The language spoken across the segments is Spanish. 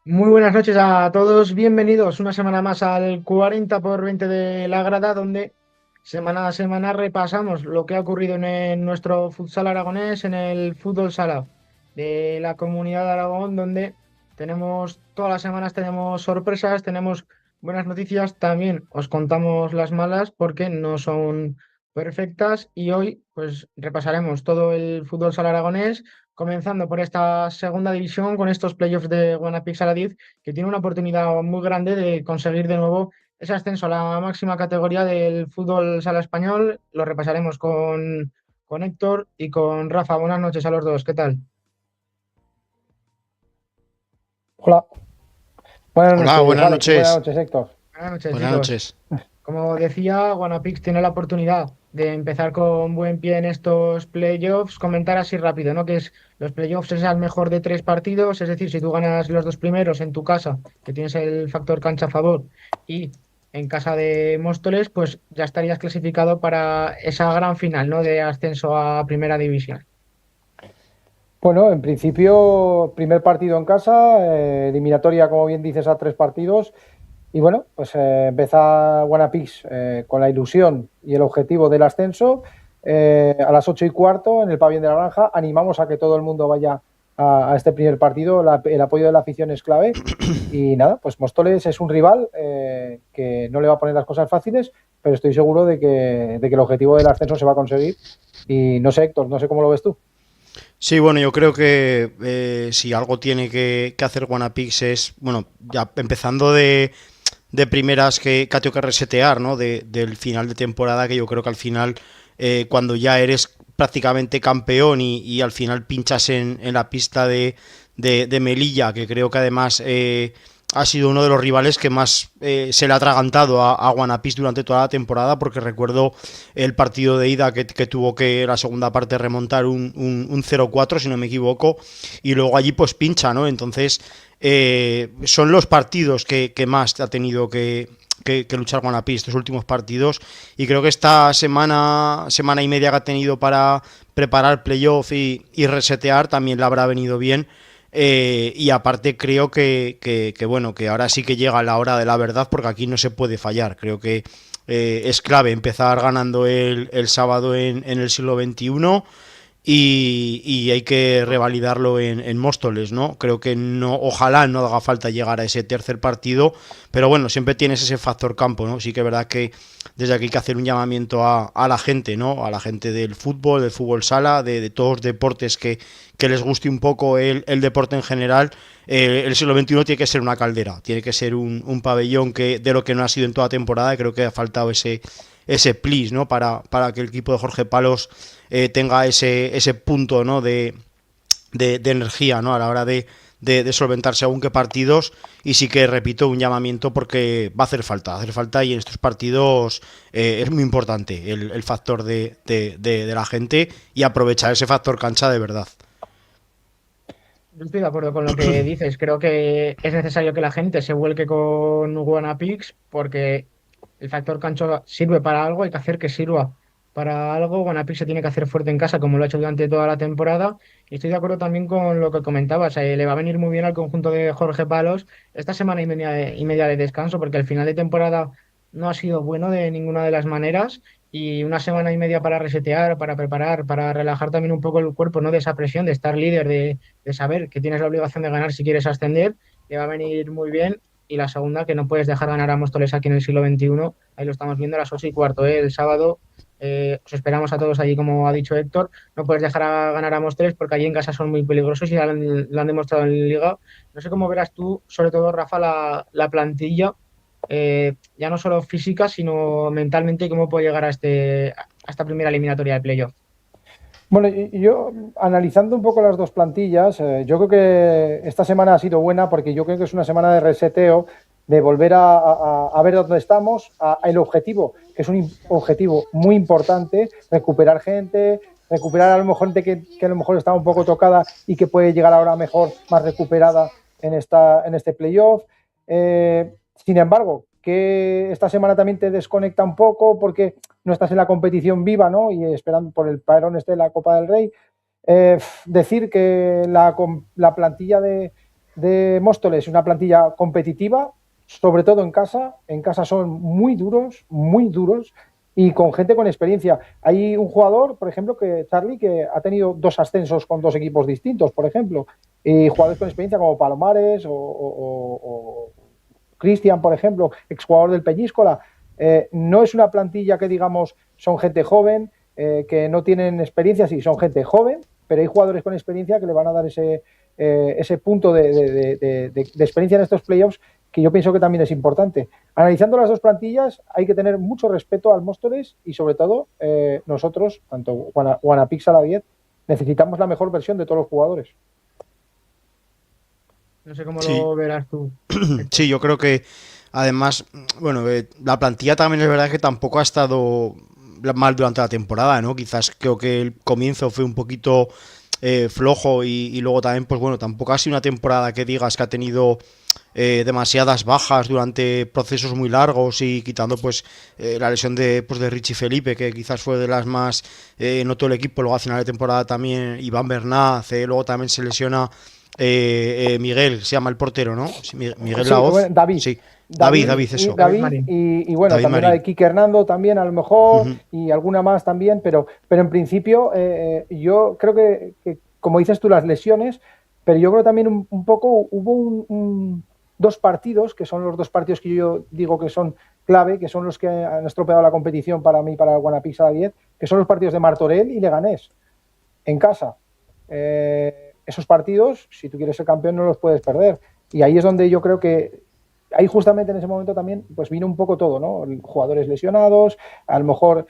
Muy buenas noches a todos, bienvenidos una semana más al 40 por 20 de la grada, donde semana a semana repasamos lo que ha ocurrido en nuestro futsal aragonés, en el fútbol sala de la Comunidad de Aragón, donde tenemos todas las semanas tenemos sorpresas, tenemos buenas noticias, también os contamos las malas porque no son perfectas y hoy pues repasaremos todo el fútbol sala aragonés comenzando por esta segunda división con estos playoffs de Guanapix Saladez, que tiene una oportunidad muy grande de conseguir de nuevo ese ascenso a la máxima categoría del fútbol sala español. Lo repasaremos con Héctor y con Rafa. Buenas noches a los dos, ¿qué tal? Hola, buenas Hola, noches, buenas Alex, y buenas noches. noches, Héctor. Buenas noches, Buenas chicos. noches. Como decía, Guanapix tiene la oportunidad de empezar con buen pie en estos playoffs. Comentar así rápido, ¿no? Que es los playoffs es al mejor de tres partidos, es decir, si tú ganas los dos primeros en tu casa, que tienes el factor cancha a favor, y en casa de Móstoles, pues ya estarías clasificado para esa gran final, ¿no? De ascenso a primera división. Bueno, en principio, primer partido en casa, eliminatoria, como bien dices, a tres partidos. Y bueno, pues empieza Guanapix con la ilusión y el objetivo del ascenso. A las 8:15 en el pabellón de la Granja. Animamos a que todo el mundo vaya a este primer partido. El apoyo de la afición es clave. Y nada, pues Móstoles es un rival que no le va a poner las cosas fáciles, pero estoy seguro de que el objetivo del ascenso se va a conseguir. Y no sé, Héctor, no sé cómo lo ves tú. Sí, bueno, yo creo que si algo tiene que hacer Guanapix es, bueno, ya empezando de primeras que ha tenido que resetear, ¿no? Del final de temporada, que yo creo que al final, cuando ya eres prácticamente campeón y al final pinchas en la pista de Melilla, que creo que además ha sido uno de los rivales que más se le ha atragantado a Guanapis durante toda la temporada, porque recuerdo el partido de ida que tuvo que la segunda parte remontar un 0-4, si no me equivoco, y luego allí pues pincha, ¿no? Entonces son los partidos que más ha tenido que luchar Guanapis estos últimos partidos, y creo que esta semana y media que ha tenido para preparar playoff y resetear también le habrá venido bien. Y aparte creo bueno, que ahora sí que llega la hora de la verdad, porque aquí no se puede fallar. Creo que es clave empezar ganando el sábado en el siglo XXI, y hay que revalidarlo en Móstoles, ¿no? Creo que no, ojalá no haga falta llegar a ese tercer partido, pero bueno, siempre tienes ese factor campo, ¿no? Sí que es verdad que desde aquí hay que hacer un llamamiento a la gente, ¿no? A la gente del fútbol sala, de todos los deportes que les guste un poco el deporte en general. El siglo XXI tiene que ser una caldera, tiene que ser un pabellón que de lo que no ha sido en toda temporada, y creo que ha faltado ese plis, ¿no? Para que el equipo de Jorge Palos tenga ese punto, ¿no? De energía, ¿no? A la hora de solventar según qué partidos. Y sí que repito, un llamamiento, porque va a hacer falta, y en estos partidos es muy importante el factor de la gente, y aprovechar ese factor cancha de verdad. Yo estoy de acuerdo con lo que dices. Creo que es necesario que la gente se vuelque con Wanapix porque el factor cancho sirve para algo, hay que hacer que sirva para algo. Wanapix se tiene que hacer fuerte en casa como lo ha hecho durante toda la temporada. Y estoy de acuerdo también con lo que comentabas. Le va a venir muy bien al conjunto de Jorge Palos esta semana y media de descanso porque el final de temporada no ha sido bueno de ninguna de las maneras. Y una semana y media para resetear, para preparar, para relajar también un poco el cuerpo, ¿no? De esa presión de estar líder, de saber que tienes la obligación de ganar si quieres ascender, te va a venir muy bien. Y la segunda, que no puedes dejar ganar a Móstoles aquí en el siglo XXI. Ahí lo estamos viendo a las 8:15, ¿eh? El sábado. Os esperamos a todos allí, como ha dicho Héctor. No puedes dejar ganar a Móstoles porque allí en casa son muy peligrosos y lo han demostrado en Liga. No sé cómo verás tú, sobre todo Rafa, la plantilla, ya no solo física, sino mentalmente, cómo puede llegar a esta primera eliminatoria de playoff. Bueno, y yo analizando un poco las dos plantillas, yo creo que esta semana ha sido buena porque yo creo que es una semana de reseteo, de volver a ver dónde estamos, a el objetivo, que es un objetivo muy importante, recuperar gente, recuperar a lo mejor gente que a lo mejor está un poco tocada y que puede llegar ahora mejor, más recuperada en este playoff. Sin embargo, que esta semana también te desconecta un poco porque no estás en la competición viva, ¿no? Y esperando por el parón este de la Copa del Rey. Decir que la plantilla de Móstoles es una plantilla competitiva, sobre todo en casa. En casa son muy duros, y con gente con experiencia. Hay un jugador, por ejemplo, Charlie, que ha tenido 2 ascensos con 2 equipos distintos, por ejemplo, y jugadores con experiencia como Palomares o Cristian, por ejemplo, exjugador del Peñíscola. No es una plantilla que, digamos, son gente joven, que no tienen experiencia, sí, son gente joven, pero hay jugadores con experiencia que le van a dar ese punto de experiencia en estos playoffs, que yo pienso que también es importante. Analizando las 2 plantillas, hay que tener mucho respeto al Móstoles y, sobre todo, nosotros, tanto Guanapix a la 10, necesitamos la mejor versión de todos los jugadores. No sé cómo Sí, lo verás tú, Héctor. sí, yo creo que además, bueno, la plantilla también es verdad que tampoco ha estado mal durante la temporada, ¿no? Quizás creo que el comienzo fue un poquito flojo y luego también, pues bueno, tampoco ha sido una temporada que digas que ha tenido demasiadas bajas durante procesos muy largos y quitando pues la lesión de Richie Felipe, que quizás fue de las más no todo el equipo, luego a final de temporada también Iván Bernaz, luego también se lesiona Miguel, se llama el portero, ¿no? Sí, Miguel Sí, Laoz, bueno, David. sí, David, Y, eso, David David Marín. y bueno, David también la de Marín. Kike Hernando también a lo mejor, Ujú. y alguna más también, pero en principio yo creo que, como dices tú, las lesiones, pero yo creo también un poco hubo 2 partidos, que son los 2 partidos que yo digo que son clave, que son los que han estropeado la competición para mí, para el Guanapix a la 10, que son los partidos de Martorell y Leganés, en casa. Esos partidos, si tú quieres ser campeón, no los puedes perder. Y ahí es donde yo creo que ahí justamente en ese momento también pues vino un poco todo, ¿no? Jugadores lesionados, a lo mejor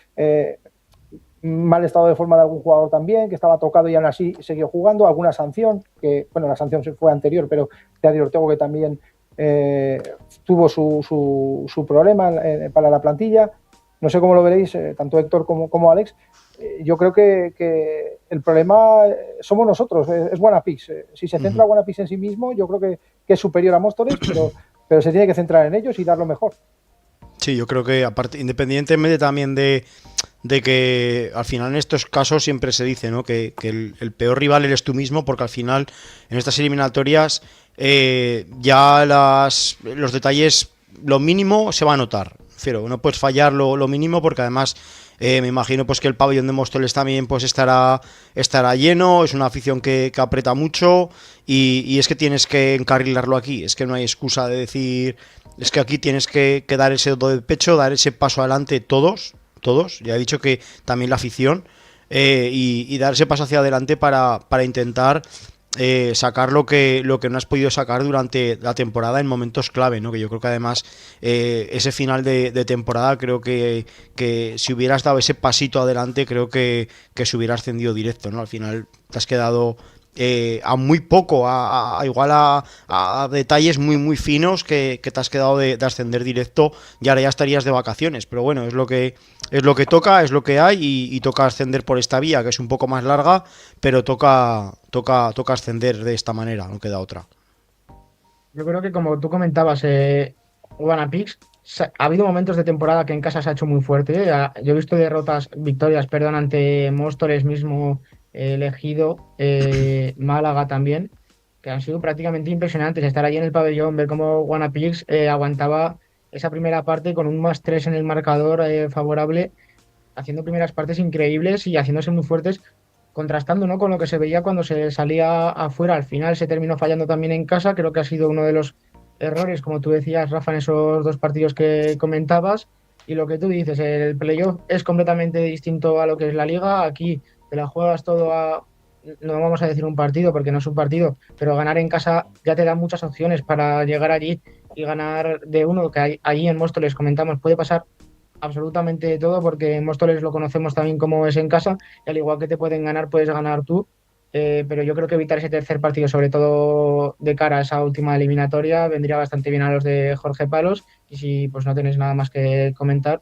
mal estado de forma de algún jugador también, que estaba tocado y aún así siguió jugando, alguna sanción, que bueno, la sanción fue anterior, pero de Adi Ortego, que también tuvo su problema para la plantilla. No sé cómo lo veréis, tanto Héctor como Alex. Yo creo que el problema somos nosotros, es Guanapix. Si se centra Ujú. Guanapix en sí mismo, yo creo que es superior a Móstoles, pero se tiene que centrar en ellos y dar lo mejor. Sí, yo creo que aparte, independientemente también de que al final en estos casos siempre se dice, ¿no? Que el peor rival eres tú mismo, porque al final en estas eliminatorias ya los detalles, lo mínimo se va a notar. Cero, no puedes fallar lo mínimo porque además me imagino pues que el pabellón de Móstoles también pues estará lleno, es una afición que aprieta mucho y es que tienes que encarrilarlo aquí, es que no hay excusa de decir, es que aquí tienes que dar ese do de pecho, dar ese paso adelante todos, ya he dicho que también la afición, y dar ese paso hacia adelante para intentar sacar lo que no has podido sacar durante la temporada en momentos clave, ¿no? Que yo creo que además ese final de temporada creo que si hubieras dado ese pasito adelante creo que se hubiera ascendido directo, ¿no? Al final te has quedado a muy poco, igual a detalles muy finos que te has quedado de ascender directo y ahora ya estarías de vacaciones, pero bueno, es lo que toca, es lo que hay y toca ascender por esta vía, que es un poco más larga, pero toca ascender de esta manera, no queda otra. Yo creo que como tú comentabas, Guanapix, ha habido momentos de temporada que en casa se ha hecho muy fuerte. Yo he visto victorias, perdón, ante Móstoles mismo, Ejido, Málaga también, que han sido prácticamente impresionantes. Estar allí en el pabellón, ver cómo Guanapix aguantaba esa primera parte con un +3 en el marcador favorable, haciendo primeras partes increíbles y haciéndose muy fuertes, contrastando, ¿no?, con lo que se veía cuando se salía afuera. Al final se terminó fallando también en casa. Creo que ha sido uno de los errores, como tú decías, Rafa, en esos 2 partidos que comentabas. Y lo que tú dices, el playoff es completamente distinto a lo que es la liga. Aquí te la juegas todo no vamos a decir un partido porque no es un partido, pero ganar en casa ya te da muchas opciones para llegar allí y ganar de uno, que allí en Móstoles comentamos, puede pasar absolutamente todo, porque en Móstoles lo conocemos también como es en casa, y al igual que te pueden ganar, puedes ganar tú. Pero yo creo que evitar ese tercer partido, sobre todo de cara a esa última eliminatoria, vendría bastante bien a los de Jorge Palos. Y si pues no tenéis nada más que comentar,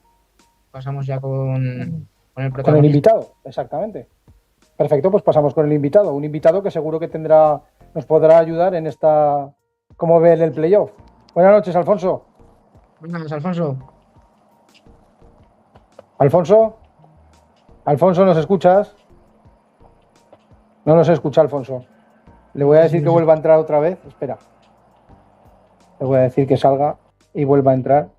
pasamos ya con el Con el protagonista. invitado, exactamente. Perfecto, pues pasamos con el invitado. Un invitado que seguro que nos podrá ayudar en esta, cómo ver el playoff. Buenas noches, Alfonso. Buenas, Alfonso. Alfonso, Alfonso, ¿nos escuchas? No nos escucha, Alfonso. Le No voy a sé si decir que nos vuelva a escucha. entrar otra vez. Espera. Le voy a decir que salga y vuelva a entrar.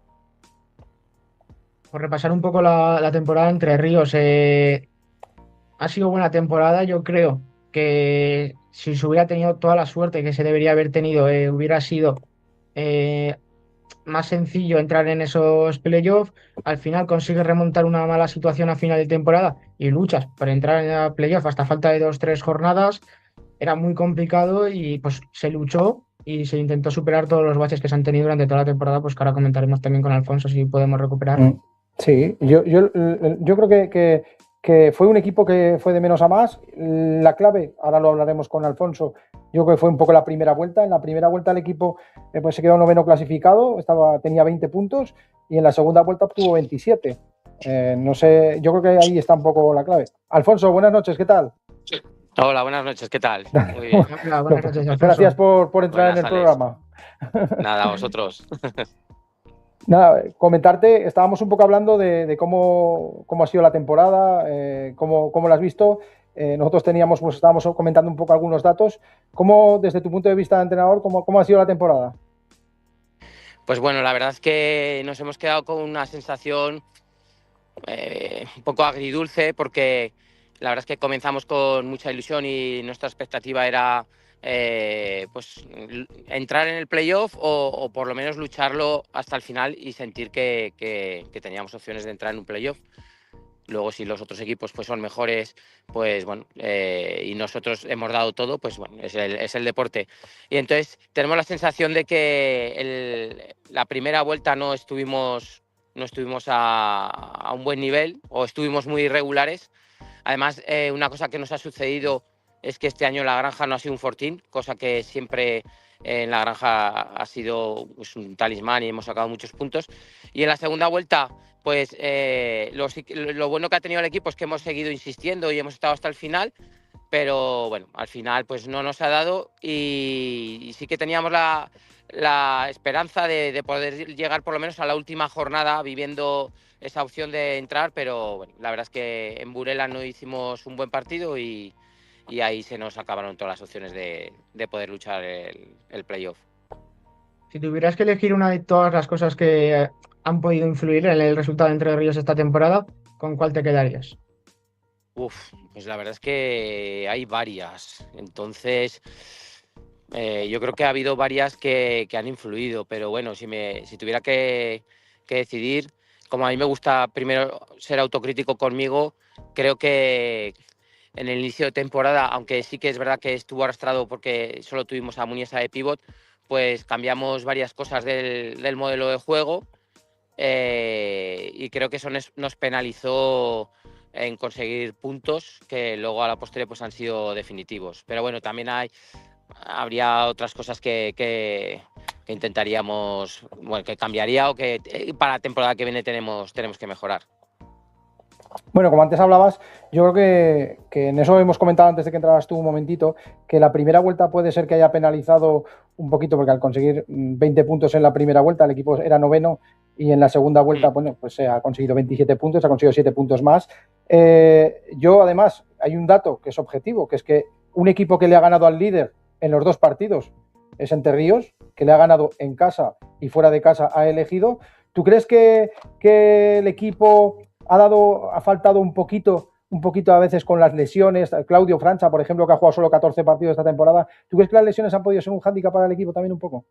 Por repasar un poco la temporada entre Ríos, ha sido buena temporada. Yo creo que si se hubiera tenido toda la suerte que se debería haber tenido, hubiera sido eh, más sencillo entrar en esos playoffs. Al final consigues remontar una mala situación a final de temporada y luchas para entrar en la playoff hasta falta de 2, 3 jornadas. Era muy complicado y pues se luchó y se intentó superar todos los baches que se han tenido durante toda la temporada, pues que ahora comentaremos también con Alfonso si podemos recuperar. Sí, yo creo que fue un equipo que fue de menos a más. La clave, ahora lo hablaremos con Alfonso, yo creo que fue un poco la primera vuelta. En la primera vuelta el equipo pues se quedó noveno clasificado, tenía 20 puntos y en la segunda vuelta obtuvo 27. No sé, yo creo que ahí está un poco la clave. Alfonso, buenas noches, ¿qué tal? Hola, buenas noches, ¿qué tal? Muy bien. Hola, buenas noches, Alfonso. Gracias por entrar Buenas, en el Alex. programa. Nada, a vosotros. Nada, comentarte, estábamos un poco hablando de cómo ha sido la temporada, cómo la has visto. Nosotros pues estábamos comentando un poco algunos datos. ¿Cómo, desde tu punto de vista de entrenador, cómo ha sido la temporada? Pues bueno, la verdad es que nos hemos quedado con una sensación un poco agridulce, porque la verdad es que comenzamos con mucha ilusión y nuestra expectativa era pues entrar en el playoff o por lo menos lucharlo hasta el final y sentir que teníamos opciones de entrar en un playoff. Luego, si los otros equipos pues son mejores, pues bueno, y nosotros hemos dado todo, pues bueno, es el deporte. Y entonces tenemos la sensación de que la primera vuelta no estuvimos a un buen nivel, o estuvimos muy irregulares. Además, una cosa que nos ha sucedido es que este año la granja no ha sido un fortín, cosa que siempre en la granja ha sido pues, un talismán y hemos sacado muchos puntos. Y en la segunda vuelta, pues lo bueno que ha tenido el equipo es que hemos seguido insistiendo y hemos estado hasta el final, pero bueno, al final pues no nos ha dado, y sí que teníamos la esperanza de poder llegar por lo menos a la última jornada viviendo esa opción de entrar, pero bueno, la verdad es que en Burela no hicimos un buen partido y ahí se nos acabaron todas las opciones de poder luchar el playoff. Si tuvieras que elegir una de todas las cosas que han podido influir en el resultado de Entre Ríos esta temporada, ¿con cuál te quedarías? Pues la verdad es que hay varias. Entonces, yo creo que ha habido varias que han influido, pero bueno, si tuviera que decidir, como a mí me gusta primero ser autocrítico conmigo, creo que en el inicio de temporada, aunque sí que es verdad que estuvo arrastrado porque solo tuvimos a Muniesa de pívot, pues cambiamos varias cosas del modelo de juego, y creo que eso nos penalizó en conseguir puntos que luego a la postre pues han sido definitivos. Pero bueno, también habría otras cosas que intentaríamos, bueno, que cambiaría o que para la temporada que viene tenemos que mejorar. Bueno, como antes hablabas, yo creo que en eso hemos comentado antes de que entraras tú un momentito, que la primera vuelta puede ser que haya penalizado un poquito, porque al conseguir 20 puntos en la primera vuelta el equipo era noveno, y en la segunda vuelta, bueno, pues se ha conseguido 27 puntos, ha conseguido 7 puntos más. Yo, además, hay un dato que es objetivo, que es que un equipo que le ha ganado al líder en los dos partidos es Entre Ríos, que le ha ganado en casa y fuera de casa ha elegido. ¿Tú crees que el equipo ha faltado un poquito a veces con las lesiones? Claudio Francha, por ejemplo, que ha jugado solo 14 partidos esta temporada. ¿Tú crees que las lesiones han podido ser un hándicap para el equipo también un poco?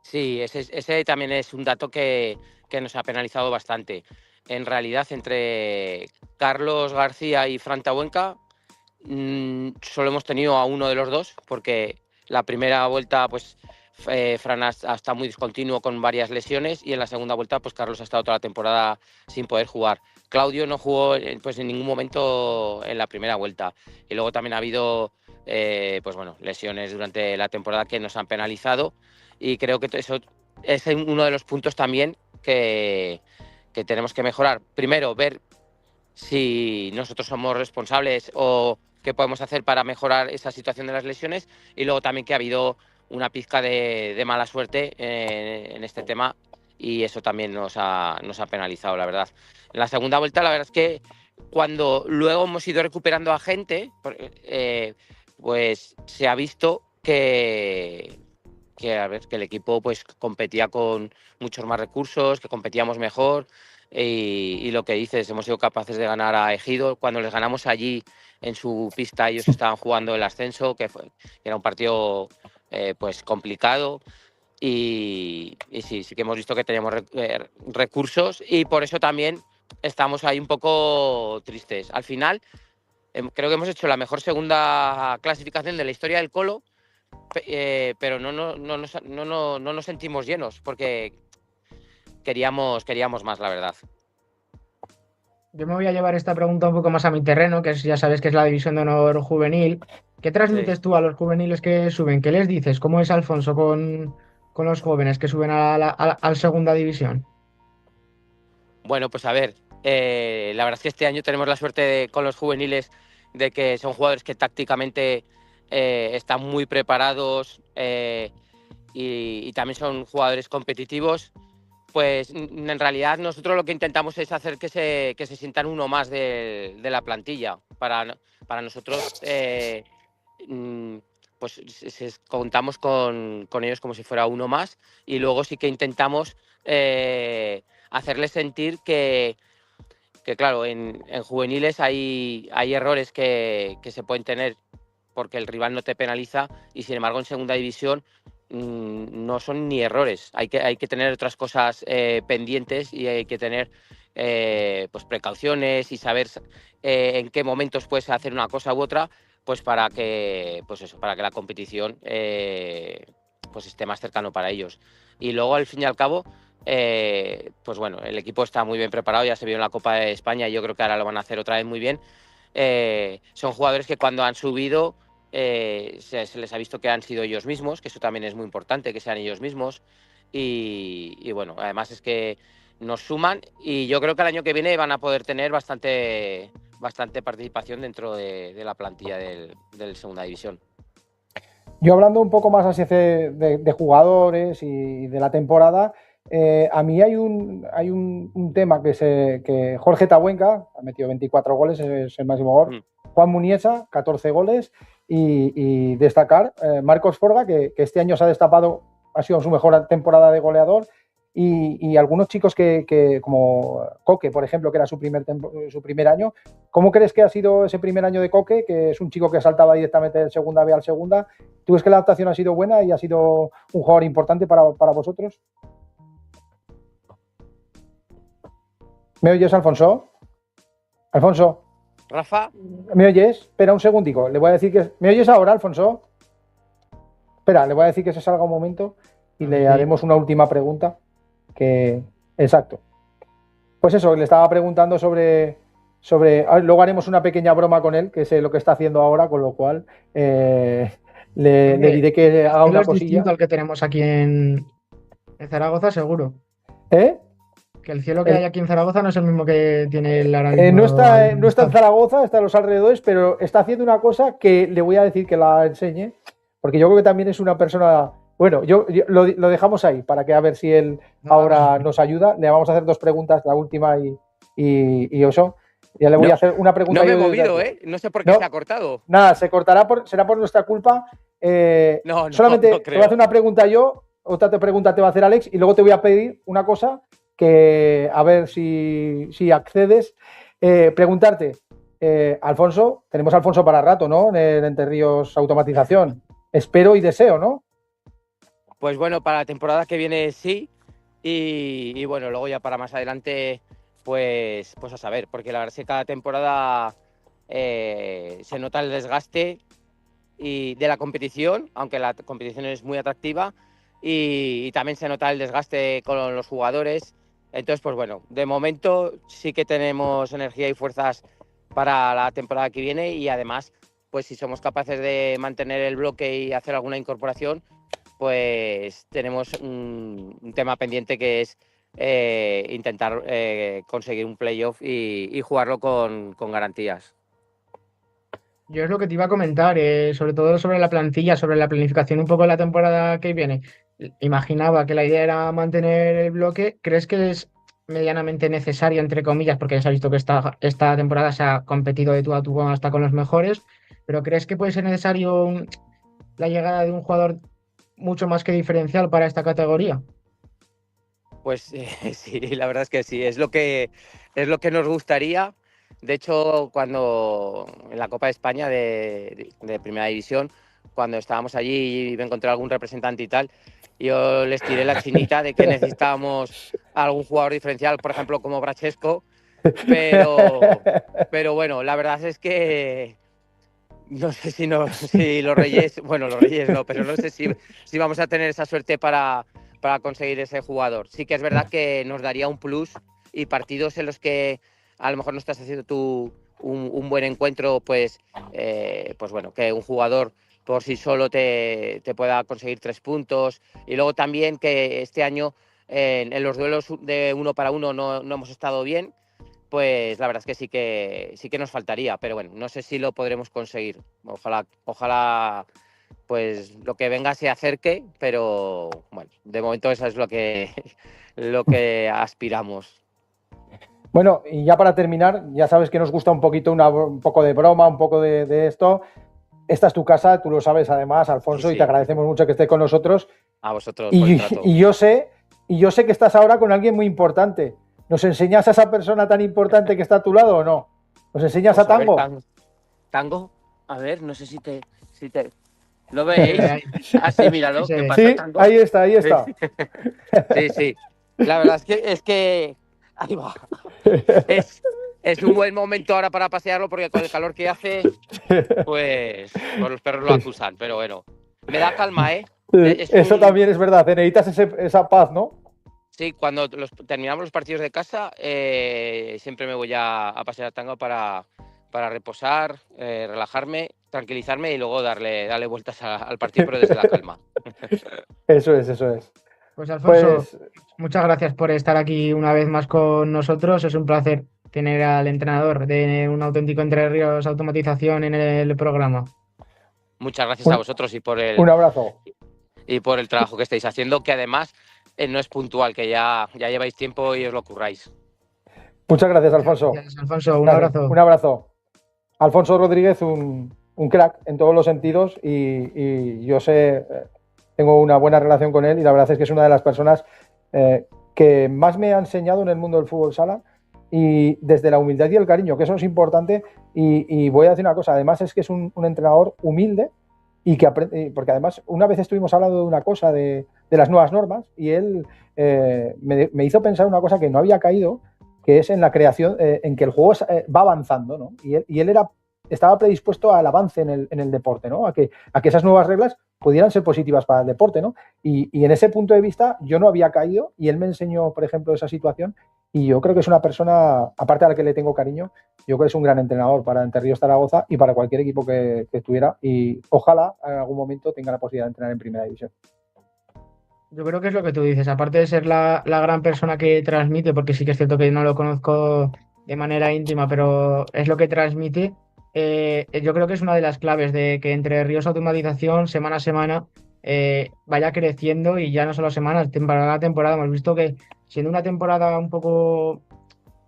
Sí, ese también es un dato que nos ha penalizado bastante. En realidad, entre Carlos García y Fran Tabuenca, solo hemos tenido a uno de los dos, porque la primera vuelta pues Fran ha estado muy discontinuo con varias lesiones, y en la segunda vuelta pues Carlos ha estado toda la temporada sin poder jugar. Claudio no jugó pues en ningún momento en la primera vuelta, y luego también ha habido pues bueno, lesiones durante la temporada que nos han penalizado, y creo que eso es uno de los puntos también que tenemos que mejorar. Primero, ver si nosotros somos responsables o qué podemos hacer para mejorar esa situación de las lesiones, y luego también que ha habido una pizca de mala suerte en este tema, y eso también nos ha penalizado, la verdad. En la segunda vuelta, la verdad es que cuando luego hemos ido recuperando a gente, pues se ha visto que a ver, que el equipo pues competía con muchos más recursos, que competíamos mejor y lo que dices, hemos sido capaces de ganar a Ejido. Cuando les ganamos allí en su pista, ellos estaban jugando el ascenso, que era un partido pues complicado y sí que hemos visto que teníamos recursos y por eso también estamos ahí un poco tristes. Al final, creo que hemos hecho la mejor segunda clasificación de la historia del Colo, pero no nos sentimos llenos porque queríamos más, la verdad. Yo me voy a llevar esta pregunta un poco más a mi terreno, que ya sabes que es la División de Honor Juvenil. ¿Qué transmites Sí. tú a los juveniles que suben? ¿Qué les dices? ¿Cómo es Alfonso con los jóvenes que suben a segunda división? Bueno, pues a ver, la verdad es que este año tenemos la suerte con los juveniles de que son jugadores que tácticamente están muy preparados y también son jugadores competitivos. Pues en realidad nosotros lo que intentamos es hacer que se sientan uno más de la plantilla. Para nosotros, pues contamos con ellos como si fuera uno más y luego sí que intentamos hacerles sentir que claro, en juveniles hay errores que se pueden tener porque el rival no te penaliza y sin embargo en segunda división no son ni errores. Hay que tener otras cosas pendientes y hay que tener pues precauciones y saber en qué momentos puedes hacer una cosa u otra, pues para que la competición pues esté más cercano para ellos. Y luego al fin y al cabo pues bueno, el equipo está muy bien preparado, ya se vio en la Copa de España y yo creo que ahora lo van a hacer otra vez muy bien. Son jugadores que cuando han subido se les ha visto que han sido ellos mismos, que eso también es muy importante, que sean ellos mismos. Y bueno, además es que nos suman y yo creo que el año que viene van a poder tener bastante participación dentro de la plantilla del Segunda División. Yo hablando un poco más así de jugadores y de la temporada, a mí hay un tema que Jorge Tabuenca ha metido 24 goles, es el máximo gol. Juan Muniesa, 14 goles. Y destacar Marcos Forga, que este año se ha destapado, ha sido su mejor temporada de goleador. Y algunos chicos que como Coque, por ejemplo, que era su primer año. ¿Cómo crees que ha sido ese primer año de Coque, que es un chico que saltaba directamente del segunda B al segunda? ¿Tú ves que la adaptación ha sido buena y ha sido un jugador importante para vosotros? ¿Me oyes, Alfonso? Alfonso. Rafa. ¿Me oyes? Espera un segundico. Le voy a decir que... ¿Me oyes ahora, Alfonso? Espera, le voy a decir que se salga un momento y le haremos una última pregunta. Exacto. Pues eso, le estaba preguntando sobre... Luego haremos una pequeña broma con él, que es lo que está haciendo ahora, con lo cual le diré que haga una cosilla. Es distinto al que tenemos aquí en Zaragoza, seguro. ¿Eh? Que el cielo que hay aquí en Zaragoza no es el mismo que tiene el ahora mismo. No está en Zaragoza, está en los alrededores, pero está haciendo una cosa que le voy a decir que la enseñe, porque yo creo que también es una persona... Bueno, yo lo dejamos ahí para que a ver si él ahora nos ayuda. Le vamos a hacer 2 preguntas, la última y eso. Ya le voy a hacer una pregunta. No me he movido, no sé por qué se ha cortado. Nada, se cortará, será por nuestra culpa. Solamente te voy a hacer una pregunta yo, otra pregunta te va a hacer Alex y luego te voy a pedir una cosa que a ver si accedes. Preguntarte, Alfonso, tenemos a Alfonso para rato, ¿no? En el Entre Ríos Automatización. Espero y deseo, ¿no? Pues bueno, para la temporada que viene sí. Y bueno, luego ya para más adelante, pues a saber, porque la verdad es que cada temporada se nota el desgaste de la competición, aunque la competición es muy atractiva, y también se nota el desgaste con los jugadores. Entonces, pues bueno, de momento sí que tenemos energía y fuerzas para la temporada que viene y además, pues si somos capaces de mantener el bloque y hacer alguna incorporación, pues tenemos un tema pendiente que es intentar conseguir un playoff y jugarlo con garantías. Yo es lo que te iba a comentar, sobre todo sobre la plantilla, sobre la planificación un poco de la temporada que viene. Imaginaba que la idea era mantener el bloque. ¿Crees que es medianamente necesaria, entre comillas, porque ya se ha visto que esta temporada se ha competido de tú a tú hasta con los mejores, pero crees que puede ser necesario la llegada de un jugador mucho más que diferencial para esta categoría. Pues sí, la verdad es que sí, es lo que nos gustaría. De hecho, cuando en la Copa de España de Primera División, cuando estábamos allí y me encontré algún representante y tal, yo les tiré la chinita de que necesitábamos algún jugador diferencial, por ejemplo, como Brachesco, pero bueno, la verdad es que no sé si, no, si los Reyes, bueno, los Reyes no, pero no sé si vamos a tener esa suerte para conseguir ese jugador. Sí que es verdad que nos daría un plus y partidos en los que a lo mejor no estás haciendo tú un buen encuentro, pues bueno, que un jugador por sí solo te pueda conseguir 3 puntos. Y luego también que este año en los duelos de uno para uno no hemos estado bien, pues la verdad es que sí que nos faltaría, pero bueno, no sé si lo podremos conseguir. Ojalá pues lo que venga se acerque, pero bueno, de momento eso es lo que aspiramos. Bueno, y ya para terminar, ya sabes que nos gusta un poquito un poco de broma, un poco de esto. Esta es tu casa, tú lo sabes además, Alfonso, Sí, y te agradecemos mucho que estés con nosotros. a vosotros por el trato. Y yo sé que estás ahora con alguien muy importante. ¿Nos enseñas a esa persona tan importante que está a tu lado o no? ¿Nos enseñas Pues a Tango? Tango, a ver, no sé si te ¿lo veis? Así, míralo, ¿qué pasa, Sí, Tango? ahí está, ahí está. Sí. La verdad es que ahí va. Es un buen momento ahora para pasearlo porque con el calor que hace, pues los perros lo acusan, pero bueno, me da calma, ¿eh? Eso también es verdad, necesitas esa paz, ¿no? Sí, cuando terminamos los partidos de casa, siempre me voy a pasear a Tango para reposar, relajarme, tranquilizarme y luego darle vueltas al partido, pero desde la calma. Eso es. Pues Alfonso, Pues muchas gracias por estar aquí una vez más con nosotros. Es un placer tener al entrenador de un auténtico Entre Ríos Automatización en el programa. Muchas gracias a vosotros un abrazo. y por el trabajo que estáis haciendo, que además no es puntual, que ya lleváis tiempo y os lo curráis. Muchas gracias, Alfonso. Gracias, Alfonso. Un abrazo. Un abrazo. Alfonso Rodríguez, un crack en todos los sentidos y yo tengo una buena relación con él y la verdad es que es una de las personas que más me ha enseñado en el mundo del fútbol sala y desde la humildad y el cariño, que eso es importante y voy a decir una cosa, además es que es un entrenador humilde y que aprende, porque además una vez estuvimos hablando de una cosa de las nuevas normas y él me hizo pensar una cosa que no había caído, que es en la creación, en que el juego va avanzando, ¿no? Y él estaba predispuesto al avance en el deporte, ¿no? A que esas nuevas reglas pudieran ser positivas para el deporte, ¿no? Y en ese punto de vista yo no había caído y él me enseñó, por ejemplo, esa situación y yo creo que es una persona, aparte a la que le tengo cariño, yo creo que es un gran entrenador para Entre Ríos Zaragoza y para cualquier equipo que tuviera y ojalá en algún momento tenga la posibilidad de entrenar en Primera División. Yo creo que es lo que tú dices, aparte de ser la gran persona que transmite, porque sí que es cierto que no lo conozco de manera íntima, pero es lo que transmite, yo creo que es una de las claves de que Entre Ríos Automatización, semana a semana, vaya creciendo y ya no solo semanas, temporada a temporada. Hemos visto que siendo una temporada un poco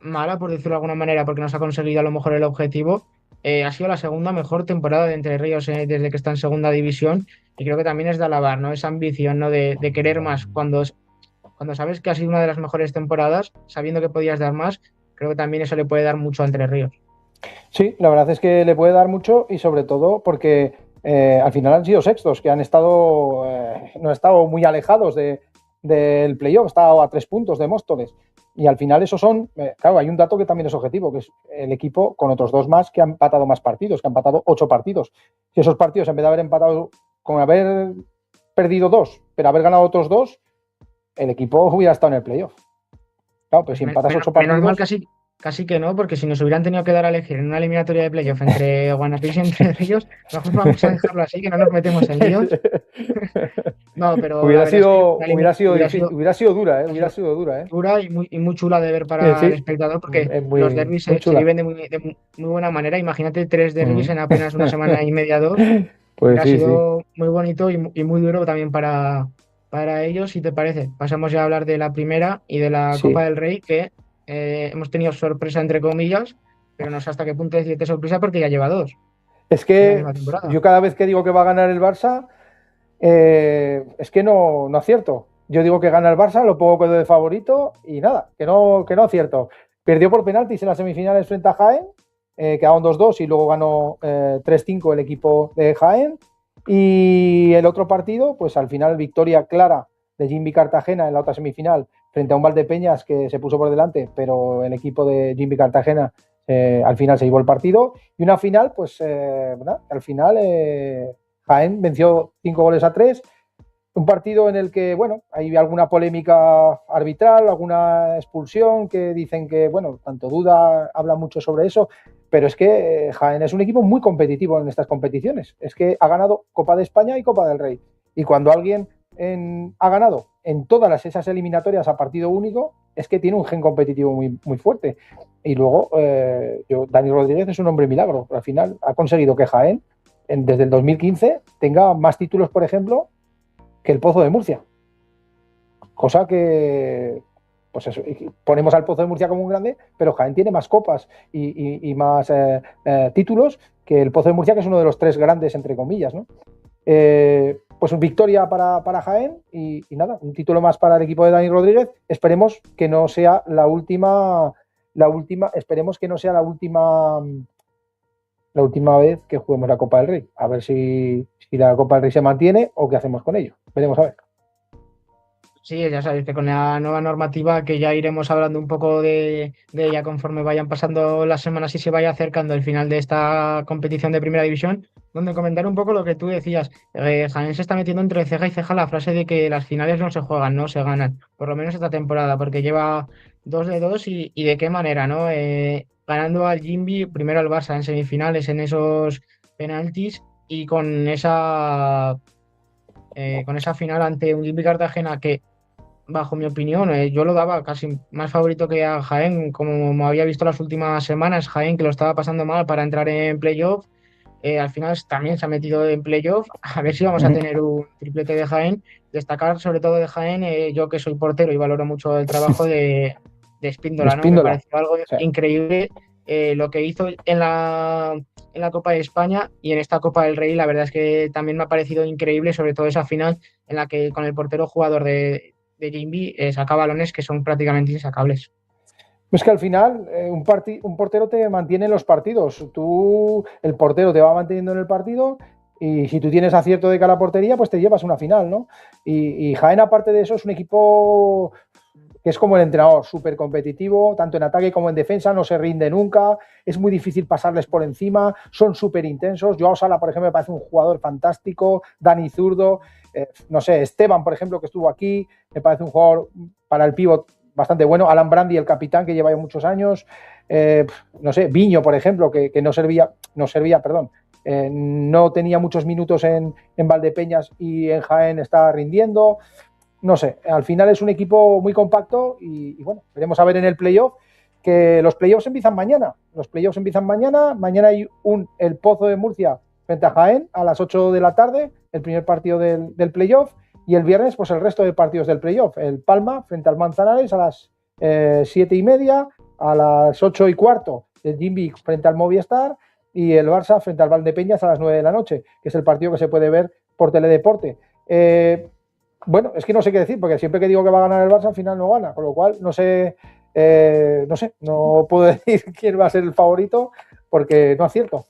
mala, por decirlo de alguna manera, porque no se ha conseguido a lo mejor el objetivo, ha sido la segunda mejor temporada de Entre Ríos desde que está en segunda división y creo que también es de alabar, ¿no? Esa ambición, ¿no? De querer más cuando sabes que ha sido una de las mejores temporadas, sabiendo que podías dar más, creo que también eso le puede dar mucho a Entre Ríos. Sí, la verdad es que le puede dar mucho y sobre todo porque al final han sido sextos, que no han estado muy alejados del playoff, estado a 3 puntos de Móstoles. Y al final esos son, claro, hay un dato que también es objetivo, que es el equipo con otros 2 más que han empatado más partidos, que han empatado 8 partidos. Si esos partidos, en vez de haber empatado con haber perdido 2, pero haber ganado otros 2, el equipo hubiera estado en el playoff. Claro, pero si empatas 8 partidos... Menos mal casi que no, porque si nos hubieran tenido que dar a elegir en una eliminatoria de playoff entre Guanapix y Entre Ríos, mejor vamos a dejarlo así, que no nos metemos en líos. No, pero hubiera sido dura, ¿eh? Hubiera sido dura, ¿eh? Dura y muy chula de ver para el espectador, porque los derbis se viven de muy buena manera. Imagínate 3 derbis en apenas una semana y media, 2. Pues ha sido muy bonito y muy duro también para ellos, si te parece. Pasamos ya a hablar de la primera y de la Copa del Rey, que hemos tenido sorpresa entre comillas, pero no sé hasta qué punto decirte sorpresa porque ya lleva 2. Es que yo cada vez que digo que va a ganar el Barça, Es que no acierto. Yo digo que gana el Barça, lo pongo de favorito y nada, que no acierto. Perdió por penaltis en las semifinales frente a Jaén, quedaron 2-2 y luego ganó 3-5 el equipo de Jaén. Y el otro partido, pues al final victoria clara de Jimmy Cartagena en la otra semifinal frente a un Valdepeñas que se puso por delante, pero el equipo de Jimmy Cartagena al final se llevó el partido. Y una final, pues al final Jaén venció 5-3. Un partido en el que, bueno, hay alguna polémica arbitral, alguna expulsión que dicen que, bueno, tanto Duda habla mucho sobre eso, pero es que Jaén es un equipo muy competitivo en estas competiciones. Es que ha ganado Copa de España y Copa del Rey. Y cuando alguien ha ganado en todas esas eliminatorias a partido único, es que tiene un gen competitivo muy fuerte. Y luego, Dani Rodríguez es un hombre milagro. Al final ha conseguido que Jaén, desde el 2015, tenga más títulos, por ejemplo, que el Pozo de Murcia. Cosa que, pues eso, ponemos al Pozo de Murcia como un grande, pero Jaén tiene más copas y más títulos que el Pozo de Murcia, que es uno de los 3 grandes, entre comillas, ¿no? Pues victoria para Jaén y nada, un título más para el equipo de Dani Rodríguez. Esperemos que no sea la última, esperemos que no sea la última vez que juguemos la Copa del Rey. A ver si la Copa del Rey se mantiene o qué hacemos con ello. Veremos a ver. Sí, ya sabéis que con la nueva normativa, que ya iremos hablando un poco de ella conforme vayan pasando las semanas y se vaya acercando el final de esta competición de primera división, donde comentar un poco lo que tú decías. Jaén se está metiendo entre ceja y ceja la frase de que las finales no se juegan, no se ganan, por lo menos esta temporada, porque lleva 2-2 y de qué manera, ¿no? Ganando al Jimby, primero al Barça en semifinales en esos penaltis y con esa final ante un Jimby Cartagena que, bajo mi opinión, yo lo daba casi más favorito que a Jaén, como me había visto las últimas semanas. Jaén, que lo estaba pasando mal para entrar en playoff, al final también se ha metido en playoff. A ver si vamos a tener un triplete de Jaén. Destacar sobre todo de Jaén, yo que soy portero y valoro mucho el trabajo de Espíndola, ¿no? Me Espíndola. pareció algo Sí. increíble lo que hizo en la Copa de España y en esta Copa del Rey. La verdad es que también me ha parecido increíble, sobre todo esa final en la que con el portero jugador de Jimby saca balones que son prácticamente insacables. Es que al final un portero te mantiene en los partidos. El portero te va manteniendo en el partido y si tú tienes acierto de cara a portería, pues te llevas una final, ¿no? Y Jaén, aparte de eso, es un equipo que es como el entrenador, súper competitivo, tanto en ataque como en defensa, no se rinde nunca, es muy difícil pasarles por encima, son súper intensos. Joao Sala, por ejemplo, me parece un jugador fantástico, Dani Zurdo, no sé, Esteban, por ejemplo, que estuvo aquí, me parece un jugador para el pívot bastante bueno. Alan Brandi, el capitán, que lleva ya muchos años. No sé, Viño, por ejemplo, que no tenía muchos minutos en Valdepeñas y en Jaén está rindiendo. No sé, al final es un equipo muy compacto y bueno, veremos a ver en el playoff, que los playoffs empiezan mañana. Mañana hay el Pozo de Murcia frente a Jaén a las 8 de la tarde, el primer partido del playoff. Y el viernes, pues el resto de partidos del playoff. El Palma frente al Manzanares a las 7:30, a las 8:15 el Jimby frente al Movistar y el Barça frente al Valdepeñas a las 9 de la noche, que es el partido que se puede ver por Teledeporte. Bueno, es que no sé qué decir, porque siempre que digo que va a ganar el Barça, al final no gana, con lo cual no sé, no puedo decir quién va a ser el favorito, porque no acierto.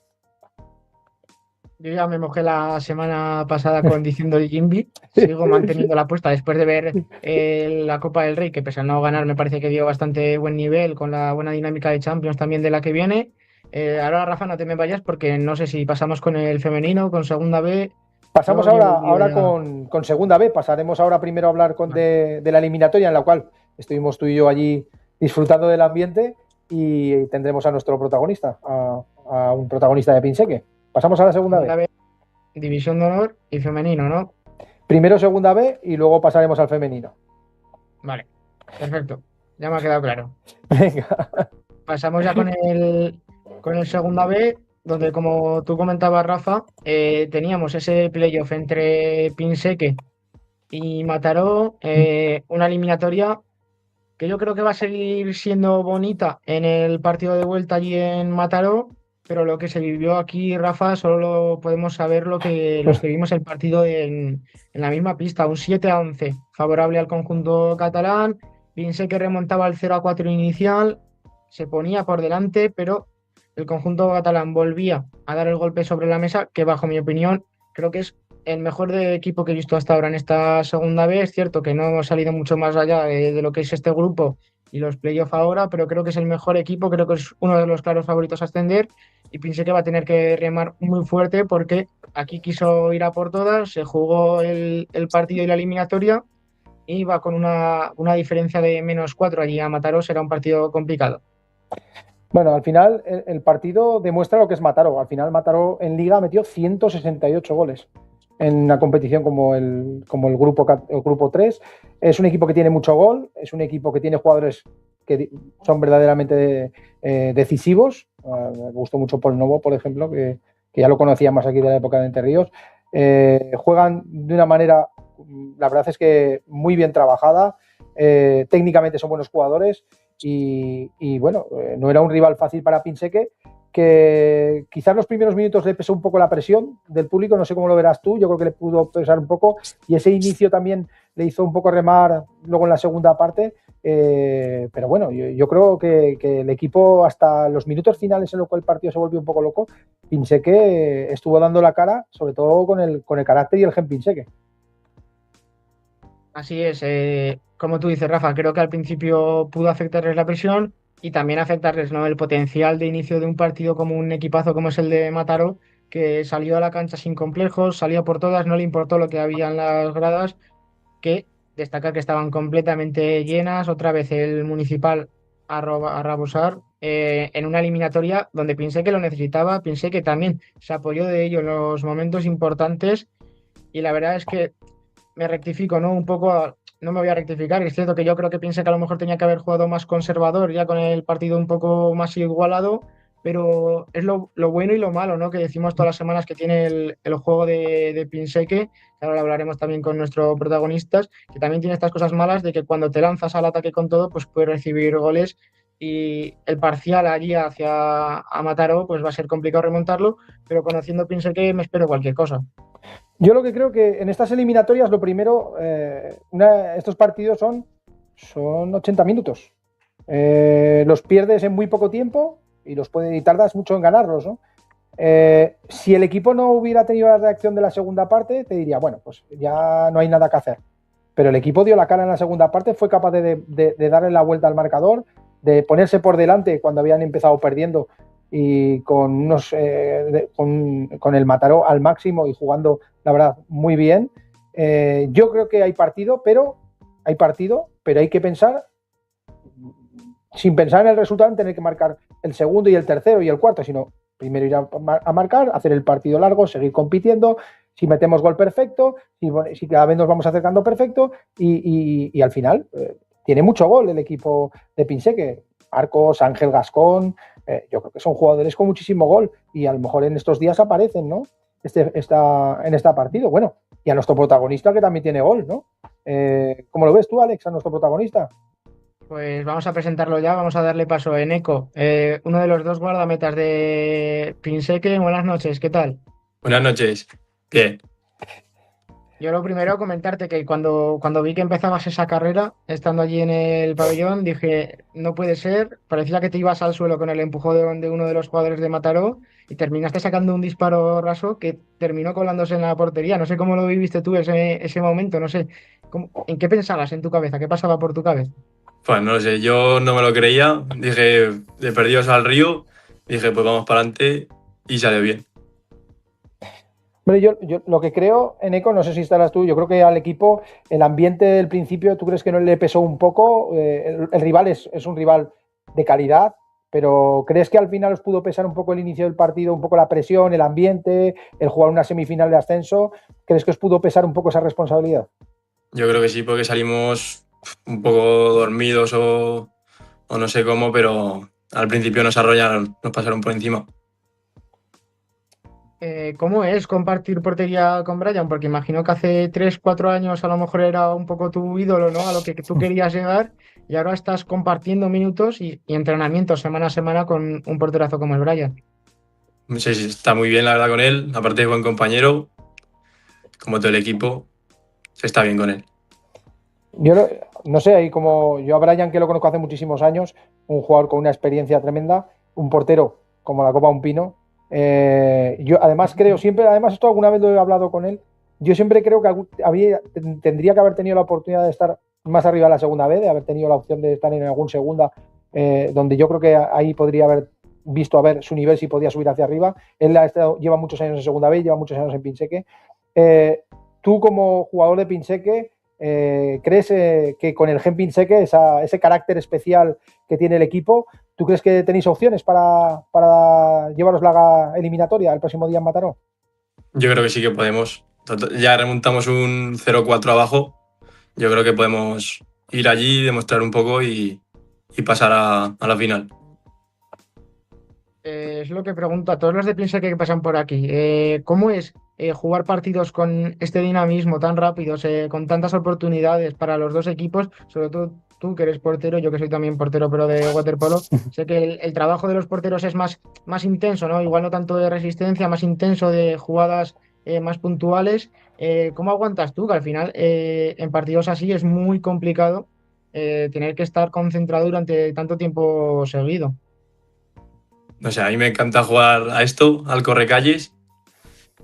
Yo ya me mojé la semana pasada diciendo el Jimby. Sigo manteniendo la apuesta después de ver la Copa del Rey, que pese a no ganar me parece que dio bastante buen nivel, con la buena dinámica de Champions también de la que viene. Ahora, Rafa, no te me vayas porque no sé si pasamos con el femenino, con segunda B. Pasamos ahora con segunda B. Pasaremos ahora primero a hablar de la eliminatoria, en la cual estuvimos tú y yo allí disfrutando del ambiente, y tendremos a nuestro protagonista, a un protagonista de Pinseque. Pasamos a la segunda B. División de honor y femenino, ¿no? Primero segunda B y luego pasaremos al femenino. Vale, perfecto. Ya me ha quedado claro. Venga. Pasamos ya con el segunda B, donde, como tú comentabas, Rafa, teníamos ese playoff entre Pinseque y Mataró, una eliminatoria que yo creo que va a seguir siendo bonita en el partido de vuelta allí en Mataró, pero lo que se vivió aquí, Rafa, solo podemos saber los que vimos el partido en la misma pista, un 7-11 favorable al conjunto catalán. Piense que remontaba al 0-4 inicial, se ponía por delante, pero el conjunto catalán volvía a dar el golpe sobre la mesa, que bajo mi opinión creo que es el mejor equipo que he visto hasta ahora en esta segunda vez. Es cierto que no hemos salido mucho más allá de lo que es este grupo y los playoffs ahora, pero creo que es el mejor equipo, creo que es uno de los claros favoritos a ascender y pensé que va a tener que remar muy fuerte porque aquí quiso ir a por todas, se jugó el partido y la eliminatoria y va con una diferencia de -4 allí a Mataró, será un partido complicado. Bueno, al final el partido demuestra lo que es Mataró. Al final Mataró en Liga metió 168 goles en una competición como el grupo 3. Es un equipo que tiene mucho gol, es un equipo que tiene jugadores que son verdaderamente decisivos. Me gustó mucho Paul Novo, por ejemplo, que ya lo conocíamos aquí de la época de Entre Ríos. Juegan de una manera, la verdad es que muy bien trabajada. Técnicamente son buenos jugadores. Y bueno, no era un rival fácil para Pinseque, que quizás los primeros minutos le pesó un poco la presión del público, no sé cómo lo verás tú, yo creo que le pudo pesar un poco y ese inicio también le hizo un poco remar luego en la segunda parte, pero bueno, yo creo que el equipo hasta los minutos finales en los cuales el partido se volvió un poco loco, Pinseque estuvo dando la cara, sobre todo con el carácter y el gen Pinseque. Así es, como tú dices, Rafa, creo que al principio pudo afectarles la presión y también afectarles, ¿no?, el potencial de inicio de un partido como un equipazo como es el de Mataró, que salió a la cancha sin complejos, salió por todas, no le importó lo que había en las gradas, que destacar que estaban completamente llenas, otra vez el Municipal a rabosar, en una eliminatoria donde pensé que lo necesitaba, pensé que también se apoyó de ello en los momentos importantes y la verdad es que me rectifico, ¿no? Un poco, no me voy a rectificar, es cierto que yo creo que piensa que a lo mejor tenía que haber jugado más conservador, ya con el partido un poco más igualado, pero es lo bueno y lo malo, ¿no? Que decimos todas las semanas que tiene el juego de Pinseque, que ahora lo hablaremos también con nuestros protagonistas, que también tiene estas cosas malas de que cuando te lanzas al ataque con todo, pues puedes recibir goles y el parcial allí hacia a Mataró, pues va a ser complicado remontarlo, pero conociendo Pinseque me espero cualquier cosa. Yo lo que creo que en estas eliminatorias, lo primero, estos partidos son 80 minutos. Los pierdes en muy poco tiempo y tardas mucho en ganarlos, ¿no? Si el equipo no hubiera tenido la reacción de la segunda parte, te diría, bueno, pues ya no hay nada que hacer. Pero el equipo dio la cara en la segunda parte, fue capaz de darle la vuelta al marcador, de ponerse por delante cuando habían empezado perdiendo y con el Mataró al máximo y jugando, la verdad, muy bien. Yo creo que hay partido, pero hay que pensar, sin pensar en el resultado, en tener que marcar el segundo y el tercero y el cuarto, sino primero ir a marcar, hacer el partido largo, seguir compitiendo. Si metemos gol, perfecto, si cada vez nos vamos acercando, perfecto, y al final tiene mucho gol el equipo de Pinseque. Arcos, Ángel Gascón, yo creo que son jugadores con muchísimo gol y a lo mejor en estos días aparecen, ¿no? En este partido. Bueno, y a nuestro protagonista que también tiene gol, ¿no? ¿Cómo lo ves tú, Alex, a nuestro protagonista? Pues vamos a presentarlo ya, vamos a darle paso a Eneco, uno de los dos guardametas de Pinseque. Buenas noches, ¿qué tal? Buenas noches. ¿Qué? Yo lo primero comentarte que cuando vi que empezabas esa carrera, estando allí en el pabellón, dije, no puede ser, parecía que te ibas al suelo con el empujón de uno de los jugadores de Mataró y terminaste sacando un disparo raso que terminó colándose en la portería. No sé cómo lo viviste tú ese momento, no sé, ¿en qué pensabas en tu cabeza? ¿Qué pasaba por tu cabeza? Pues no lo sé, yo no me lo creía. Dije, de perdidos al río. Dije, pues vamos para adelante y salió bien. Bueno, yo lo que creo, Eneco, no sé si estarás tú, yo creo que al equipo el ambiente del principio, ¿tú crees que no le pesó un poco? El rival es un rival de calidad, pero ¿crees que al final os pudo pesar un poco el inicio del partido, un poco la presión, el ambiente, el jugar una semifinal de ascenso? ¿Crees que os pudo pesar un poco esa responsabilidad? Yo creo que sí, porque salimos un poco dormidos o no sé cómo, pero al principio nos arrollaron, nos pasaron por encima. ¿Cómo es compartir portería con Brian? Porque imagino que hace 3, 4 años a lo mejor era un poco tu ídolo, ¿no? A lo que tú querías llegar y ahora estás compartiendo minutos y entrenamientos semana a semana con un porterazo como el Brian. No sé si está muy bien, la verdad, con él. Aparte de buen compañero, como todo el equipo, se está bien con él. Yo no sé, ahí como yo a Brian, que lo conozco hace muchísimos años, un jugador con una experiencia tremenda, un portero como la copa un pino. Yo además creo, siempre, además esto alguna vez lo he hablado con él, yo siempre creo que tendría que haber tenido la oportunidad de estar más arriba de la segunda vez, de haber tenido la opción de estar en algún segunda, donde yo creo que ahí podría haber visto a ver su nivel si podía subir hacia arriba. Él lleva muchos años en segunda vez, lleva muchos años en Pinseque. Tú como jugador de Pinseque, ¿crees que con el Gen Pinseque, ese carácter especial que tiene el equipo, tú crees que tenéis opciones para llevaros la eliminatoria el próximo día en Mataró? Yo creo que sí que podemos. Ya remontamos un 0-4 abajo. Yo creo que podemos ir allí, demostrar un poco y pasar a la final. Es lo que pregunto a todos los de Piensa que pasan por aquí. ¿Cómo es jugar partidos con este dinamismo tan rápido, con tantas oportunidades para los dos equipos? Sobre todo tú, que eres portero, yo que soy también portero, pero de waterpolo. Sé que el trabajo de los porteros es más intenso, ¿no? Igual no tanto de resistencia, más intenso de jugadas más puntuales. ¿Cómo aguantas tú? Que al final en partidos así es muy complicado tener que estar concentrado durante tanto tiempo seguido. No sé, a mí me encanta jugar a esto, al correcalles.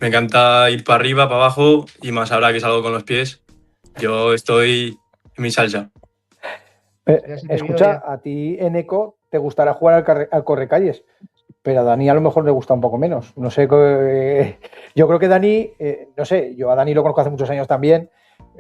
Me encanta ir para arriba, para abajo y más ahora que salgo con los pies. Yo estoy en mi salsa. Ya se te vio Escucha, ya. a ti en Eco te gustará jugar al correcalles, pero a Dani a lo mejor le gusta un poco menos. No sé, yo creo que Dani, no sé, yo a Dani lo conozco hace muchos años también,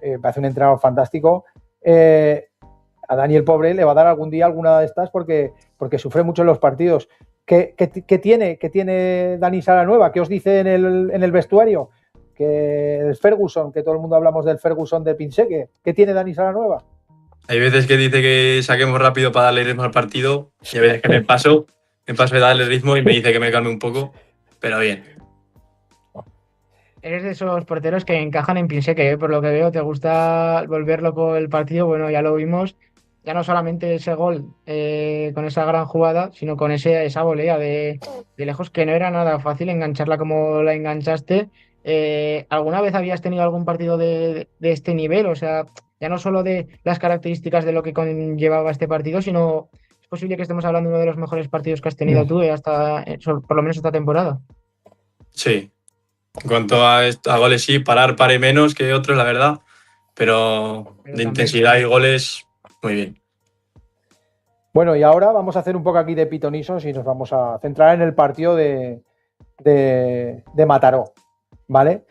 me parece un entrenador fantástico. A Dani el pobre le va a dar algún día alguna de estas porque sufre mucho en los partidos. ¿Qué tiene Dani Nueva? ¿Qué os dice en el vestuario? Que el Ferguson, que todo el mundo hablamos del Ferguson de Pinseque. ¿Qué tiene Dani Nueva? Hay veces que dice que saquemos rápido para darle ritmo al partido y hay veces que me paso de darle ritmo y me dice que me calme un poco, pero bien. Eres de esos porteros que encajan en Pienseque, ¿eh? Por lo que veo, te gusta volver loco el partido. Bueno, ya lo vimos. Ya no solamente ese gol con esa gran jugada, sino con esa volea de lejos, que no era nada fácil engancharla como la enganchaste. ¿Alguna vez habías tenido algún partido de este nivel? O sea, ya no solo de las características de lo que conllevaba este partido, sino es posible que estemos hablando de uno de los mejores partidos que has tenido tú por lo menos esta temporada. Sí. En cuanto a goles, sí, pare menos que otros, la verdad, pero Pero de también. intensidad y goles, muy bien. Bueno, y ahora vamos a hacer un poco aquí de pitonisos y nos vamos a centrar en el partido de Mataró, ¿vale?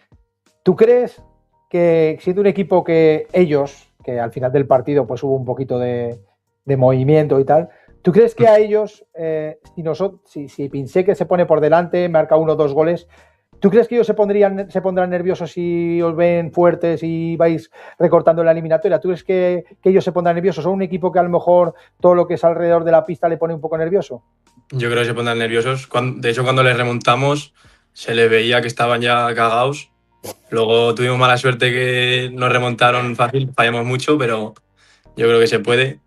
¿Tú crees que siendo un equipo que ellos, que al final del partido pues hubo un poquito de movimiento y tal, ¿tú crees que a ellos, si Pinseque se pone por delante, marca 1 o 2 goles, ¿tú crees que ellos se pondrán nerviosos si os ven fuertes y vais recortando la eliminatoria? ¿Tú crees que ellos se pondrán nerviosos? ¿Son un equipo que a lo mejor todo lo que es alrededor de la pista le pone un poco nervioso? Yo creo que se pondrán nerviosos. De hecho, cuando les remontamos, se les veía que estaban ya cagados. Luego tuvimos mala suerte que nos remontaron fácil, fallamos mucho, pero yo creo que se puede.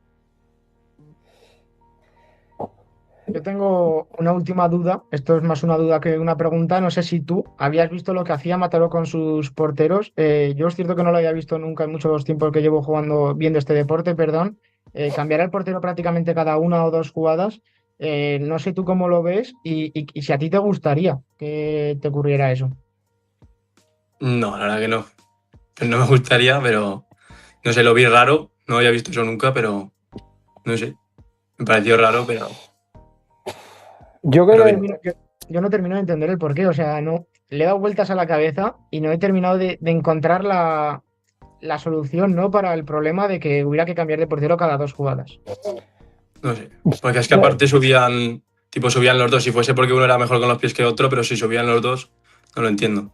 Yo tengo una última duda, esto es más una duda que una pregunta, no sé si tú habías visto lo que hacía Mataró con sus porteros. Yo es cierto que no lo había visto nunca en muchos tiempos que llevo viendo este deporte, perdón. Cambiar el portero prácticamente cada 1 o 2 jugadas. No sé tú cómo lo ves y si a ti te gustaría que te ocurriera eso. No, la verdad que no. No me gustaría, pero no sé, lo vi raro. No había visto eso nunca, pero no sé. Me pareció raro, Yo Yo creo pero no bien. que termino, yo no termino de entender el porqué, o sea, no, le he dado vueltas a la cabeza y no he terminado de encontrar la solución, ¿no? Para el problema de que hubiera que cambiar de portero cada 2 jugadas. No sé. Porque es que aparte subían los dos. Si fuese porque uno era mejor con los pies que otro, pero si subían los dos, no lo entiendo.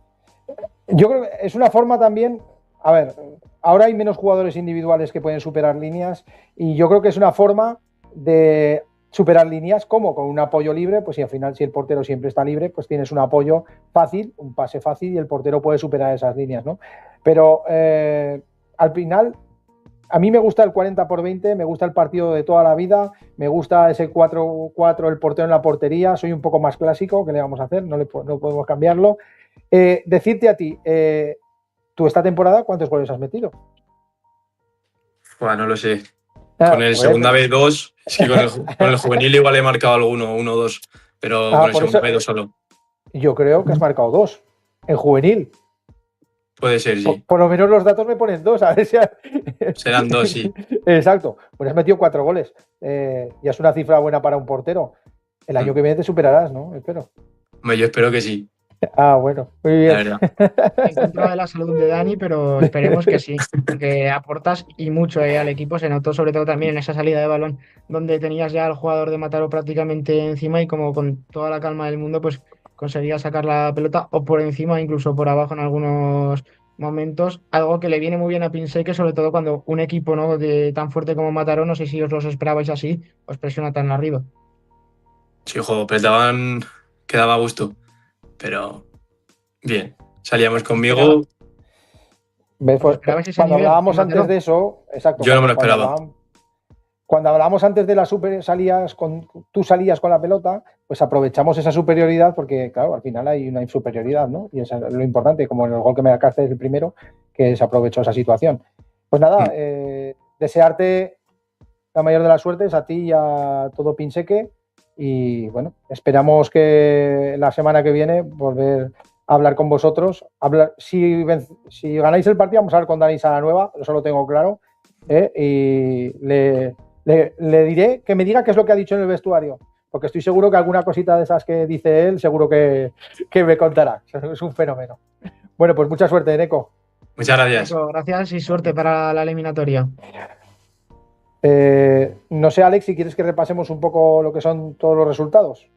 Yo creo que es una forma también, a ver, ahora hay menos jugadores individuales que pueden superar líneas y yo creo que es una forma de superar líneas como con un apoyo libre, pues si al final si el portero siempre está libre, pues tienes un apoyo fácil, un pase fácil y el portero puede superar esas líneas, ¿no? Pero al final a mí me gusta el 40-20, me gusta el partido de toda la vida, me gusta ese 4-4, el portero en la portería, soy un poco más clásico, ¿qué le vamos a hacer? No podemos cambiarlo. Decirte a ti, tú esta temporada, ¿cuántos goles has metido? Bueno, no lo sé. Ah, Con el segunda pues, B2, sí, con el juvenil igual he marcado alguno, 1 o 2, pero con el por segunda eso B2 solo. yo creo que has marcado 2 en juvenil. Puede ser, sí. Por lo menos los datos me ponen 2, a ver si... Serán 2, sí. Exacto, pues has metido 4 goles. Ya es una cifra buena para un portero. El año que viene te superarás, ¿no? Espero. Yo espero que sí. Bueno, muy bien. La verdad. En contra de la salud de Dani, pero esperemos que sí, porque aportas y mucho al equipo. Se notó sobre todo también en esa salida de balón, donde tenías ya al jugador de Mataró prácticamente encima y como con toda la calma del mundo, pues conseguía sacar la pelota o por encima, incluso por abajo en algunos momentos. Algo que le viene muy bien a Pinseque, sobre todo cuando un equipo, ¿no?, tan fuerte como Mataró, no sé si os los esperabais así, os presiona tan arriba. Sí, ojo, apretaban, quedaba a gusto, pero bien. Salíamos conmigo, ¿Ves? ¿Os Pues, esperabais ese cuando nivel hablábamos en antes Mataró? de eso, exacto, yo no me lo esperaba. Cuando hablábamos antes de la tú salías con la pelota, pues aprovechamos esa superioridad porque, claro, al final hay una superioridad, ¿no? Y eso es lo importante, como en el gol que me marcaste el primero, que se aprovechó esa situación. Pues nada, desearte la mayor de las suertes a ti y a todo Pinseque y, bueno, esperamos que la semana que viene volver a hablar con vosotros. Si ganáis el partido, vamos a hablar con Dani Nueva, eso lo tengo claro, y le diré que me diga qué es lo que ha dicho en el vestuario, porque estoy seguro que alguna cosita de esas que dice él, seguro que me contará. Es un fenómeno. Bueno, pues mucha suerte, Neko. Muchas gracias. Nico, gracias y suerte para la eliminatoria. No sé, Alex, si quieres que repasemos un poco lo que son todos los resultados.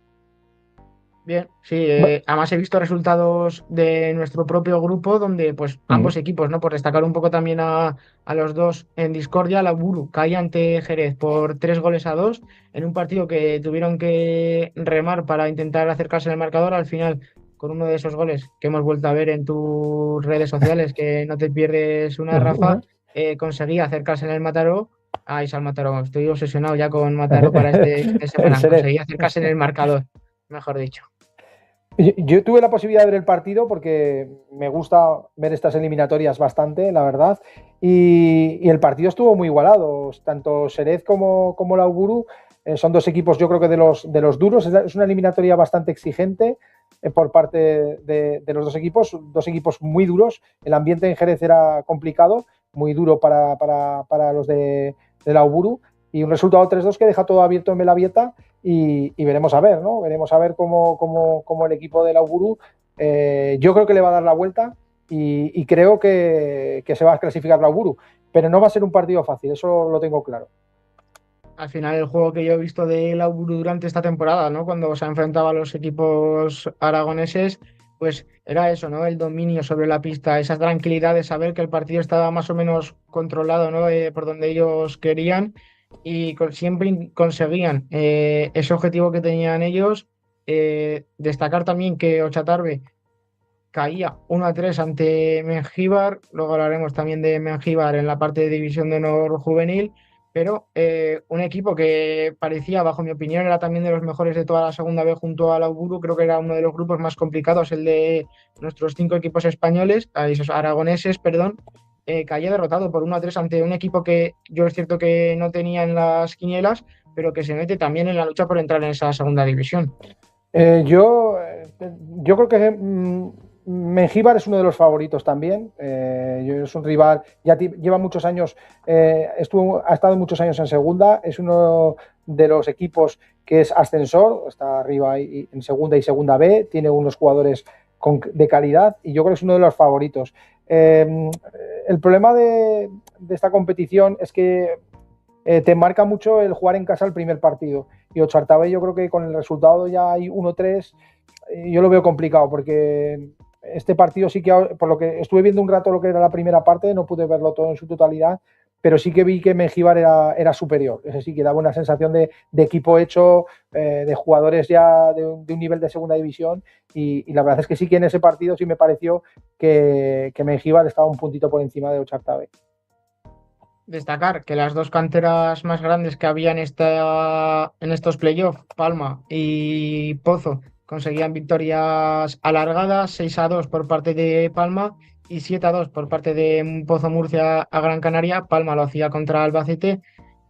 Bien, sí, además he visto resultados de nuestro propio grupo donde pues ambos equipos, ¿no? Por destacar un poco también a los dos en discordia, la Buru cae ante Jerez por 3-2 en un partido que tuvieron que remar para intentar acercarse al marcador. Al final, con uno de esos goles que hemos vuelto a ver en tus redes sociales, que no te pierdes una, Rafa, conseguía acercarse en el Mataró. Ay, Sal Mataró, estoy obsesionado ya con Mataró para este fin de semana. Conseguía acercarse en el marcador, mejor dicho. Yo tuve la posibilidad de ver el partido porque me gusta ver estas eliminatorias bastante, la verdad, y el partido estuvo muy igualado. Tanto Xerez como la Uburu son dos equipos, yo creo que de los duros. Es una eliminatoria bastante exigente por parte de los dos equipos muy duros. El ambiente en Jerez era complicado, muy duro para los de la Uburu, y un resultado 3-2 que deja todo abierto en Belavieta. Y veremos a ver, ¿no? Veremos a ver cómo el equipo de la Uburu, yo creo que le va a dar la vuelta y creo que se va a clasificar la Uburu, pero no va a ser un partido fácil, eso lo tengo claro. Al final el juego que yo he visto de la Uburu durante esta temporada, ¿no?, cuando se ha enfrentado a los equipos aragoneses, pues era eso, ¿no?, el dominio sobre la pista, esa tranquilidad de saber que el partido estaba más o menos controlado, ¿no?, por donde ellos querían y siempre conseguían ese objetivo que tenían ellos. Destacar también que Ochatarbe caía 1-3 ante Mengíbar, luego hablaremos también de Mengíbar en la parte de División de Honor Juvenil, pero un equipo que parecía, bajo mi opinión, era también de los mejores de toda la segunda B junto a la Uburu. Creo que era uno de los grupos más complicados, el de nuestros 5 equipos españoles, esos aragoneses, perdón. Caía derrotado por 1-3 ante un equipo que yo es cierto que no tenía en las quinielas, pero que se mete también en la lucha por entrar en esa segunda división. Yo creo que Mengíbar es uno de los favoritos también. Es un rival, ya lleva muchos años, ha estado muchos años en segunda, es uno de los equipos que es ascensor, está arriba en segunda y segunda B, tiene unos jugadores de calidad y yo creo que es uno de los favoritos. El problema de esta competición es que te marca mucho el jugar en casa el primer partido, y Ochartabe yo creo que con el resultado ya hay 1-3, yo lo veo complicado porque este partido sí que, por lo que estuve viendo un rato lo que era la primera parte, no pude verlo todo en su totalidad, pero sí que vi que Mengíbar era superior. Ese sí que daba una sensación de equipo hecho, de jugadores ya de un nivel de segunda división, y la verdad es que sí que en ese partido sí me pareció que Mengíbar estaba un puntito por encima de Ochartabe. destacar que las dos canteras más grandes que había en estos playoffs, Palma y Pozo, conseguían victorias alargadas, 6-2 por parte de Palma y 7-2 por parte de Pozo Murcia a Gran Canaria. Palma lo hacía contra Albacete,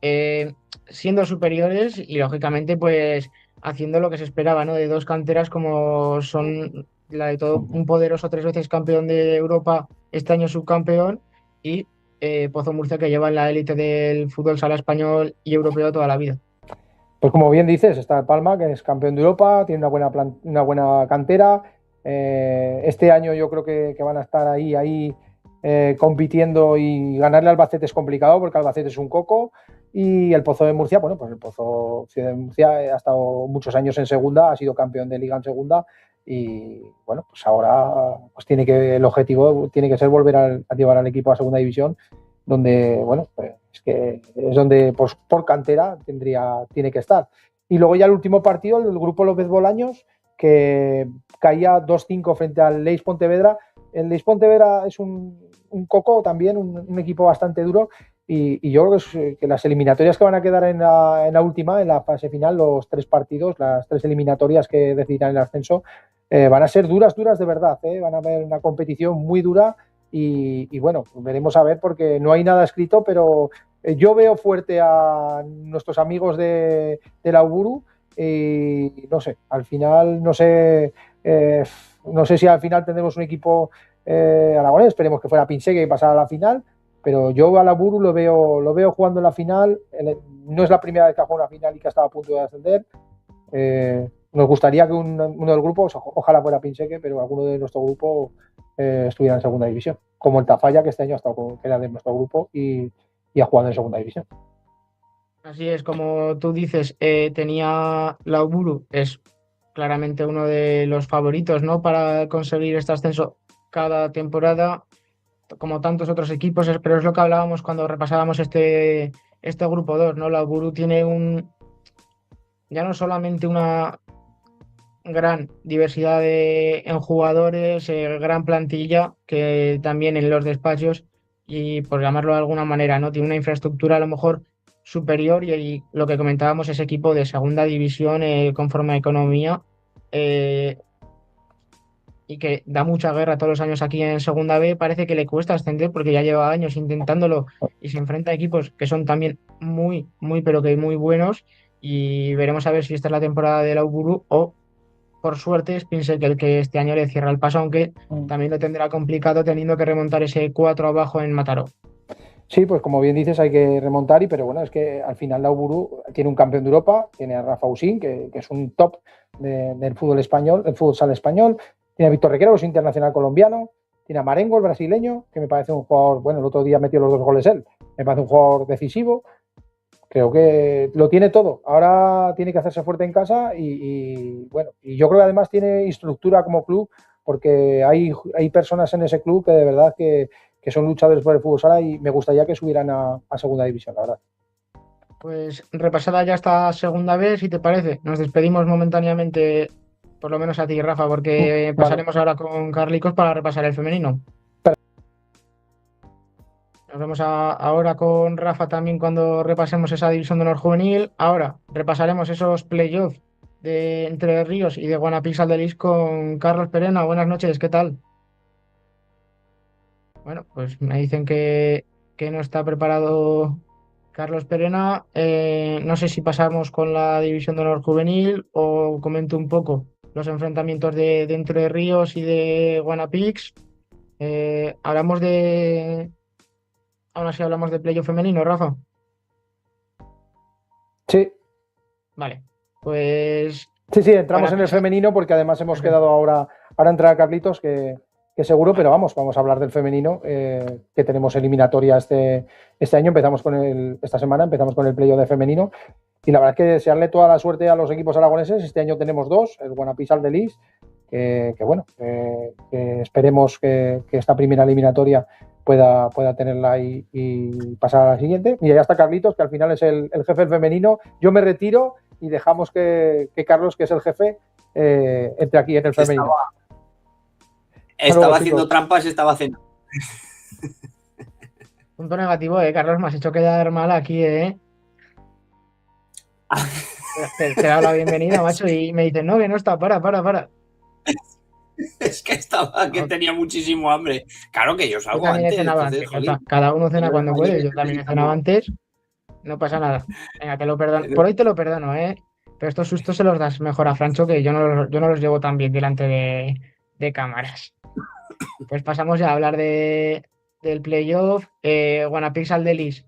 eh, siendo superiores y lógicamente pues haciendo lo que se esperaba, ¿no? De dos canteras como son la de todo un poderoso 3 veces campeón de Europa, este año subcampeón, y Pozo Murcia, que lleva en la élite del fútbol sala español y europeo toda la vida. Pues como bien dices, está el Palma, que es campeón de Europa, tiene una buena cantera. Este año yo creo que van a estar ahí compitiendo, y ganarle al Albacete es complicado porque Albacete es un coco. Y el Pozo de Murcia, bueno, pues el Pozo Ciudad de Murcia ha estado muchos años en segunda, ha sido campeón de liga en segunda, y bueno, pues ahora pues el objetivo tiene que ser volver a llevar al equipo a segunda división, donde, bueno, pues es que es donde pues, por cantera tiene que estar. Y luego ya el último partido, el grupo López Bolaños, que caía 2-5 frente al Leis Pontevedra. El Leis Pontevedra es un coco también, un equipo bastante duro, y yo creo que las eliminatorias que van a quedar en la última, en la fase final, los 3 partidos, las 3 eliminatorias que decidirán el ascenso, van a ser duras de verdad, van a haber una competición muy dura. Y bueno, veremos a ver, porque no hay nada escrito, pero yo veo fuerte a nuestros amigos de la Uburu, y no sé, al final no sé si al final tendremos un equipo aragonés. Esperemos que fuera Pinsegue y pasara a la final, pero yo a la Uburu lo veo jugando en la final. No es la primera vez que ha jugado una final y que ha estado a punto de ascender. Nos gustaría que uno del grupo, ojalá fuera Pinseque, pero alguno de nuestro grupo estuviera en segunda división, como el Tafalla, que este año ha estado, que era de nuestro grupo y ha jugado en segunda división. Así es, como tú dices, tenía la Uburu, es claramente uno de los favoritos, ¿no? Para conseguir este ascenso cada temporada, como tantos otros equipos, pero es lo que hablábamos cuando repasábamos este grupo 2, ¿no? La Uburu tiene ya no solamente una gran diversidad en jugadores, gran plantilla, que también en los despachos, y por llamarlo de alguna manera, ¿no? Tiene una infraestructura a lo mejor superior, y lo que comentábamos, ese equipo de segunda división con forma de economía, eh, y que da mucha guerra todos los años aquí en Segunda B. Parece que le cuesta ascender porque ya lleva años intentándolo y se enfrenta a equipos que son también muy, muy, pero que muy buenos, y veremos a ver si esta es la temporada de la Uburu o, por suerte, piense que el que este año le cierra el paso, aunque también lo tendrá complicado teniendo que remontar ese 4 abajo en Mataró. Sí, pues como bien dices, hay que remontar, pero bueno, es que al final la Uburu tiene un campeón de Europa, tiene a Rafa Usín, que es un top del fútbol español, el fútbol sala español, tiene a Víctor Requero, que es internacional colombiano, tiene a Marengo, el brasileño, que me parece un jugador, bueno, el otro día metió los 2 goles él, me parece un jugador decisivo. Creo que lo tiene todo. Ahora tiene que hacerse fuerte en casa, bueno, y yo creo que además tiene estructura como club, porque hay personas en ese club que de verdad que son luchadores por el fútbol sala, y me gustaría que subieran a segunda división, la verdad. Pues repasada ya esta segunda vez, si te parece, nos despedimos momentáneamente, por lo menos a ti, Rafa, porque Vale. pasaremos ahora con Carlicos para repasar el femenino. Nos vemos ahora con Rafa también cuando repasemos esa división de honor juvenil. Ahora repasaremos esos playoffs de Entre Ríos y de Guanapix de Lis con Carlos Perena. Buenas noches, ¿qué tal? Bueno, pues me dicen que no está preparado Carlos Perena. No sé si pasamos con la división de honor juvenil o comento un poco los enfrentamientos de Entre Ríos y de Guanapix. Hablamos de... Aún así hablamos de playoff femenino, Rafa. Sí. Vale, pues... Sí, entramos en el femenino, porque además hemos quedado ahora entrar Carlitos, que seguro, pero vamos a hablar del femenino, que tenemos eliminatoria este año. Esta semana empezamos con el playoff de femenino, y la verdad es que desearle toda la suerte a los equipos aragoneses. Este año tenemos 2, el Guanapix de Lis, que esperemos que esta primera eliminatoria pueda tenerla y pasar a la siguiente. Y ya está Carlitos, que al final es el jefe del femenino. Yo me retiro y dejamos que Carlos, que es el jefe, entre aquí en el femenino. Estaba haciendo trampas, estaba haciendo. Punto negativo, Carlos, me has hecho quedar mal aquí, ¿eh? Te he dado la bienvenida, macho, y me dices, no, que no está, para. Es que estaba, que No, tenía muchísimo hambre. Claro que yo yo salgo también he antes, cenado entonces, antes, ya está. jolín. Cada uno cena Señores cuando puede, mayores yo también he cenado necesitamos. antes, no pasa nada. Venga, te lo perdono. Por hoy te lo perdono, ¿eh? Pero estos sustos se los das mejor a Francho, que yo no los llevo tan bien delante de cámaras. Pues pasamos ya a hablar del playoff. Guanapix Aldelis,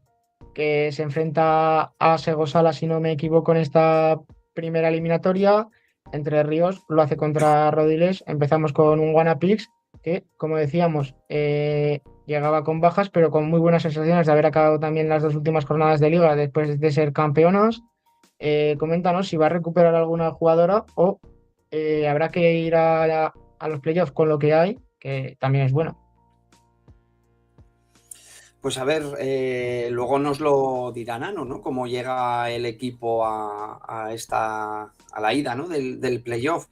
que se enfrenta a Segosala, si no me equivoco, en esta primera eliminatoria. Entre Ríos lo hace contra Rodiles. Empezamos con un Guanapix que, como decíamos, llegaba con bajas, pero con muy buenas sensaciones de haber acabado también las dos últimas jornadas de liga después de ser campeonas. Coméntanos si va a recuperar alguna jugadora o habrá que ir a los playoffs con lo que hay, que también es bueno. Pues a ver, luego nos lo dirá Nano, ¿no? Cómo llega el equipo a la ida, ¿no? Del playoff.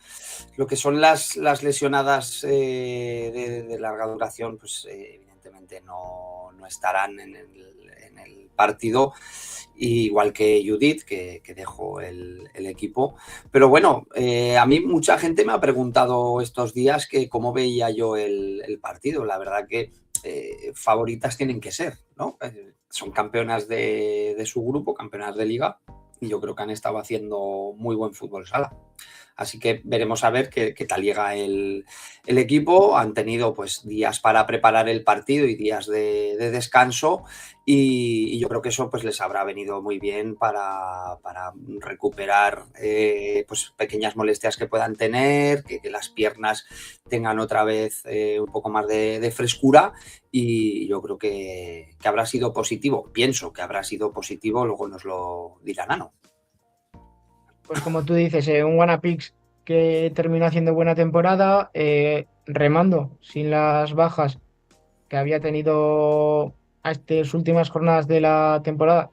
Lo que son las lesionadas de larga duración, pues evidentemente no estarán en el partido, igual que Judith, que dejó el equipo. Pero bueno, a mí mucha gente me ha preguntado estos días que cómo veía yo el partido. La verdad que favoritas tienen que ser, ¿no? Son campeonas de su grupo, campeonas de liga, y yo creo que han estado haciendo muy buen fútbol sala. Así que veremos a ver qué tal llega el equipo. Han tenido pues días para preparar el partido y días de descanso, y yo creo que eso pues les habrá venido muy bien para recuperar pues pequeñas molestias que puedan tener, que las piernas tengan otra vez un poco más de frescura, y yo creo que habrá sido positivo. Pienso que habrá sido positivo, luego nos lo dirá Nano. Pues como tú dices, un Guanapix que terminó haciendo buena temporada, remando sin las bajas que había tenido a estas últimas jornadas de la temporada,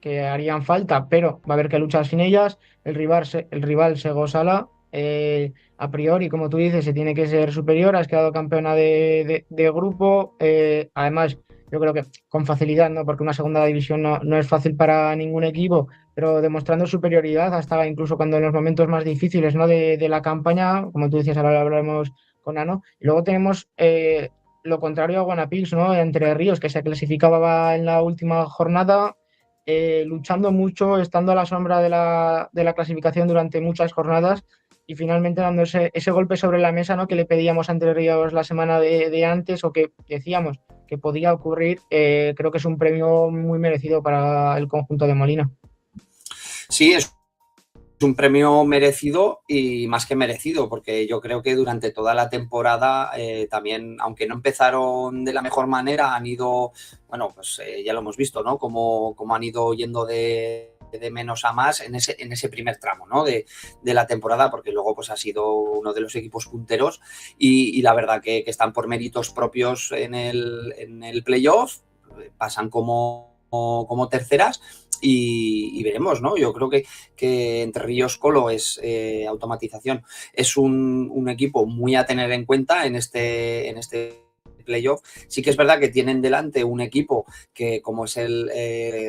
que harían falta, pero va a haber que luchar sin ellas. El rival Segosala, a priori, como tú dices, se tiene que ser superior. Has quedado campeona de grupo. Además, yo creo que con facilidad, ¿no? Porque una segunda división no es fácil para ningún equipo, pero demostrando superioridad hasta incluso cuando en los momentos más difíciles, ¿no? de la campaña, como tú dices, ahora lo hablaremos con Ano. Y luego tenemos lo contrario a Guanapix, ¿no? Entre Ríos, que se clasificaba en la última jornada, luchando mucho, estando a la sombra de la clasificación durante muchas jornadas y finalmente dando ese golpe sobre la mesa, ¿no? Que le pedíamos a Entre Ríos la semana de antes, o que decíamos que podía ocurrir. Creo que es un premio muy merecido para el conjunto de Molina. Sí, es un premio merecido y más que merecido, porque yo creo que durante toda la temporada también, aunque no empezaron de la mejor manera, han ido, bueno, pues ya lo hemos visto, ¿no? Cómo han ido yendo de menos a más en ese primer tramo, ¿no? de la temporada, porque luego pues ha sido uno de los equipos punteros, y la verdad que están por méritos propios en el playoff, pasan como terceras. Y veremos, ¿no? Yo creo que Entre Ríos Colo es automatización, es un equipo muy a tener en cuenta en este playoff. Sí que es verdad que tienen delante un equipo que, como es el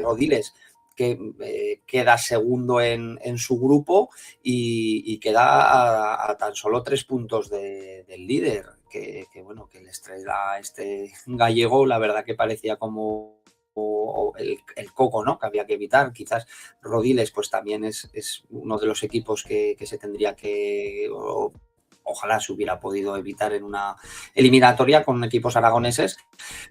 Rodiles, que queda segundo en su grupo y queda a tan solo 3 puntos del líder, que bueno, que les traerá este gallego, la verdad que parecía como el coco, ¿no? Que había que evitar. Quizás Rodiles pues también es uno de los equipos que se tendría que, ojalá se hubiera podido evitar en una eliminatoria con equipos aragoneses,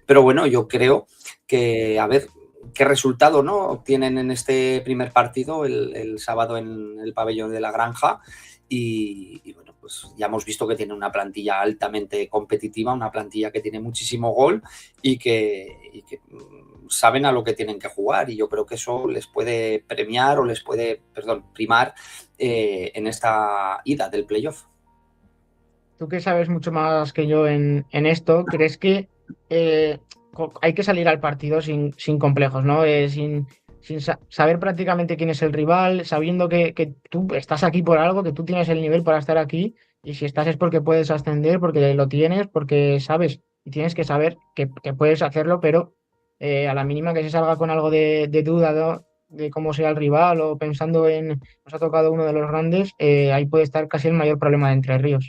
pero bueno, yo creo que, a ver qué resultado, ¿no? obtienen en este primer partido el sábado en el pabellón de la Granja, y bueno, pues ya hemos visto que tiene una plantilla altamente competitiva, una plantilla que tiene muchísimo gol y que saben a lo que tienen que jugar, y yo creo que eso les puede premiar o les puede, primar en esta ida del playoff. Tú que sabes mucho más que yo en esto, ¿crees que hay que salir al partido sin complejos, ¿no? Sin saber prácticamente quién es el rival, sabiendo que tú estás aquí por algo, que tú tienes el nivel para estar aquí, y si estás es porque puedes ascender, porque lo tienes, porque sabes y tienes que saber que puedes hacerlo, pero A la mínima que se salga con algo de duda, ¿no?, de cómo sea el rival o pensando en nos ha tocado uno de los grandes, ahí puede estar casi el mayor problema de Entre Ríos.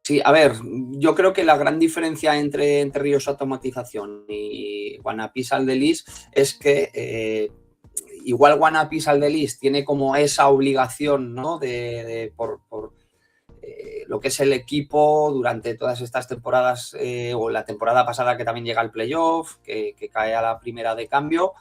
Sí, a ver, yo creo que la gran diferencia entre Ríos Automatización y Wannabe Saldelis es que igual Wannabe Saldelis tiene como esa obligación, ¿no?, por lo que es el equipo durante todas estas temporadas, o la temporada pasada que también llega al playoff, que cae a la primera de cambio,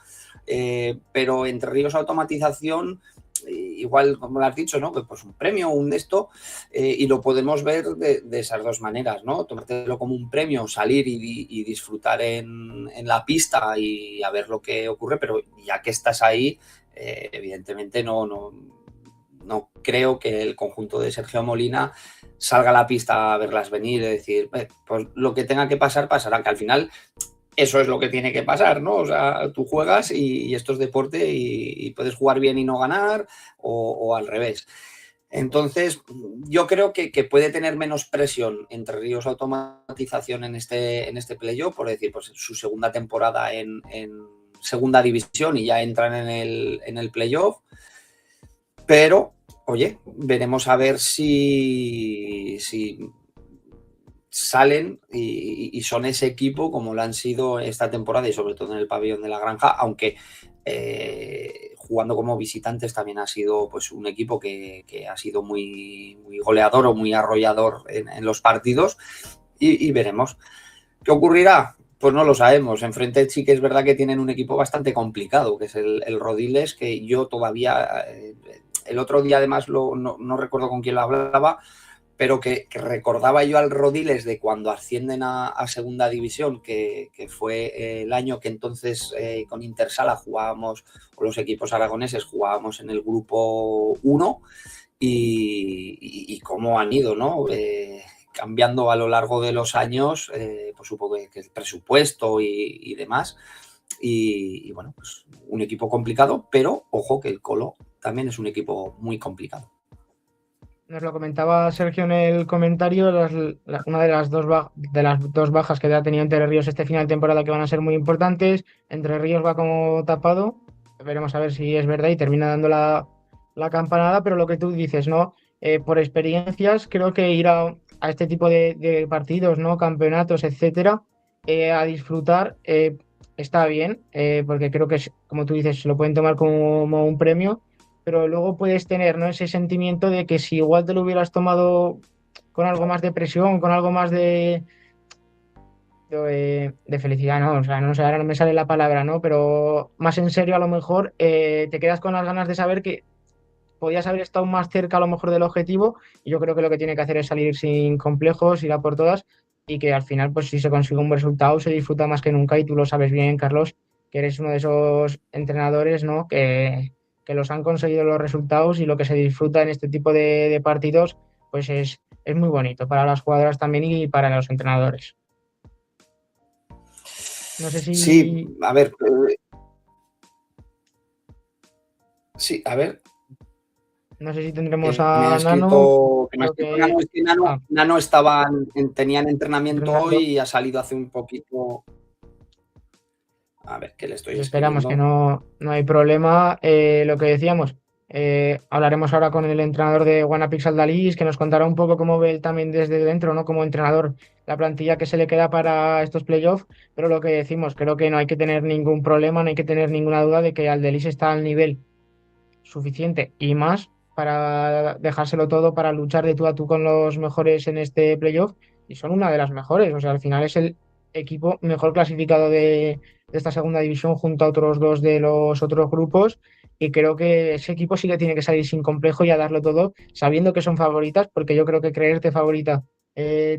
pero Entre Ríos Automatización, igual como lo has dicho, ¿no?, pues un premio, un de esto, y lo podemos ver de esas dos maneras, ¿no? Tomártelo como un premio, salir y disfrutar en la pista y a ver lo que ocurre, pero ya que estás ahí, evidentemente no creo que el conjunto de Sergio Molina salga a la pista a verlas venir y decir, pues lo que tenga que pasar, pasará, que al final eso es lo que tiene que pasar, ¿no? O sea, tú juegas y esto es deporte y puedes jugar bien y no ganar o al revés. Entonces, yo creo que puede tener menos presión Entre Ríos Automatización en este playoff, por decir, pues su segunda temporada en segunda división y ya entran en el playoff. Pero, oye, veremos a ver si salen y son ese equipo como lo han sido esta temporada y sobre todo en el pabellón de la Granja, aunque jugando como visitantes también ha sido pues un equipo que ha sido muy, muy goleador o muy arrollador en los partidos y veremos. ¿Qué ocurrirá? Pues no lo sabemos. Enfrente sí que es verdad que tienen un equipo bastante complicado, que es el Rodiles, que yo todavía... el otro día además no recuerdo con quién lo hablaba, pero que recordaba yo al Rodiles de cuando ascienden a segunda división, que fue el año que entonces con Intersala jugábamos, o los equipos aragoneses jugábamos en el grupo 1 y cómo han ido, ¿no? Cambiando a lo largo de los años, pues supongo que el presupuesto y demás. Y bueno, pues un equipo complicado, pero ojo que el Colo también es un equipo muy complicado. Nos lo comentaba Sergio en el comentario, una de las dos bajas que ha tenido Entre Ríos este final de temporada que van a ser muy importantes. Entre Ríos va como tapado, veremos a ver si es verdad y termina dando la campanada, pero lo que tú dices, ¿no? Por experiencias, creo que ir a este tipo de partidos, ¿no?, campeonatos, etcétera, a disfrutar, está bien, porque creo que, como tú dices, se lo pueden tomar como un premio, pero luego puedes tener, ¿no?, ese sentimiento de que si igual te lo hubieras tomado con algo más de presión, con algo más de felicidad, ¿no? O sea, no sé, ahora no me sale la palabra, ¿no? Pero más en serio, a lo mejor te quedas con las ganas de saber que podías haber estado más cerca a lo mejor del objetivo, y yo creo que lo que tiene que hacer es salir sin complejos, ir a por todas, y que al final, pues si se consigue un buen resultado, se disfruta más que nunca, y tú lo sabes bien, Carlos, que eres uno de esos entrenadores, ¿no?, que los han conseguido los resultados, y lo que se disfruta en este tipo de partidos, pues es muy bonito para las jugadoras también y para los entrenadores. No sé si... Sí, a ver. Sí, a ver. No sé si tendremos Me ha a Nano. escrito Nano, es que Nano tenían entrenamiento Entrenando. hoy y ha salido hace un poquito. A ver, ¿qué le estoy Pues esperamos escribiendo? que no hay problema. Lo que decíamos, hablaremos ahora con el entrenador de Wannabe Saldelis, que nos contará un poco cómo ve él también desde dentro, ¿no?, como entrenador, la plantilla que se le queda para estos playoffs. Pero lo que decimos, creo que no hay que tener ningún problema, no hay que tener ninguna duda de que Aldelis está al nivel suficiente y más para dejárselo todo para luchar de tú a tú con los mejores en este playoff, y son una de las mejores. O sea, al final es el equipo mejor clasificado de esta segunda división junto a otros dos de los otros grupos, y creo que ese equipo sí que tiene que salir sin complejo y a darlo todo, sabiendo que son favoritas, porque yo creo que creerte favorita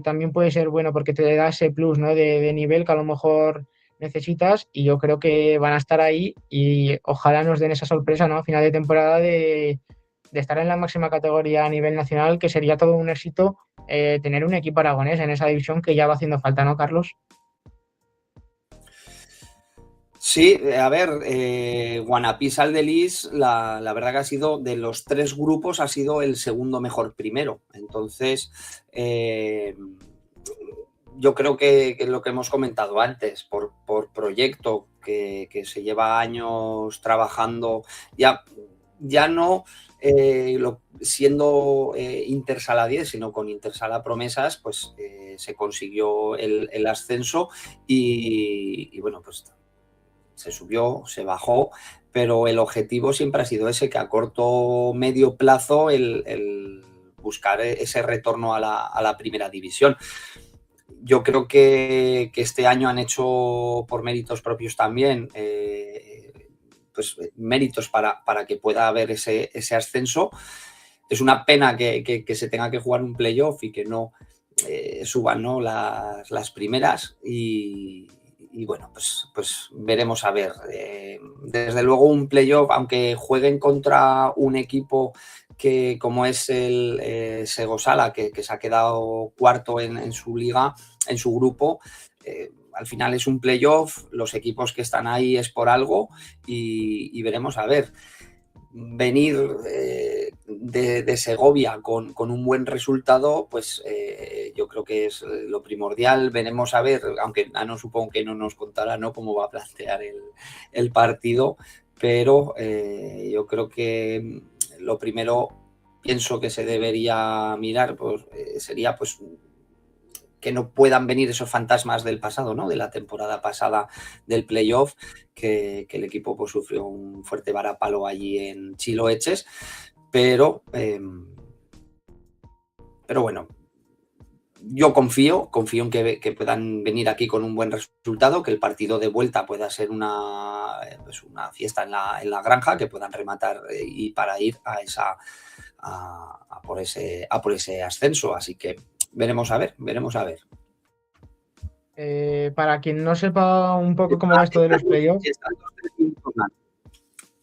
también puede ser bueno, porque te da ese plus, ¿no?, de nivel que a lo mejor necesitas, y yo creo que van a estar ahí, y ojalá nos den esa sorpresa, ¿no?, a final de temporada de estar en la máxima categoría a nivel nacional, que sería todo un éxito, tener un equipo aragonés en esa división que ya va haciendo falta, ¿no, Carlos? Sí, a ver, Wannabe Saldelis, la verdad que ha sido, de los tres grupos, ha sido el segundo mejor primero. Entonces, yo creo que es lo que hemos comentado antes, por proyecto que se lleva años trabajando, ya no siendo Intersala 10, sino con Intersala Promesas, pues se consiguió el ascenso y bueno, pues se subió, se bajó, pero el objetivo siempre ha sido ese, que a corto medio plazo el buscar ese retorno a la primera división. Yo creo que este año han hecho por méritos propios también pues méritos para que pueda haber ese ascenso. Es una pena que se tenga que jugar un playoff y que no suban, ¿no?, las primeras y bueno, pues veremos a ver. Desde luego un playoff, aunque jueguen contra un equipo que como es el Segosala, que se ha quedado cuarto en su liga, en su grupo, al final es un playoff, los equipos que están ahí es por algo y veremos a ver. Venir de Segovia con un buen resultado, pues yo creo que es lo primordial. Veremos a ver, aunque Nano supongo que no nos contará, ¿no?, cómo va a plantear el partido, pero yo creo que lo primero, pienso que se debería mirar, pues sería pues que no puedan venir esos fantasmas del pasado, ¿no?, de la temporada pasada del playoff, que el equipo pues sufrió un fuerte varapalo allí en Chiloeches, pero bueno, yo confío en que puedan venir aquí con un buen resultado, que el partido de vuelta pueda ser una fiesta en la granja, que puedan rematar y para ir a por ese ascenso. Así que veremos a ver. Para quien no sepa un poco cómo va esto de los playoffs,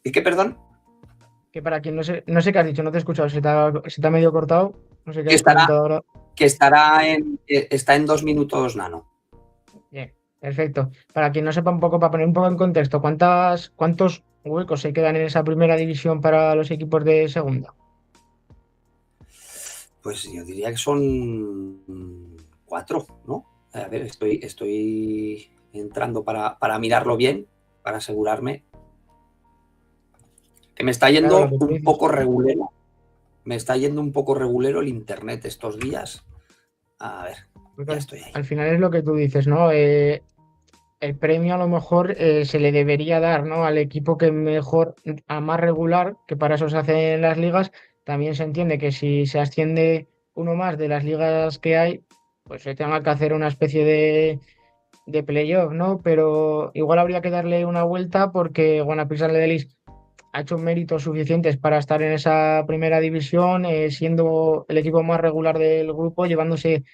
¿Y qué, perdón? que para quien no sé qué has dicho, no te he escuchado, se te ha medio cortado, no sé qué Que has comentado ahora. Está en 2 minutos Nano. Bien, perfecto. Para quien no sepa un poco, para poner un poco en contexto, ¿cuántos huecos se quedan en esa primera división para los equipos de segunda? Pues yo diría que son 4, ¿no? A ver, estoy entrando para mirarlo bien, para asegurarme. Que me está yendo Claro, un poco regulero. Me está yendo un poco regulero el internet estos días. A ver, ya estoy ahí. Al final es lo que tú dices, ¿no? El premio a lo mejor se le debería dar, ¿no?, al equipo que mejor, a más regular, que para eso se hacen las ligas. También se entiende que si se asciende uno más de las ligas que hay, pues se tenga que hacer una especie de playoff, ¿no? Pero igual habría que darle una vuelta porque Guanapirs Ledelis ha hecho méritos suficientes para estar en esa primera división, siendo el equipo más regular del grupo, llevándose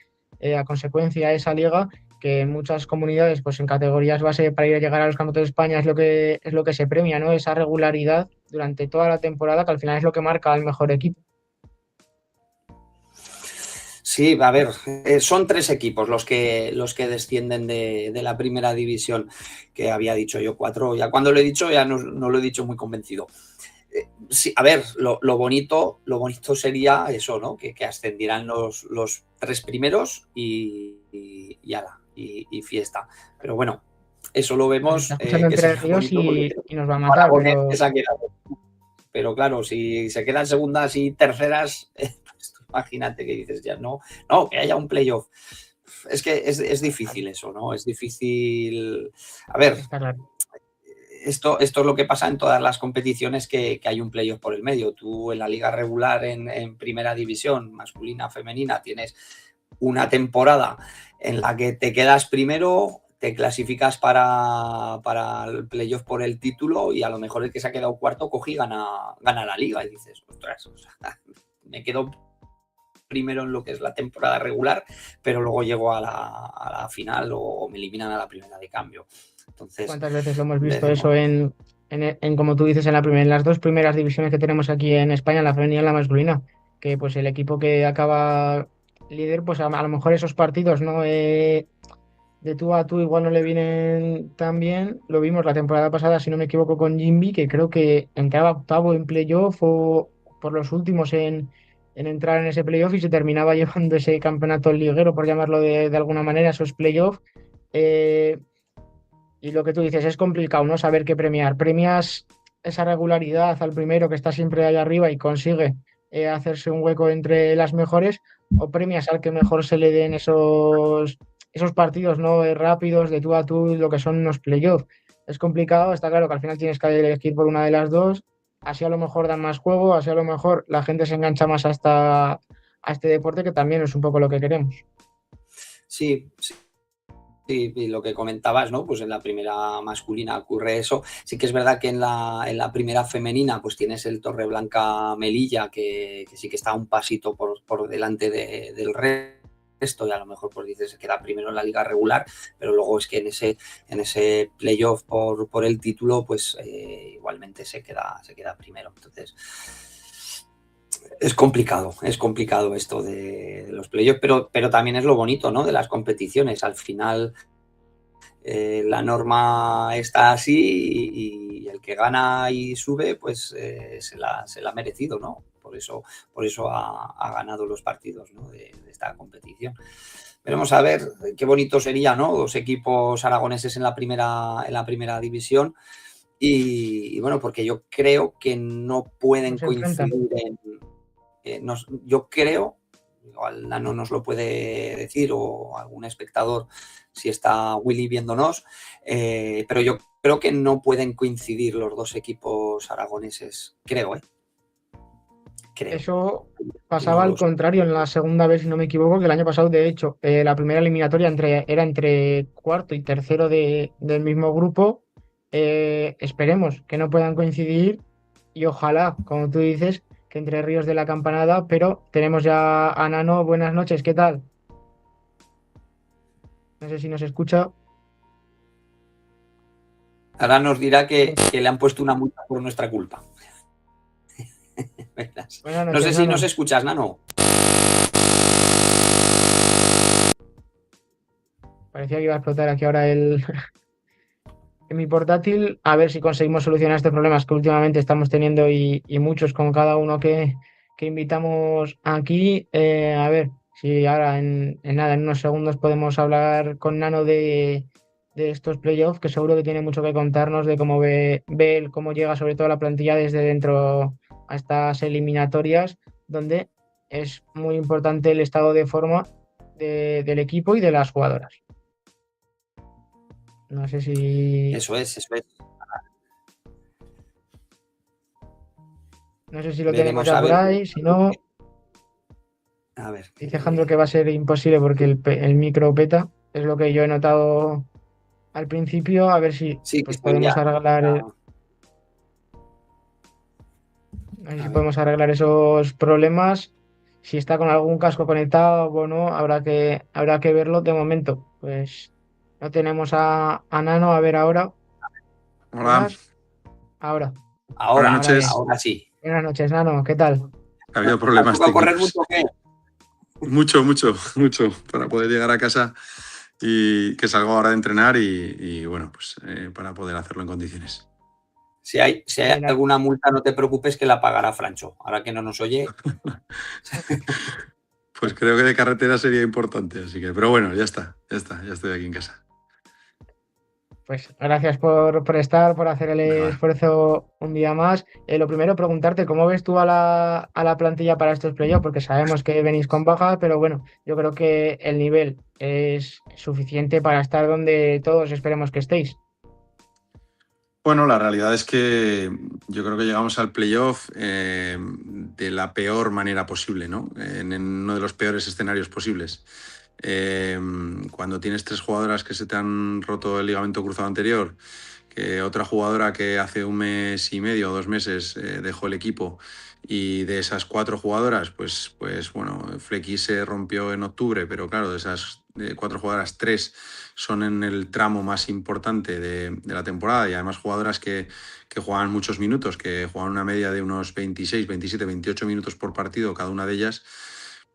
a consecuencia esa liga, que en muchas comunidades, pues en categorías base para ir a llegar a los campeonatos de España es lo que se premia, ¿no? Esa regularidad durante toda la temporada, que al final es lo que marca al mejor equipo. Sí, a ver, son 3 equipos los que descienden de la primera división, que había dicho yo 4. Ya cuando lo he dicho, ya no lo he dicho muy convencido. Sí, a ver, lo bonito sería eso, ¿no? Que ascendieran los 3 primeros y fiesta. Pero bueno, eso lo vemos. Está escuchando Que entre sería ellos bonito y nos va a matar, pero claro, si se quedan segundas y terceras, pues imagínate que dices ya no, que haya un playoff. Es que es difícil eso, ¿no? Es difícil. A ver, está claro. Esto es lo que pasa en todas las competiciones que hay un playoff por el medio. Tú en la liga regular, en primera división, masculina, femenina, tienes una temporada en la que te quedas primero, te clasificas para el playoff por el título y a lo mejor el que se ha quedado cuarto coge y gana la liga y dices, ostras, me quedo primero en lo que es la temporada regular, pero luego llego a la final o me eliminan a la primera de cambio. Entonces, ¿cuántas veces lo hemos visto eso en, como tú dices, en las 2 primeras divisiones que tenemos aquí en España, la femenina y la masculina? Que pues el equipo que acaba líder, pues a lo mejor esos partidos, ¿no? De tú a tú igual no le vienen tan bien. Lo vimos la temporada pasada, si no me equivoco, con Jimby, que creo que entraba octavo en playoff o por los últimos en en entrar en ese playoff y se terminaba llevando ese campeonato liguero, por llamarlo de alguna manera, esos playoffs. Eh, y lo que tú dices, es complicado, ¿no? Saber qué premiar. Premias esa regularidad al primero que está siempre ahí arriba y consigue hacerse un hueco entre las mejores, o premias al que mejor se le den esos partidos, ¿no? Rápidos, de tú a tú, lo que son unos playoffs. Es complicado, está claro que al final tienes que elegir por una de las dos. Así a lo mejor dan más juego, así a lo mejor la gente se engancha más a este deporte, que también es un poco lo que queremos. Sí, sí. Y lo que comentabas, ¿no? Pues en la primera masculina ocurre eso. Sí que es verdad que en la primera femenina pues tienes el Torreblanca Melilla, que sí que está un pasito por delante del resto, y a lo mejor pues dices se queda primero en la liga regular, pero luego es que en ese playoff por el título pues igualmente se queda primero. Entonces es complicado esto de los playoffs, pero también es lo bonito, ¿no? De las competiciones. Al final la norma está así y el que gana y sube, pues se la ha merecido, ¿no? Por eso ha ganado los partidos, ¿no? de esta competición. Veremos a ver qué bonito sería, ¿no? 2 equipos aragoneses en la primera división. Y bueno, porque yo creo que no pueden coincidir yo creo, igual Nano nos lo puede decir o algún espectador si está Willy viéndonos, pero yo creo que no pueden coincidir los 2 equipos aragoneses, creo. Eso pasaba al contrario en la segunda vez, si no me equivoco, que el año pasado, de hecho, la primera eliminatoria era entre cuarto y tercero del mismo grupo. Esperemos que no puedan coincidir y ojalá, como tú dices, que entre Ríos de la Campanada, pero tenemos ya a Nano. Buenas noches, ¿qué tal? No sé si nos escucha. Ahora nos dirá que le han puesto una multa por nuestra culpa. No sé si nos escuchas, Nano. Parecía que iba a explotar aquí ahora en mi portátil. A ver si conseguimos solucionar estos problemas que últimamente estamos teniendo y muchos con cada uno que invitamos aquí. A ver si ahora en unos segundos podemos hablar con Nano de estos playoffs, que seguro que tiene mucho que contarnos de cómo ve él, cómo llega sobre todo la plantilla desde dentro a estas eliminatorias, donde es muy importante el estado de forma del equipo y de las jugadoras. No sé si... Eso es. No sé si lo tenemos ya por ahí, si no... A ver. Dice Alejandro que va a ser imposible porque el micro peta, es lo que yo he notado al principio, a ver si pues podemos arreglar... A ver si podemos arreglar esos problemas. Si está con algún casco conectado o no, habrá que verlo. De momento, pues no tenemos a Nano. A ver ahora. Hola. Ahora. Buenas noches. Ahora sí. Buenas noches, Nano. ¿Qué tal? Ha habido problemas técnicos. Mucho, para poder llegar a casa y que salgo ahora de entrenar y bueno, pues para poder hacerlo en condiciones. Si hay alguna multa, no te preocupes que la pagará Francho. Ahora que no nos oye. Pues creo que de carretera sería importante, así que, pero bueno, ya estoy aquí en casa. Pues gracias por estar, por hacer el esfuerzo un día más. Lo primero, preguntarte cómo ves tú a la plantilla para estos playoffs, porque sabemos que venís con baja, pero bueno, yo creo que el nivel es suficiente para estar donde todos esperemos que estéis. Bueno, la realidad es que yo creo que llegamos al playoff de la peor manera posible, ¿no? En uno de los peores escenarios posibles. Cuando tienes 3 jugadoras que se te han roto el ligamento cruzado anterior, que otra jugadora que hace 1 mes y medio o 2 meses dejó el equipo, y de esas 4 jugadoras, pues bueno, Flecky se rompió en octubre, pero claro, de esas 4 jugadoras, 3 son en el tramo más importante de la temporada, y además jugadoras que juegan muchos minutos, que juegan una media de unos 26, 27, 28 minutos por partido cada una de ellas.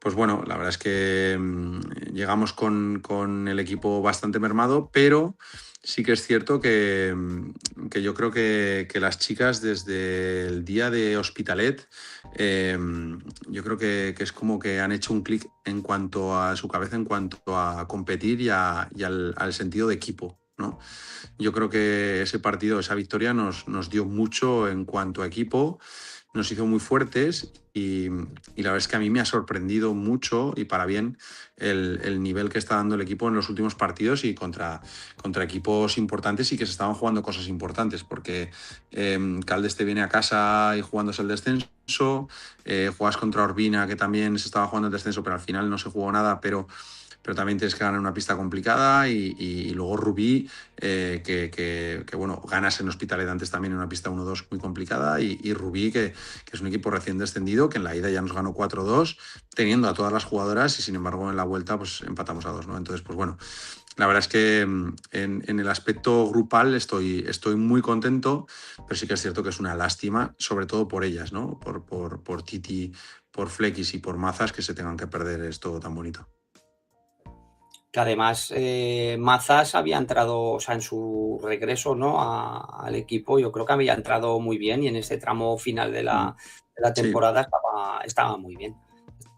pues bueno, la verdad es que llegamos con el equipo bastante mermado, pero sí que es cierto que yo creo que las chicas desde el día de Hospitalet, yo creo que es como que han hecho un clic en cuanto a su cabeza, en cuanto a competir y al sentido de equipo, ¿no? Yo creo que ese partido, esa victoria nos dio mucho en cuanto a equipo, nos hizo muy fuertes y la verdad es que a mí me ha sorprendido mucho y para bien el nivel que está dando el equipo en los últimos partidos y contra equipos importantes y que se estaban jugando cosas importantes, porque Caldes te viene a casa y jugándose el descenso, juegas contra Urbina, que también se estaba jugando el descenso, pero al final no se jugó nada, pero también tienes que ganar una pista complicada y luego Rubí, bueno, ganas en Hospitalet antes también en una pista 1-2 muy complicada y Rubí, que es un equipo recién descendido, que en la ida ya nos ganó 4-2, teniendo a todas las jugadoras y sin embargo en la vuelta pues empatamos a 2, ¿no? Entonces, pues bueno, la verdad es que en el aspecto grupal estoy muy contento, pero sí que es cierto que es una lástima, sobre todo por ellas, ¿no? Por Titi, por Flequis y por Mazas, que se tengan que perder esto tan bonito. Que además Mazas había entrado, o sea, en su regreso, ¿no? al equipo, yo creo que había entrado muy bien y en ese tramo final de la Sí. temporada estaba muy bien.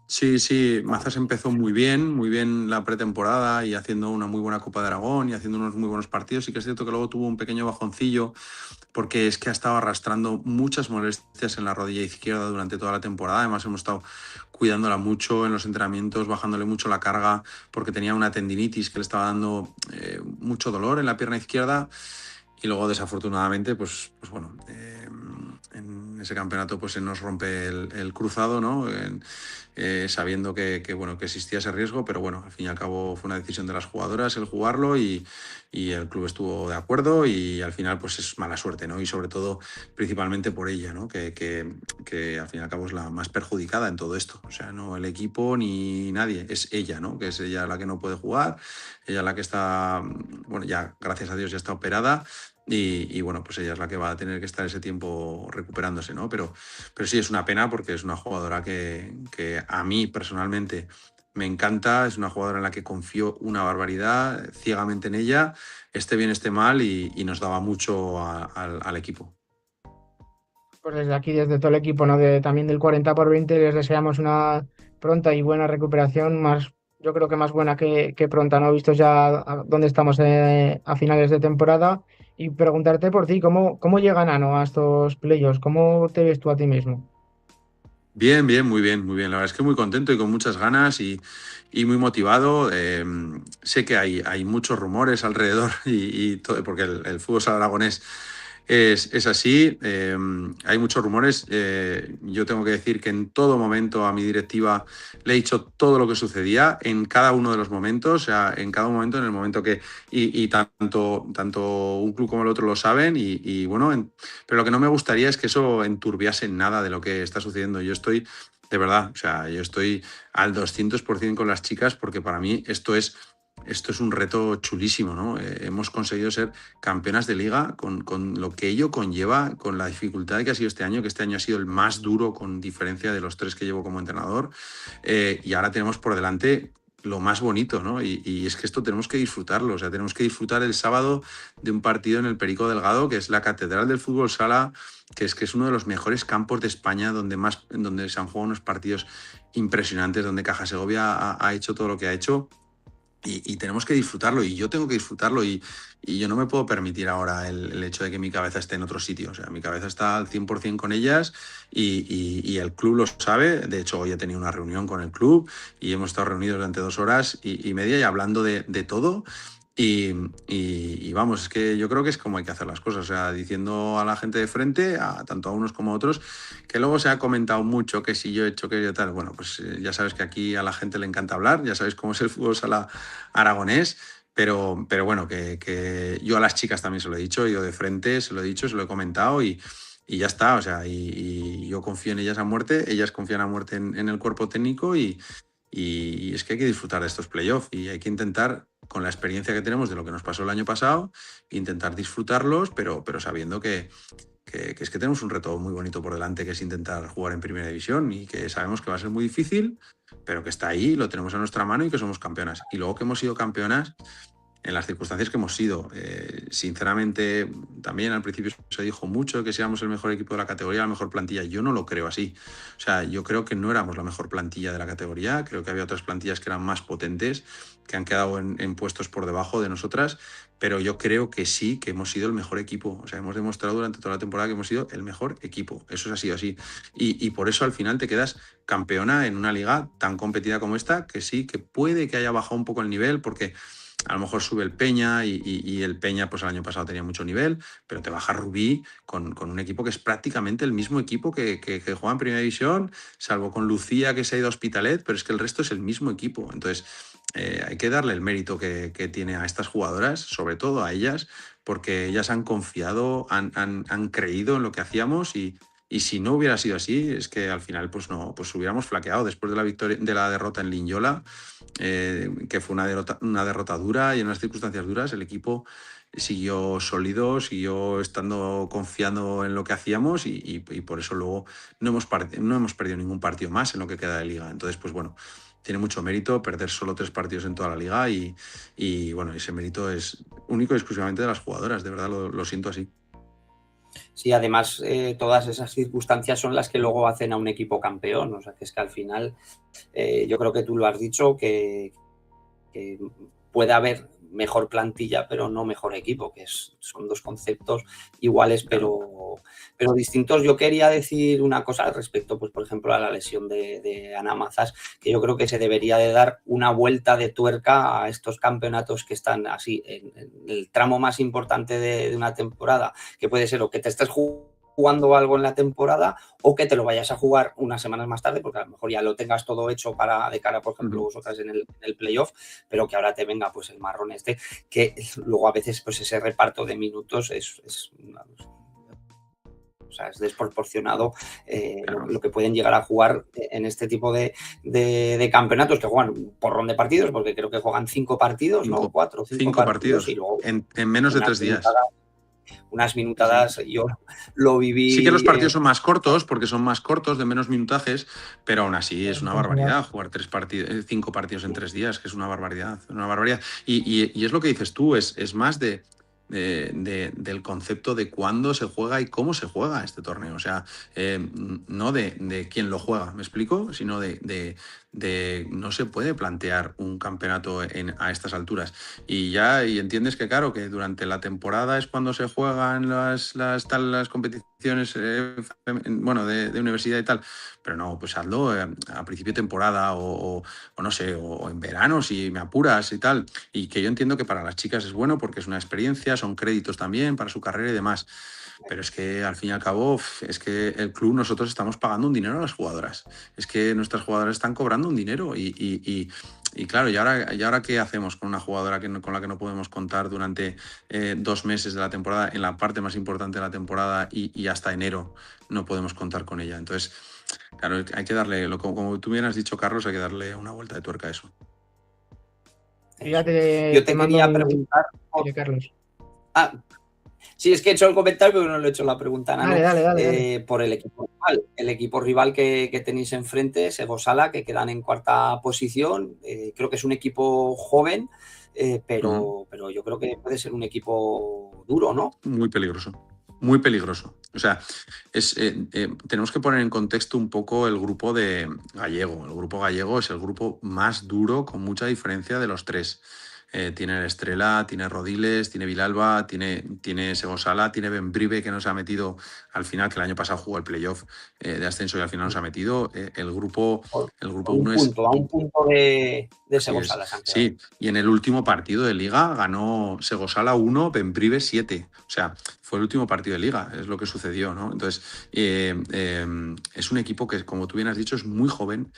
Sí, Mazas empezó muy bien la pretemporada y haciendo una muy buena Copa de Aragón y haciendo unos muy buenos partidos. Sí que es cierto que luego tuvo un pequeño bajoncillo porque es que ha estado arrastrando muchas molestias en la rodilla izquierda durante toda la temporada. Además hemos estado cuidándola mucho en los entrenamientos, bajándole mucho la carga porque tenía una tendinitis que le estaba dando mucho dolor en la pierna izquierda y luego desafortunadamente pues bueno, en ese campeonato pues se nos rompe el cruzado, ¿no? Sabiendo bueno, que existía ese riesgo, pero bueno, al fin y al cabo fue una decisión de las jugadoras el jugarlo y el club estuvo de acuerdo y al final pues es mala suerte, ¿no? Y sobre todo principalmente por ella, ¿no? Que al fin y al cabo es la más perjudicada en todo esto, o sea, no el equipo ni nadie, es ella, ¿no? Que es ella la que no puede jugar, ella la que está, bueno, ya gracias a Dios ya está operada. Y bueno, pues ella es la que va a tener que estar ese tiempo recuperándose, ¿no? Pero sí es una pena porque es una jugadora que a mí personalmente me encanta, es una jugadora en la que confío una barbaridad, ciegamente en ella, esté bien, esté mal y nos daba mucho al equipo. Pues desde aquí, desde todo el equipo, ¿no? También del 40x20 les deseamos una pronta y buena recuperación, más, yo creo que más buena que pronta, ¿no? Vistos ya dónde estamos a finales de temporada. Y preguntarte por ti, ¿cómo llegan a estos playoffs? ¿Cómo te ves tú a ti mismo? Bien, muy bien, muy bien. La verdad es que muy contento y con muchas ganas y muy motivado. Sé que hay muchos rumores alrededor y todo, porque el fútbol sala aragonés es así. Hay muchos rumores. Yo tengo que decir que en todo momento a mi directiva le he dicho todo lo que sucedía en cada uno de los momentos, o sea, en cada momento, en el momento que... Y tanto un club como el otro lo saben y bueno, pero lo que no me gustaría es que eso enturbiase nada de lo que está sucediendo. Yo estoy, de verdad, o sea, yo estoy al 200% con las chicas porque para mí esto es un reto chulísimo, ¿no? Hemos conseguido ser campeonas de liga con lo que ello conlleva, con la dificultad que ha sido este año, que este año ha sido el más duro con diferencia de los 3 que llevo como entrenador. Y ahora tenemos por delante lo más bonito, ¿no? Y es que esto tenemos que disfrutarlo, o sea, tenemos que disfrutar el sábado de un partido en el Perico Delgado, que es la catedral del fútbol sala, que es uno de los mejores campos de España, donde se han jugado unos partidos impresionantes, donde Caja Segovia ha hecho todo lo que ha hecho. Y tenemos que disfrutarlo y yo tengo que disfrutarlo y yo no me puedo permitir ahora el hecho de que mi cabeza esté en otro sitio. O sea, mi cabeza está al 100% con ellas y el club lo sabe. De hecho, hoy he tenido una reunión con el club y hemos estado reunidos durante 2 horas y media y hablando de todo. Y vamos, es que yo creo que es como hay que hacer las cosas, o sea, diciendo a la gente de frente, tanto a unos como a otros, que luego se ha comentado mucho que si yo he hecho que yo tal, bueno, pues ya sabes que aquí a la gente le encanta hablar, ya sabéis cómo es el fútbol sala aragonés, pero bueno, que yo a las chicas también se lo he dicho, yo de frente se lo he dicho, se lo he comentado y ya está, o sea, y yo confío en ellas a muerte, ellas confían a muerte en el cuerpo técnico y es que hay que disfrutar de estos playoffs y hay que intentar, con la experiencia que tenemos de lo que nos pasó el año pasado, intentar disfrutarlos, pero sabiendo que que es que tenemos un reto muy bonito por delante, que es intentar jugar en primera división y que sabemos que va a ser muy difícil, pero que está ahí, lo tenemos a nuestra mano y que somos campeonas. Y luego que hemos sido campeonas en las circunstancias que hemos sido. Sinceramente, también al principio se dijo mucho que seamos el mejor equipo de la categoría, la mejor plantilla. Yo no lo creo así. O sea, yo creo que no éramos la mejor plantilla de la categoría. Creo que había otras plantillas que eran más potentes, que han quedado en puestos por debajo de nosotras, pero yo creo que sí, que hemos sido el mejor equipo. O sea, hemos demostrado durante toda la temporada que hemos sido el mejor equipo. Eso ha sido así. Y por eso al final te quedas campeona en una liga tan competida como esta, que sí, que puede que haya bajado un poco el nivel, porque a lo mejor sube el Peña y el Peña pues el año pasado tenía mucho nivel, pero te baja Rubí con un equipo que es prácticamente el mismo equipo que juega en Primera División, salvo con Lucía que se ha ido a Hospitalet, pero es que el resto es el mismo equipo. Entonces hay que darle el mérito que tiene a estas jugadoras, sobre todo a ellas, porque ellas han confiado, han creído en lo que hacíamos y si no hubiera sido así, es que al final pues no, pues hubiéramos flaqueado después de la victoria, de la derrota en Linyola, que fue una derrota dura y en unas circunstancias duras. El equipo siguió sólido, siguió estando confiando en lo que hacíamos y por eso luego no hemos perdido ningún partido más en lo que queda de liga. Entonces, pues bueno, tiene mucho mérito perder solo 3 partidos en toda la liga y bueno, ese mérito es único y exclusivamente de las jugadoras, de verdad lo siento así. Sí, además todas esas circunstancias son las que luego hacen a un equipo campeón. O sea, que es que al final yo creo que tú lo has dicho, que puede haber mejor plantilla, pero no mejor equipo, que son dos conceptos iguales, pero distintos. Yo quería decir una cosa al respecto, pues por ejemplo, a la lesión de Ana Mazas, que yo creo que se debería de dar una vuelta de tuerca a estos campeonatos que están así, en el tramo más importante de una temporada, que puede ser o que te estés jugando algo en la temporada o que te lo vayas a jugar unas semanas más tarde, porque a lo mejor ya lo tengas todo hecho de cara, por ejemplo, vosotras en el playoff, pero que ahora te venga pues el marrón que luego a veces pues ese reparto de minutos es desproporcionado lo que pueden llegar a jugar en este tipo de campeonatos, que juegan un porrón de partidos, porque creo que juegan 5 partidos, ¿no? 4 o 5 partidos y luego en menos de 3 días. Unas minutadas, yo lo viví. Sí que los partidos son más cortos, porque son más cortos, de menos minutajes, pero aún así es una barbaridad jugar 5 partidos en 3 días, que es una barbaridad. Y es lo que dices tú, es más del concepto de cuándo se juega y cómo se juega este torneo. O sea, no de quién lo juega, ¿me explico? Sino de no se puede plantear un campeonato a estas alturas. Y entiendes que, claro, que durante la temporada es cuando se juegan las competiciones de universidad y tal. Pero no, pues hazlo a principio de temporada o no sé, o en verano si me apuras y tal. Y que yo entiendo que para las chicas es bueno porque es una experiencia, son créditos también para su carrera y demás. Pero es que al fin y al cabo, es que el club, nosotros estamos pagando un dinero a las jugadoras. Es que nuestras jugadoras están cobrando un dinero y claro, ¿y ahora qué hacemos con una jugadora con la que no podemos contar durante 2 meses de la temporada, en la parte más importante de la temporada y hasta enero no podemos contar con ella? Entonces, claro, hay que darle, como tú bien has dicho, Carlos, hay que darle una vuelta de tuerca a eso. Fíjate, yo te quería preguntar, Carlos. Sí, es que he hecho el comentario, pero no le he hecho la pregunta a Nano. Dale. Por el equipo rival que tenéis enfrente, Segosala, que quedan en 4ª posición. Creo que es un equipo joven, pero yo creo que puede ser un equipo duro, ¿no? Muy peligroso. Muy peligroso. O sea, tenemos que poner en contexto un poco el grupo de Gallego. El grupo Gallego es el grupo más duro, con mucha diferencia de los 3. Tiene Estrela, tiene Rodiles, tiene Vilalba, tiene Segosala, tiene Benbrive, que nos ha metido al final, que el año pasado jugó el playoff de ascenso y al final nos ha metido. El grupo 1 es... A un punto de Segosala. Sí, y en el último partido de Liga ganó Segosala 1, Benbrive 7. O sea, fue el último partido de Liga, es lo que sucedió, ¿no? Entonces, es un equipo que, como tú bien has dicho, es muy joven.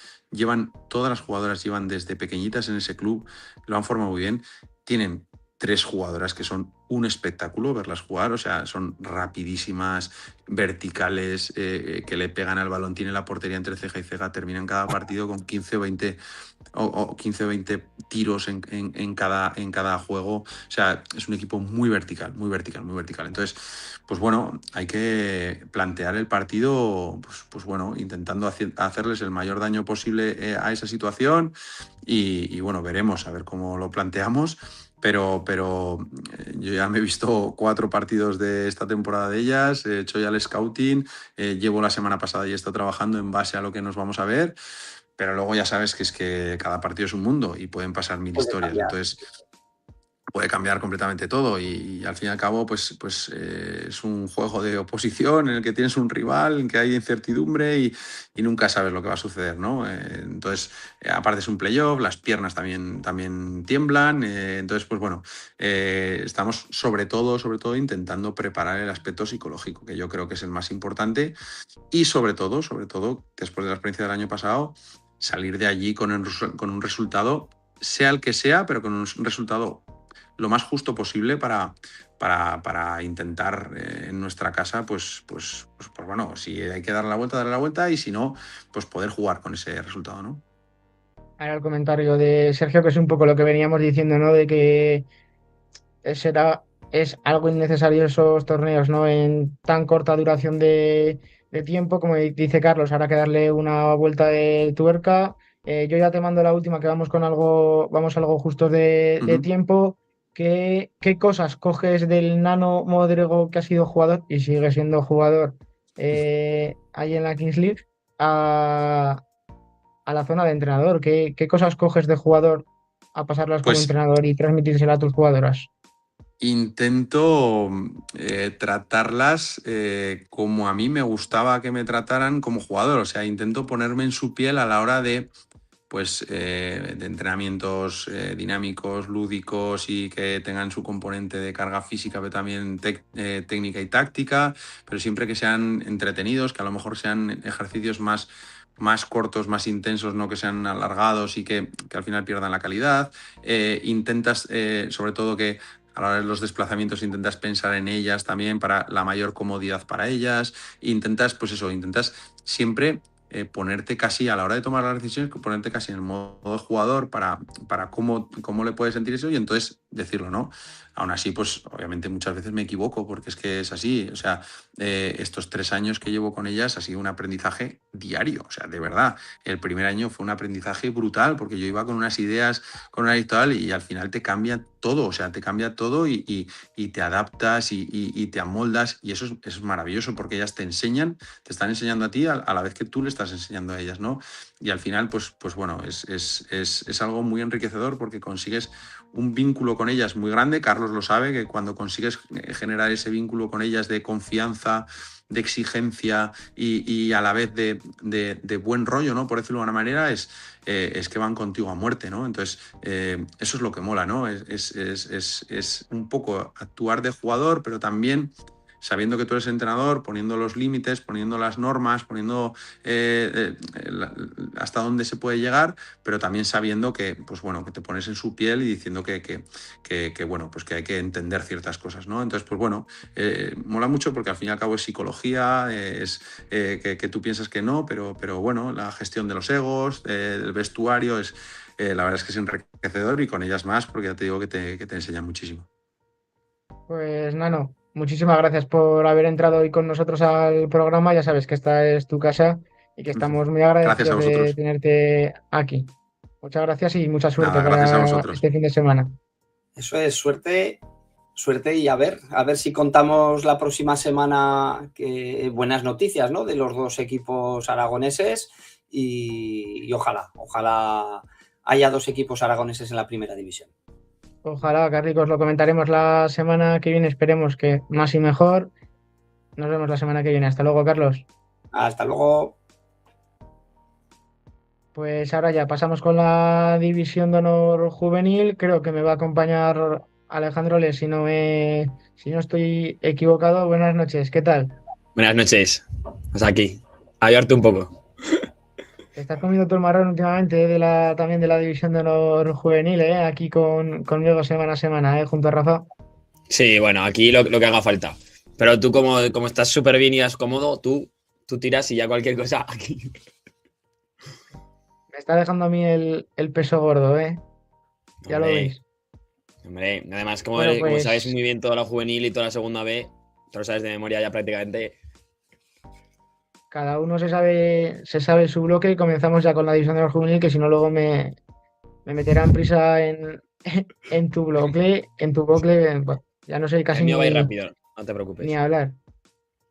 Todas las jugadoras llevan desde pequeñitas en ese club, lo han formado muy bien. Tienen 3 jugadoras que son un espectáculo verlas jugar, o sea, son rapidísimas, verticales, que le pegan al balón, tiene la portería entre ceja y ceja, terminan cada partido con 15 o 20 o 15 o 20 tiros en cada juego. O sea, es un equipo muy vertical, muy vertical, muy vertical. Entonces, pues bueno, hay que plantear el partido, pues bueno, intentando hacerles el mayor daño posible a esa situación y bueno, veremos a ver cómo lo planteamos. Pero yo ya me he visto 4 partidos de esta temporada de ellas, he hecho ya el scouting, llevo la semana pasada y he estado trabajando en base a lo que nos vamos a ver, pero luego ya sabes que es que cada partido es un mundo y pueden pasar mil historias, entonces puede cambiar completamente todo y al fin y al cabo pues es un juego de oposición en el que tienes un rival, en el que hay incertidumbre y nunca sabes lo que va a suceder, ¿no? Entonces, aparte es un playoff, las piernas también tiemblan, entonces pues bueno, estamos sobre todo intentando preparar el aspecto psicológico, que yo creo que es el más importante y sobre todo, después de la experiencia del año pasado, salir de allí con un resultado, sea el que sea, pero con un resultado lo más justo posible para intentar en nuestra casa, pues bueno, si hay que darle la vuelta y si no, pues poder jugar con ese resultado, ¿no? Ahora el comentario de Sergio, que es un poco lo que veníamos diciendo, ¿no? De que será, es algo innecesario esos torneos, ¿no? En tan corta duración de tiempo, como dice Carlos, habrá que darle una vuelta de tuerca. Yo ya te mando la última, que vamos algo justos de tiempo. ¿Qué cosas coges del Nano Modrego que ha sido jugador y sigue siendo jugador ahí en la Kings League a la zona de entrenador? ¿Qué cosas coges de jugador a pasarlas como Pues entrenador y transmitírselas a tus jugadoras? intento tratarlas como a mí me gustaba que me trataran como jugador, o sea, intento ponerme en su piel a la hora de de entrenamientos dinámicos, lúdicos y que tengan su componente de carga física, pero también técnica y táctica, pero siempre que sean entretenidos, que a lo mejor sean ejercicios más cortos, más intensos, no que sean alargados y que al final pierdan la calidad. Intentas, sobre todo, que a la hora de los desplazamientos intentas pensar en ellas también para la mayor comodidad para ellas. Intentas siempre ponerte casi a la hora de tomar las decisiones, ponerte casi en el modo de jugador para cómo le puedes sentir eso y entonces decirlo, ¿no? Aún así, pues obviamente muchas veces me equivoco porque es que es así. O sea, estos 3 años que llevo con ellas ha sido un aprendizaje diario. O sea, de verdad, el primer año fue un aprendizaje brutal porque yo iba con unas ideas, con una tal y al final te cambia todo. O sea, te cambia todo y te adaptas y te amoldas y eso es maravilloso porque ellas te están enseñando a ti a la vez que tú le estás enseñando a ellas, ¿no? Y al final, pues bueno, es algo muy enriquecedor porque consigues un vínculo con ellas muy grande. Carlos lo sabe, que cuando consigues generar ese vínculo con ellas de confianza, de exigencia y a la vez de buen rollo, ¿no? Por decirlo de alguna manera, es que van contigo a muerte, ¿no? Entonces, eso es lo que mola, ¿no? Es un poco actuar de jugador, pero también sabiendo que tú eres entrenador, poniendo los límites, poniendo las normas, poniendo hasta dónde se puede llegar, pero también sabiendo que, pues bueno, que te pones en su piel y diciendo que bueno, pues que hay que entender ciertas cosas, ¿no? Entonces, pues bueno, mola mucho porque al fin y al cabo es psicología, es que tú piensas que no, pero bueno, la gestión de los egos, del vestuario, la verdad es que es enriquecedor y con ellas más, porque ya te digo que te enseñan muchísimo. Pues Nano, muchísimas gracias por haber entrado hoy con nosotros al programa. Ya sabes que esta es tu casa y que estamos muy Gracias a agradecidos de vosotros. tenerte aquí. Muchas gracias y mucha suerte Nada, gracias a para vosotros. este fin de semana. Eso es, suerte y a ver si contamos la próxima semana buenas noticias, ¿no? De los 2 equipos aragoneses y ojalá haya 2 equipos aragoneses en la primera división. Ojalá, Carlicos, lo comentaremos la semana que viene. Esperemos que más y mejor. Nos vemos la semana que viene. Hasta luego, Carlos. Hasta luego. Pues ahora ya pasamos con la división de honor juvenil. Creo que me va a acompañar Alejandro Les, si no estoy equivocado. Buenas noches, ¿qué tal? Buenas noches. Pues aquí, a ayudarte un poco. Te estás comiendo todo el marrón últimamente, también de la división de honor juvenil, aquí conmigo semana a semana, junto a Rafa. Sí, bueno, aquí lo que haga falta. Pero tú como estás súper bien y estás cómodo, tú tiras y ya cualquier cosa aquí. Me está dejando a mí el peso gordo, ya lo Hombre, veis. hombre, además Bueno, como sabes pues muy bien toda la juvenil y toda la segunda B, te lo sabes de memoria ya prácticamente. cada uno se sabe su bloque y comenzamos ya con la división de honor juvenil, que si no luego me meterán prisa en tu bloque, bueno, ya no sé El casi mío va a ir ni, rápido, no te ni preocupes. hablar.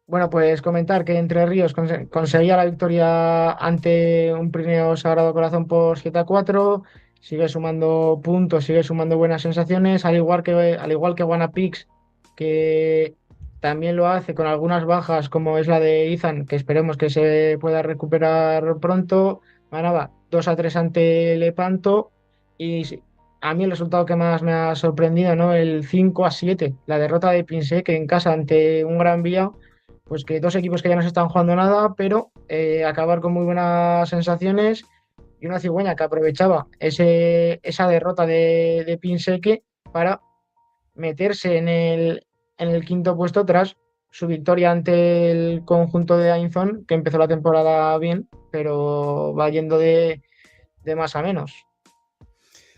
Bueno, pues comentar que Entre Ríos conseguía la victoria ante un Pirineo Sagrado Corazón por 7-4, sigue sumando puntos, sigue sumando buenas sensaciones, al igual que Guanapix, que también lo hace con algunas bajas, como es la de Izan, que esperemos que se pueda recuperar pronto. Ganaba 2-3 ante Lepanto y a mí el resultado que más me ha sorprendido, ¿no? El 5-7, la derrota de Pinsec en casa ante un Gran Vía, pues que dos equipos que ya no se están jugando nada, pero acabar con muy buenas sensaciones y una cigüeña que aprovechaba esa derrota de Pinseque para meterse en el quinto puesto tras su victoria ante el conjunto de Ainzón, que empezó la temporada bien, pero va yendo de más a menos.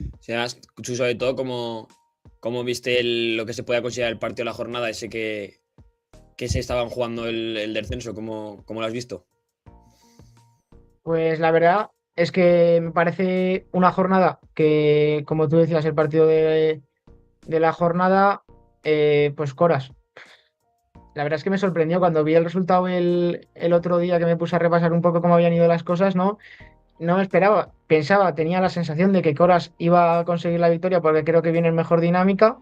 O sea, tú sobre todo cómo viste lo que se puede considerar el partido de la jornada, ese que se estaban jugando el descenso, ¿cómo lo has visto? Pues la verdad es que me parece una jornada que, como tú decías, el partido de la jornada, pues Coras. La verdad es que me sorprendió cuando vi el resultado el otro día, que me puse a repasar un poco cómo habían ido las cosas, ¿no? No me esperaba, tenía la sensación de que Coras iba a conseguir la victoria porque creo que viene en mejor dinámica,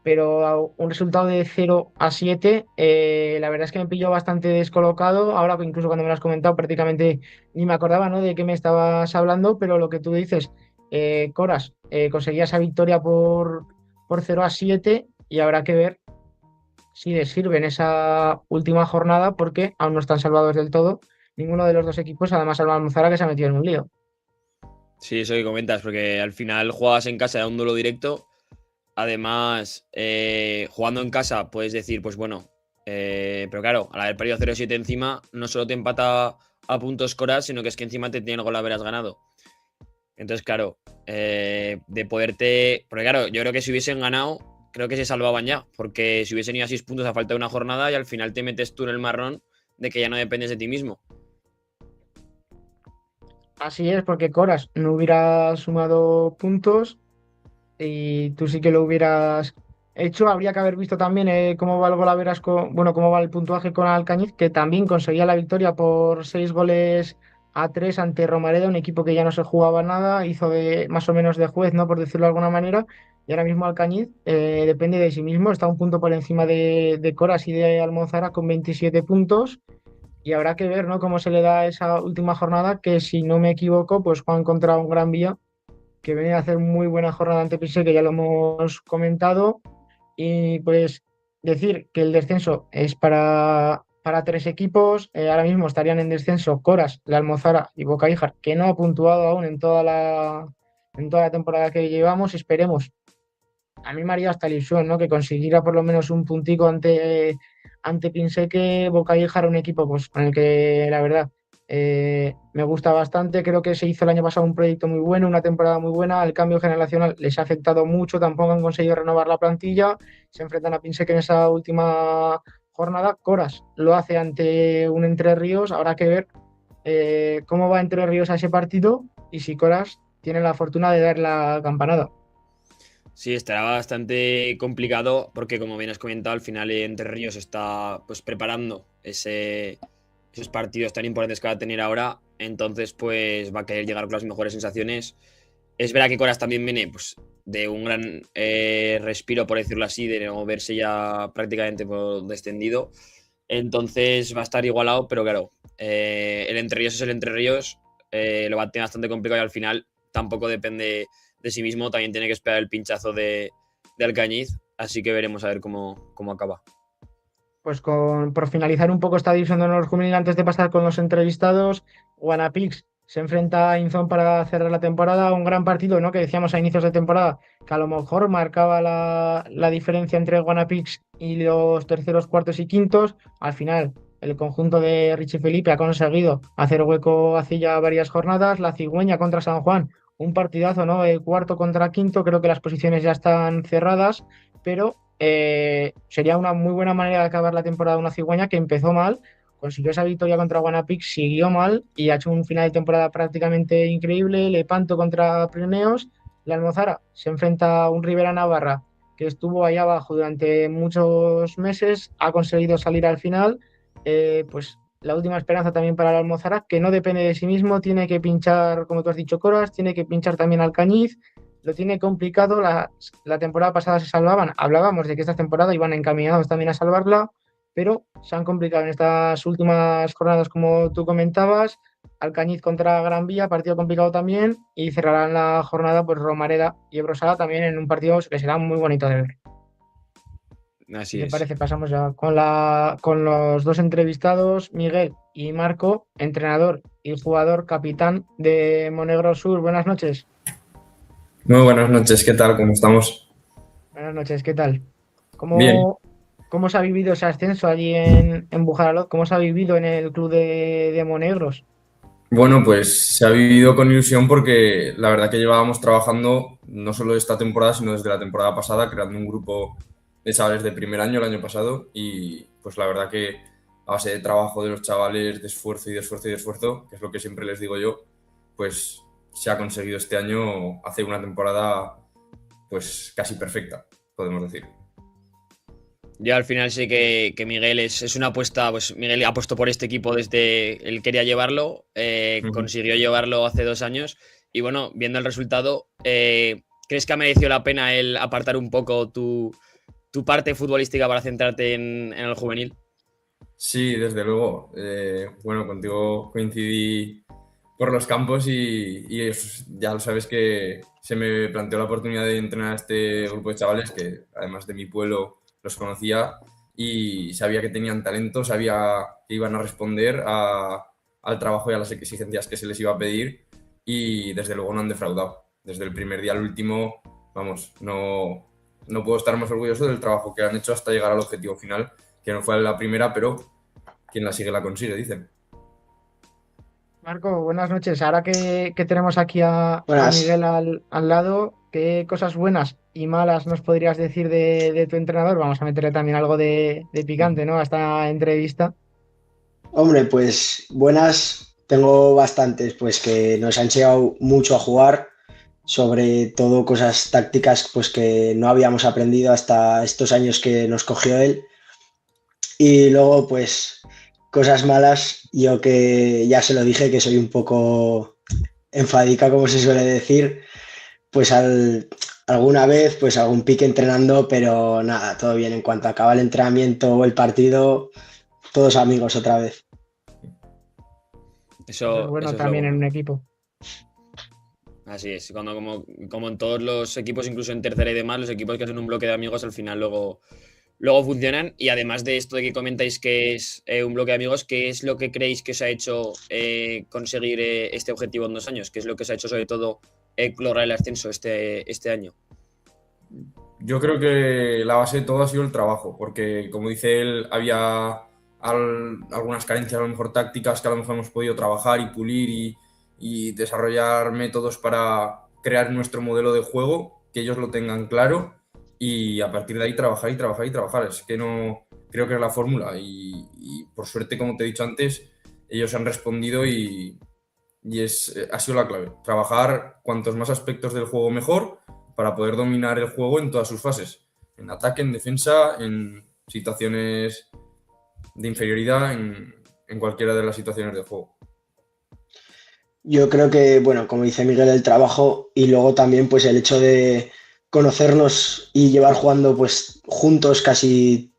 pero un resultado de 0-7, la verdad es que me pilló bastante descolocado. Ahora, incluso cuando me lo has comentado, prácticamente ni me acordaba, ¿no?, de qué me estabas hablando, pero lo que tú dices, Coras conseguía esa victoria por 0-7 y habrá que ver si les sirve en esa última jornada porque aún no están salvados del todo ninguno de los dos equipos, además Almanzara, que se ha metido en un lío. Sí, eso que comentas, porque al final juegas en casa, era un duelo directo. Además, jugando en casa puedes decir, pues bueno, pero claro, al haber perdido 0-7 encima, no solo te empata a puntos Coras, sino que es que encima te tiene el gol haberás ganado. Entonces, claro, de poderte. Porque claro, yo creo que si hubiesen ganado, creo que se salvaban ya. Porque si hubiesen ido a 6 puntos a falta de una jornada y al final te metes tú en el marrón de que ya no dependes de ti mismo. Así es, porque Coras no hubiera sumado puntos y tú sí que lo hubieras hecho. Habría que haber visto también cómo va el golaveras bueno, cómo va el puntuaje con Alcañiz, que también conseguía la victoria por 6-3 ante Romareda, un equipo que ya no se jugaba nada, hizo más o menos de juez, ¿no?, por decirlo de alguna manera. Y ahora mismo Alcañiz depende de sí mismo, está un punto por encima de Coras y de Almonzara con 27 puntos. Y habrá que ver, ¿no?, cómo se le da esa última jornada, que si no me equivoco, pues juegan contra un Gran Vía, que viene a hacer muy buena jornada ante Pise, que ya lo hemos comentado. Y pues decir que el descenso es para tres equipos. Ahora mismo estarían en descenso Coras, la Almozara y Boca Ijar, que no ha puntuado aún en toda la temporada que llevamos. Esperemos, a mí me haría hasta ilusión, ¿no?, que consiguiera por lo menos un puntico ante Pinseque. Boca Ijar, un equipo pues, con el que la verdad me gusta bastante. Creo que se hizo el año pasado un proyecto muy bueno, una temporada muy buena. El cambio generacional les ha afectado mucho, tampoco han conseguido renovar la plantilla. Se enfrentan a Pinseque en esa última jornada. Coras lo hace ante un Entre Ríos. Habrá que ver cómo va Entre Ríos a ese partido y si Coras tiene la fortuna de dar la campanada. Sí, estará bastante complicado porque, como bien has comentado, al final Entre Ríos está pues preparando esos partidos tan importantes que va a tener ahora. Entonces, pues va a querer llegar con las mejores sensaciones. Es verdad que Coras también viene pues, de un gran respiro, por decirlo así, de no verse ya prácticamente descendido. Entonces va a estar igualado, pero claro, el Entre Ríos es el Entre Ríos, lo va a tener bastante complicado y al final tampoco depende de sí mismo, también tiene que esperar el pinchazo de Alcañiz, así que veremos a ver cómo acaba. Pues por finalizar un poco esta división de honor juvenil, antes de pasar con los entrevistados, Guanapix se enfrenta a Inzón para cerrar la temporada. Un gran partido, ¿no? Que decíamos a inicios de temporada, que a lo mejor marcaba la diferencia entre Guanapix y los terceros, cuartos y quintos. Al final, el conjunto de Richie Felipe ha conseguido hacer hueco hace ya varias jornadas. La Cigüeña contra San Juan, un partidazo, ¿no? El cuarto contra quinto, creo que las posiciones ya están cerradas, pero sería una muy buena manera de acabar la temporada de una Cigüeña que empezó mal, consiguió esa victoria contra Guanapix, siguió mal y ha hecho un final de temporada prácticamente increíble. Lepanto contra Pirineos. La Almozara se enfrenta a un Rivera Navarra que estuvo ahí abajo durante muchos meses, ha conseguido salir al final. Pues la última esperanza también para la Almozara, que no depende de sí mismo, tiene que pinchar, como tú has dicho, Coras, tiene que pinchar también al Cañiz, lo tiene complicado. La temporada pasada se salvaban, hablábamos de que esta temporada iban encaminados también a salvarla, pero se han complicado en estas últimas jornadas, como tú comentabas. Alcañiz contra Gran Vía, partido complicado también, y cerrarán la jornada pues Romareda y Ebrosada también en un partido que será muy bonito de ver. Así Si te es. parece, pasamos ya con los dos entrevistados, Miguel y Marco, entrenador y jugador capitán de Monegro Sur. Buenas noches. Muy buenas noches, ¿qué tal? ¿Cómo estamos? Buenas noches, ¿qué tal? Bien. ¿Cómo se ha vivido ese ascenso allí en Bujaralot? ¿Cómo se ha vivido en el club de Monegros? Bueno, pues se ha vivido con ilusión porque la verdad que llevábamos trabajando no solo esta temporada, sino desde la temporada pasada, creando un grupo de chavales de primer año el año pasado y pues la verdad que a base de trabajo de los chavales, de esfuerzo y de esfuerzo y de esfuerzo, que es lo que siempre les digo yo, pues se ha conseguido este año hacer una temporada pues casi perfecta, podemos decir. Yo al final sé que Miguel es una apuesta, pues Miguel ha apostado por este equipo desde él quería llevarlo, consiguió llevarlo hace 2 años y bueno, viendo el resultado, ¿crees que ha merecido la pena el apartar un poco tu parte futbolística para centrarte en el juvenil? Sí, desde luego. Bueno, contigo coincidí por los campos y ya lo sabes que se me planteó la oportunidad de entrenar a este grupo de chavales que además de mi pueblo los conocía y sabía que tenían talento, sabía que iban a responder al trabajo y a las exigencias que se les iba a pedir y desde luego no han defraudado. Desde el primer día al último, vamos, no puedo estar más orgulloso del trabajo que han hecho hasta llegar al objetivo final, que no fue la primera, pero quien la sigue la consigue, dicen. Marco, buenas noches. Ahora que tenemos aquí a Buenas. Miguel al lado, ¿qué cosas buenas y malas nos podrías decir de tu entrenador? Vamos a meterle también algo de picante, ¿no? A esta entrevista. Hombre, pues buenas tengo bastantes, pues que nos ha enseñado mucho a jugar, sobre todo cosas tácticas pues que no habíamos aprendido hasta estos años que nos cogió él. Y luego pues cosas malas, yo que ya se lo dije que soy un poco enfadica, como se suele decir, pues alguna vez pues algún pique entrenando, pero nada, todo bien. En cuanto acaba el entrenamiento o el partido, todos amigos otra vez. Eso es bueno es lo también en bueno. un equipo. Así es, como en todos los equipos, incluso en tercera y demás, los equipos que hacen un bloque de amigos al final luego funcionan. Y además de esto de que comentáis que es un bloque de amigos, ¿qué es lo que creéis que os ha hecho conseguir este objetivo en 2 años? ¿Qué es lo que os ha hecho sobre todo lograr el ascenso este año? Yo creo que la base de todo ha sido el trabajo, porque como dice él, había algunas carencias a lo mejor tácticas que a lo mejor hemos podido trabajar y pulir y desarrollar métodos para crear nuestro modelo de juego, que ellos lo tengan claro y a partir de ahí trabajar y trabajar y trabajar. Es que no creo que es la fórmula y por suerte, como te he dicho antes, ellos han respondido y ha sido la clave. Trabajar cuantos más aspectos del juego mejor para poder dominar el juego en todas sus fases. En ataque, en defensa, en situaciones de inferioridad, en cualquiera de las situaciones del juego. Yo creo que, bueno, como dice Miguel, el trabajo y luego también pues el hecho de conocernos y llevar jugando pues juntos casi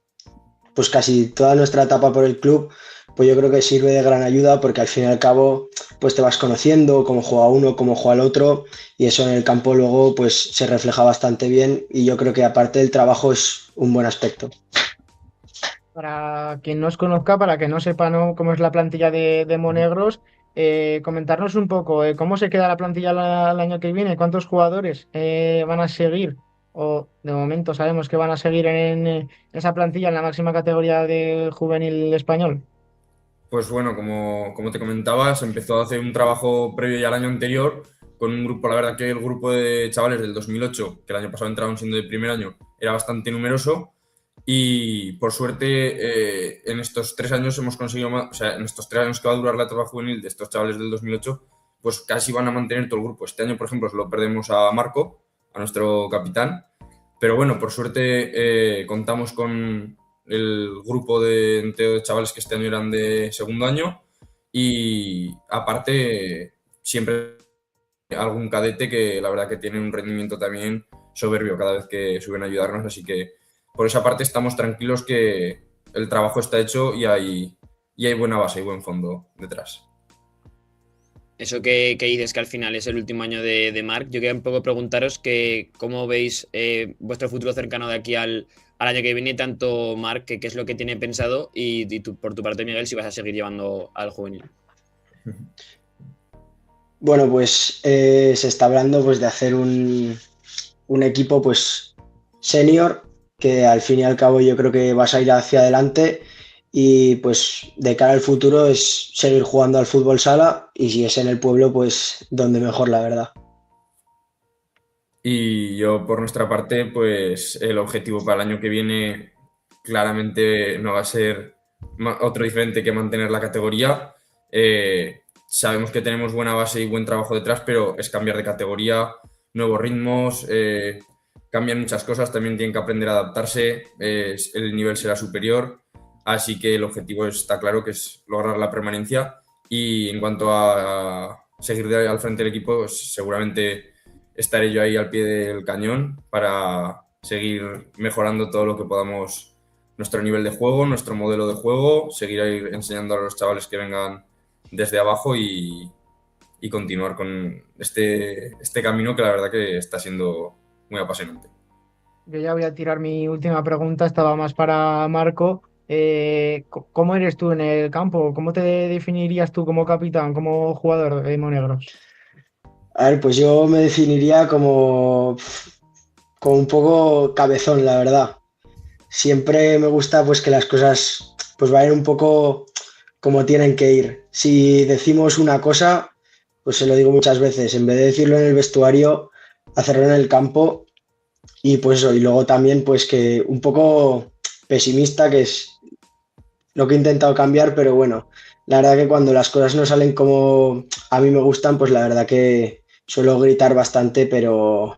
toda nuestra etapa por el club, pues yo creo que sirve de gran ayuda porque al fin y al cabo pues te vas conociendo cómo juega uno, cómo juega el otro y eso en el campo luego pues se refleja bastante bien y yo creo que aparte del trabajo es un buen aspecto. Para quien no os conozca, para que no sepa, ¿no?, cómo es la plantilla de Monegros, comentarnos un poco cómo se queda la plantilla el año que viene, cuántos jugadores van a seguir, o de momento sabemos que van a seguir en esa plantilla en la máxima categoría de juvenil español. Pues bueno, como te comentaba, se empezó a hacer un trabajo previo ya al año anterior con un grupo, la verdad que el grupo de chavales del 2008, que el año pasado entraron siendo de primer año, era bastante numeroso y por suerte en estos 3 años hemos conseguido, o sea, en estos 3 años que va a durar la etapa juvenil de estos chavales del 2008, pues casi van a mantener todo el grupo. Este año, por ejemplo, solo perdemos a Marco, a nuestro capitán, pero bueno, por suerte contamos con el grupo entero de chavales que este año eran de segundo año y aparte siempre algún cadete que la verdad que tiene un rendimiento también soberbio cada vez que suben a ayudarnos, así que por esa parte estamos tranquilos que el trabajo está hecho y hay buena base y buen fondo detrás. Eso que dices que al final es el último año de Marc, yo quería un poco preguntaros que cómo veis vuestro futuro cercano de aquí al año que viene, tanto Marc, que qué es lo que tiene pensado, y tú, por tu parte, Miguel, si vas a seguir llevando al juvenil. Bueno, pues se está hablando pues de hacer un equipo pues senior, que al fin y al cabo yo creo que vas a ir hacia adelante y pues de cara al futuro es seguir jugando al fútbol sala y si es en el pueblo pues donde mejor, la verdad. Y yo, por nuestra parte, pues el objetivo para el año que viene claramente no va a ser otro diferente que mantener la categoría. Sabemos que tenemos buena base y buen trabajo detrás, pero es cambiar de categoría, nuevos ritmos, cambian muchas cosas, también tienen que aprender a adaptarse, el nivel será superior, así que el objetivo está claro que es lograr la permanencia y en cuanto a seguir al frente del equipo, pues, seguramente estaré yo ahí al pie del cañón para seguir mejorando todo lo que podamos, nuestro nivel de juego, nuestro modelo de juego, seguir ahí enseñando a los chavales que vengan desde abajo y continuar con este camino que la verdad que está siendo muy apasionante. Yo ya voy a tirar mi última pregunta, estaba más para Marco. ¿Cómo eres tú en el campo? ¿Cómo te definirías tú como capitán, como jugador de Monegros? A ver, pues yo me definiría como un poco cabezón, la verdad. Siempre me gusta pues que las cosas pues vayan un poco como tienen que ir. Si decimos una cosa, pues se lo digo muchas veces, en vez de decirlo en el vestuario, hacerlo en el campo y pues eso, y luego también pues que un poco pesimista, que es lo que he intentado cambiar, pero bueno, la verdad que cuando las cosas no salen como a mí me gustan, pues la verdad que suelo gritar bastante, pero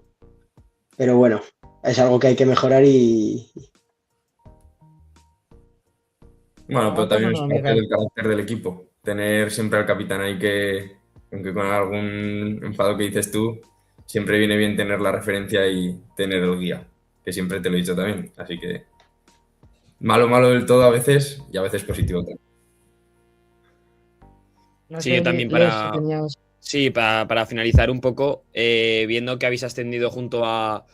bueno, es algo que hay que mejorar y Bueno, pero también es No, parte Miguel. del carácter del equipo. Tener siempre al capitán ahí que, aunque con algún enfado que dices tú, siempre viene bien tener la referencia y tener el guía, que siempre te lo he dicho también. Así que malo del todo a veces y a veces positivo también. No Sí, yo sé, también Les, si tenías... Sí, para finalizar un poco, viendo que habéis ascendido junto a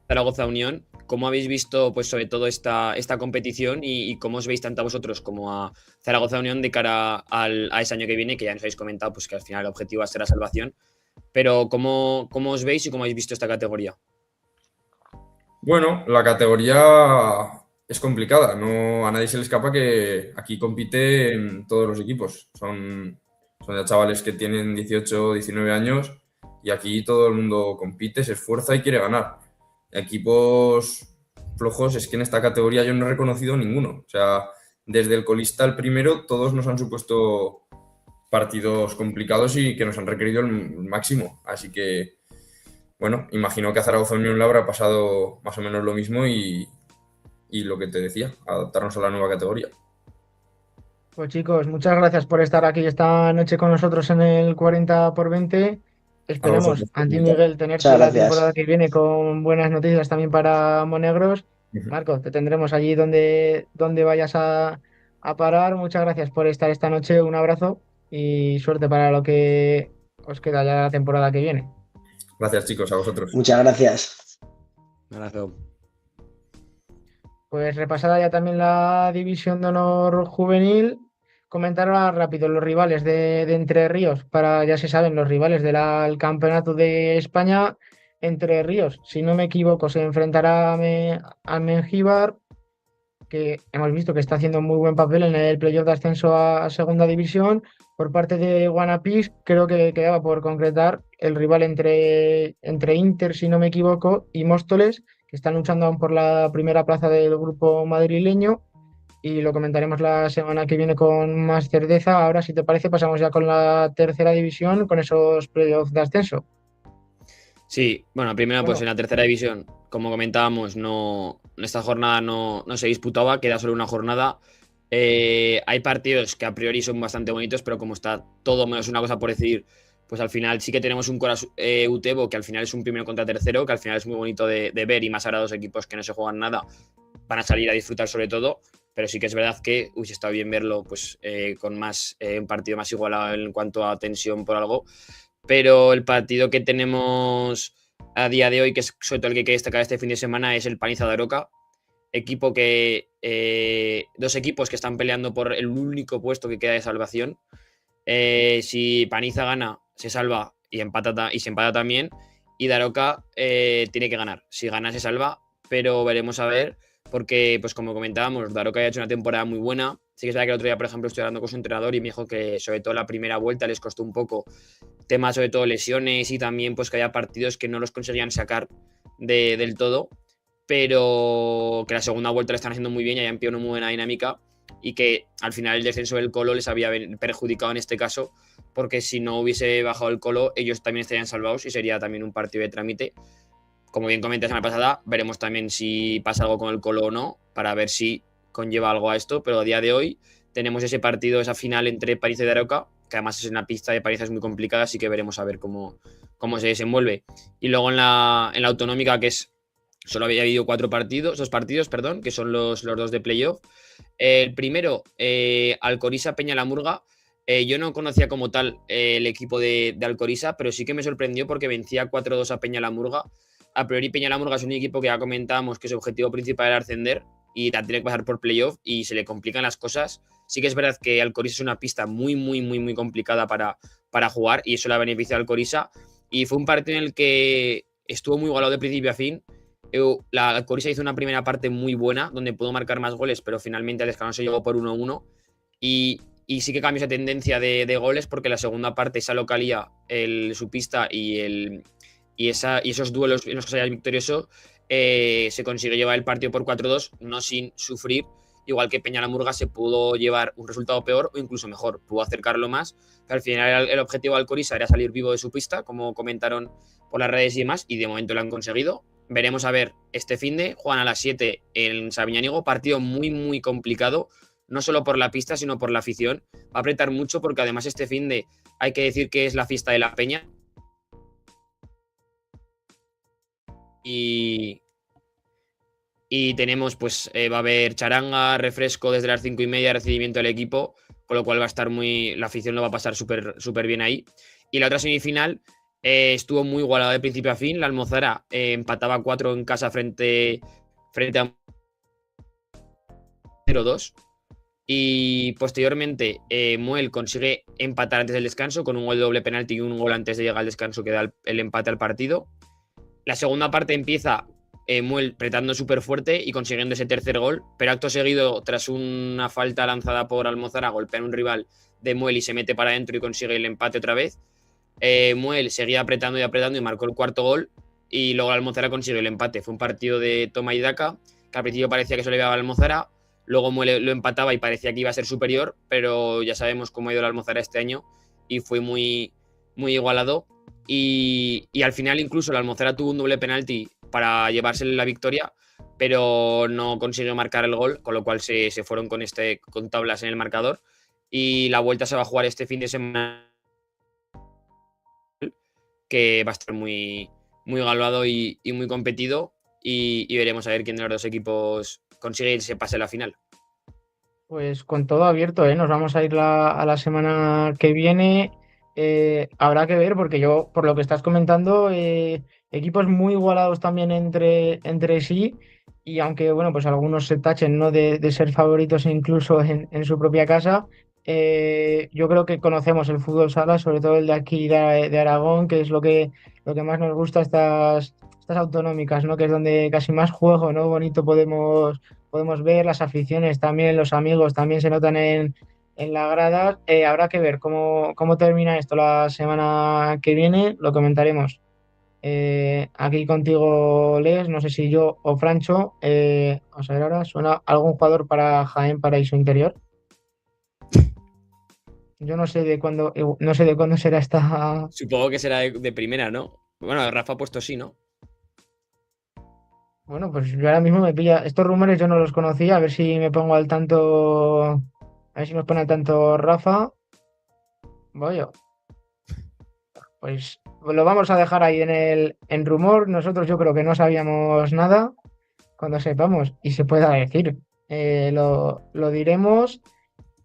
Zaragoza Unión, ¿cómo habéis visto, pues, sobre todo esta competición y cómo os veis tanto a vosotros como a Zaragoza Unión de cara a ese año que viene, que ya nos habéis comentado pues, que al final el objetivo va a ser la salvación? Pero ¿cómo os veis y cómo habéis visto esta categoría? Bueno, la categoría es complicada, no a nadie se le escapa que aquí compiten todos los equipos. Son ya chavales que tienen 18, 19 años y aquí todo el mundo compite, se esfuerza y quiere ganar. Equipos flojos es que en esta categoría yo no he reconocido ninguno. O sea, desde el colista al primero, todos nos han supuesto partidos complicados y que nos han requerido el máximo. Así que, bueno, imagino que a Zaragoza Unión le habrá pasado más o menos lo mismo y lo que te decía, adaptarnos a la nueva categoría. Pues chicos, muchas gracias por estar aquí esta noche con nosotros en el 40x20. A Esperemos, vosotros por Anti invitar. Miguel, muchas tenerte la temporada gracias. que viene con buenas noticias también para Monegros. Marco, te tendremos allí donde vayas a parar. Muchas gracias por estar esta noche. Un abrazo y suerte para lo que os queda ya la temporada que viene. Gracias, chicos, a vosotros. Muchas gracias. Un abrazo. Pues repasada ya también la división de honor juvenil. comentar ahora rápido los rivales de Entre Ríos, para ya se saben, los rivales del Campeonato de España. Entre Ríos, si no me equivoco, se enfrentará a Mengíbar, que hemos visto que está haciendo muy buen papel en el playoff de ascenso a Segunda División. Por parte de Guanapis, creo que quedaba por concretar el rival entre Inter, si no me equivoco, y Móstoles, que están luchando aún por la primera plaza del grupo madrileño. Y lo comentaremos la semana que viene con más certeza. Ahora, si te parece, pasamos ya con la Tercera División, con esos playoffs de ascenso. Sí, bueno, primero pues Bueno. en la Tercera División, como comentábamos, esta jornada no se disputaba, queda solo una jornada. Hay partidos que a priori son bastante bonitos, pero como está todo menos una cosa por decidir, pues al final sí que tenemos un Coras Utebo, que al final es un primero contra tercero, que al final es muy bonito de ver, y más ahora dos equipos que no se juegan nada van a salir a disfrutar sobre todo. Pero sí que es verdad que hubiese estado bien verlo pues, con más un partido más igualado en cuanto a tensión por algo. Pero el partido que tenemos a día de hoy, que es sobre todo el que hay que destacar este fin de semana, es el Paniza de Aroca. Equipo que dos equipos que están peleando por el único puesto que queda de salvación. Si Paniza gana, se salva y se empata también. Y Daroca tiene que ganar. Si gana, se salva, pero veremos a ver, porque, pues como comentábamos, Daroca ha hecho una temporada muy buena. Sí que es verdad que el otro día, por ejemplo, estoy hablando con su entrenador y me dijo que sobre todo la primera vuelta les costó un poco, temas sobre todo lesiones y también pues que haya partidos que no los conseguían sacar del todo, pero que la segunda vuelta le están haciendo muy bien y hayan pillado una muy buena dinámica, y que al final el descenso del Colo les había perjudicado en este caso, porque si no hubiese bajado el Colo, ellos también estarían salvados y sería también un partido de trámite. Como bien comenté la semana pasada, veremos también si pasa algo con el Colo o no, para ver si conlleva algo a esto, pero a día de hoy tenemos ese partido, esa final entre París y Daroca, que además es una pista de París, es muy complicada, así que veremos a ver cómo se desenvuelve. Y luego en la autonómica, que es solo había habido dos partidos, perdón, que son los dos de playoff. El primero, Alcorisa Peñalamurga. Yo no conocía como tal el equipo de Alcorisa, pero sí que me sorprendió porque vencía 4-2 a Peñalamurga. A priori, Peñalamurga es un equipo que ya comentábamos que su objetivo principal era ascender y tiene que pasar por playoff y se le complican las cosas. Sí que es verdad que Alcorisa es una pista muy, muy, muy, muy complicada para jugar, y eso le ha beneficiado a Alcorisa. Y fue un partido en el que estuvo muy igualado de principio a fin. La Alcorisa hizo una primera parte muy buena, donde pudo marcar más goles, pero finalmente al descanso llegó por 1-1. Y sí que cambió esa tendencia de goles, porque la segunda parte, esa localía, su pista y esos duelos en los que se haya victorioso, se consiguió llevar el partido por 4-2, no sin sufrir. Igual que Peñalamurga se pudo llevar un resultado peor o incluso mejor, pudo acercarlo más. Pero al final el objetivo de Alcorisa era salir vivo de su pista, como comentaron por las redes y demás, y de momento lo han conseguido. Veremos a ver este finde, juegan a las 7 en Sabiñánigo, partido muy, muy complicado, no solo por la pista, sino por la afición. Va a apretar mucho porque además este finde hay que decir que es la fiesta de la Peña. Y tenemos, pues, va a haber charanga, refresco desde las 5:30, recibimiento del equipo, con lo cual va a estar la afición lo va a pasar súper bien ahí. Y la otra semifinal estuvo muy igualada de principio a fin. La Almozara empataba 4 en casa frente a 0-2. Y posteriormente Muel consigue empatar antes del descanso con un gol de doble penalti y un gol antes de llegar al descanso que da el empate al partido. La segunda parte empieza Muel apretando súper fuerte y consiguiendo ese tercer gol, pero acto seguido, tras una falta lanzada por Almozara, golpea a un rival de Muel y se mete para adentro y consigue el empate otra vez. Muel seguía apretando y marcó el cuarto gol, y luego Almozara consigue el empate. Fue un partido de toma y daca, que al principio parecía que se le iba a Almozara, luego Muel lo empataba y parecía que iba a ser superior, pero ya sabemos cómo ha ido la Almozara este año y fue muy, muy igualado. Y al final incluso la Almozara tuvo un doble penalti para llevarse la victoria, pero no consiguió marcar el gol, con lo cual se fueron con tablas en el marcador. Y la vuelta se va a jugar este fin de semana, que va a estar muy, muy galvado y muy competido, y veremos a ver quién de los dos equipos consigue irse pase a la final. Pues con todo abierto, ¿eh? Nos vamos a ir a la semana que viene. Habrá que ver, porque yo, por lo que estás comentando, equipos muy igualados también entre sí, y aunque, bueno, pues algunos se tachen, ¿no?, de ser favoritos incluso en su propia casa, yo creo que conocemos el fútbol sala, sobre todo el de aquí de Aragón, que es lo que más nos gusta, estas autonómicas, ¿no? Que es donde casi más juego, ¿no? Bonito podemos ver, las aficiones también, los amigos también se notan en la grada. Habrá que ver cómo termina esto la semana que viene, lo comentaremos. Aquí contigo, Les, no sé si yo o Francho, vamos a ver ahora, ¿suena algún jugador para Jaén Paraíso Interior? Yo no sé de cuándo será esta. Supongo que será de primera, ¿no? Bueno, Rafa ha puesto sí, ¿no? Bueno, pues yo ahora mismo me pilla. Estos rumores yo no los conocía, a ver si me pongo al tanto. A ver si nos pone al tanto Rafa. Voy. Pues lo vamos a dejar ahí en rumor. Nosotros yo creo que no sabíamos nada. Cuando sepamos y se pueda decir, lo diremos.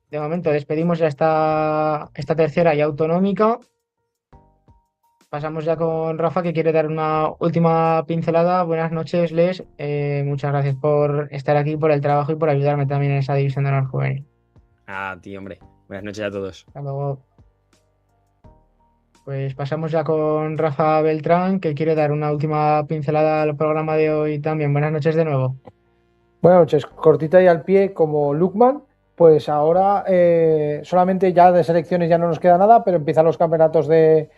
De momento despedimos ya esta tercera y autonómica. Pasamos ya con Rafa, que quiere dar una última pincelada. Buenas noches, Les. Muchas gracias por estar aquí, por el trabajo y por ayudarme también en esa división de honor juvenil. Ah, tío, hombre. Buenas noches a todos. Hasta luego. Pues pasamos ya con Rafa Beltrán, que quiere dar una última pincelada al programa de hoy también. Buenas noches de nuevo. Buenas noches, cortita y al pie como Lukman. Pues ahora solamente ya de selecciones ya no nos queda nada, pero empiezan los campeonatos de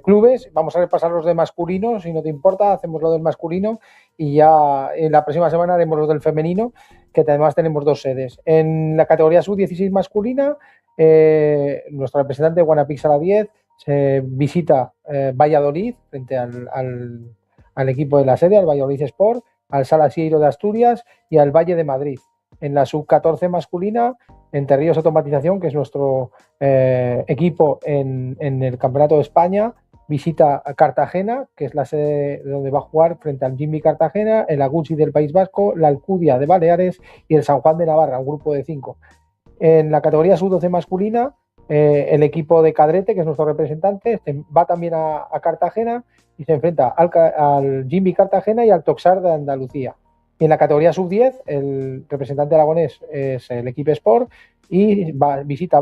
clubes. Vamos a repasar los de masculino, si no te importa, hacemos lo del masculino y ya en la próxima semana haremos los del femenino, que además tenemos 2 sedes. En la categoría sub-16 masculina, nuestro representante Guanapix a la 10 visita Valladolid frente al equipo de la sede, al Valladolid Sport, al Sala Sieiro de Asturias y al Valle de Madrid. En la sub-14 masculina, Entre Ríos Automatización, que es nuestro equipo en el Campeonato de España, visita a Cartagena, que es la sede donde va a jugar frente al Jimmy Cartagena, el Aguchi del País Vasco, la Alcudia de Baleares y el San Juan de Navarra, un grupo de 5. En la categoría sub-12 masculina, el equipo de Cadrete, que es nuestro representante, va también a Cartagena y se enfrenta al Jimmy Cartagena y al Toxar de Andalucía. Y en la categoría sub-10, el representante aragonés es el Equipo Sport y visita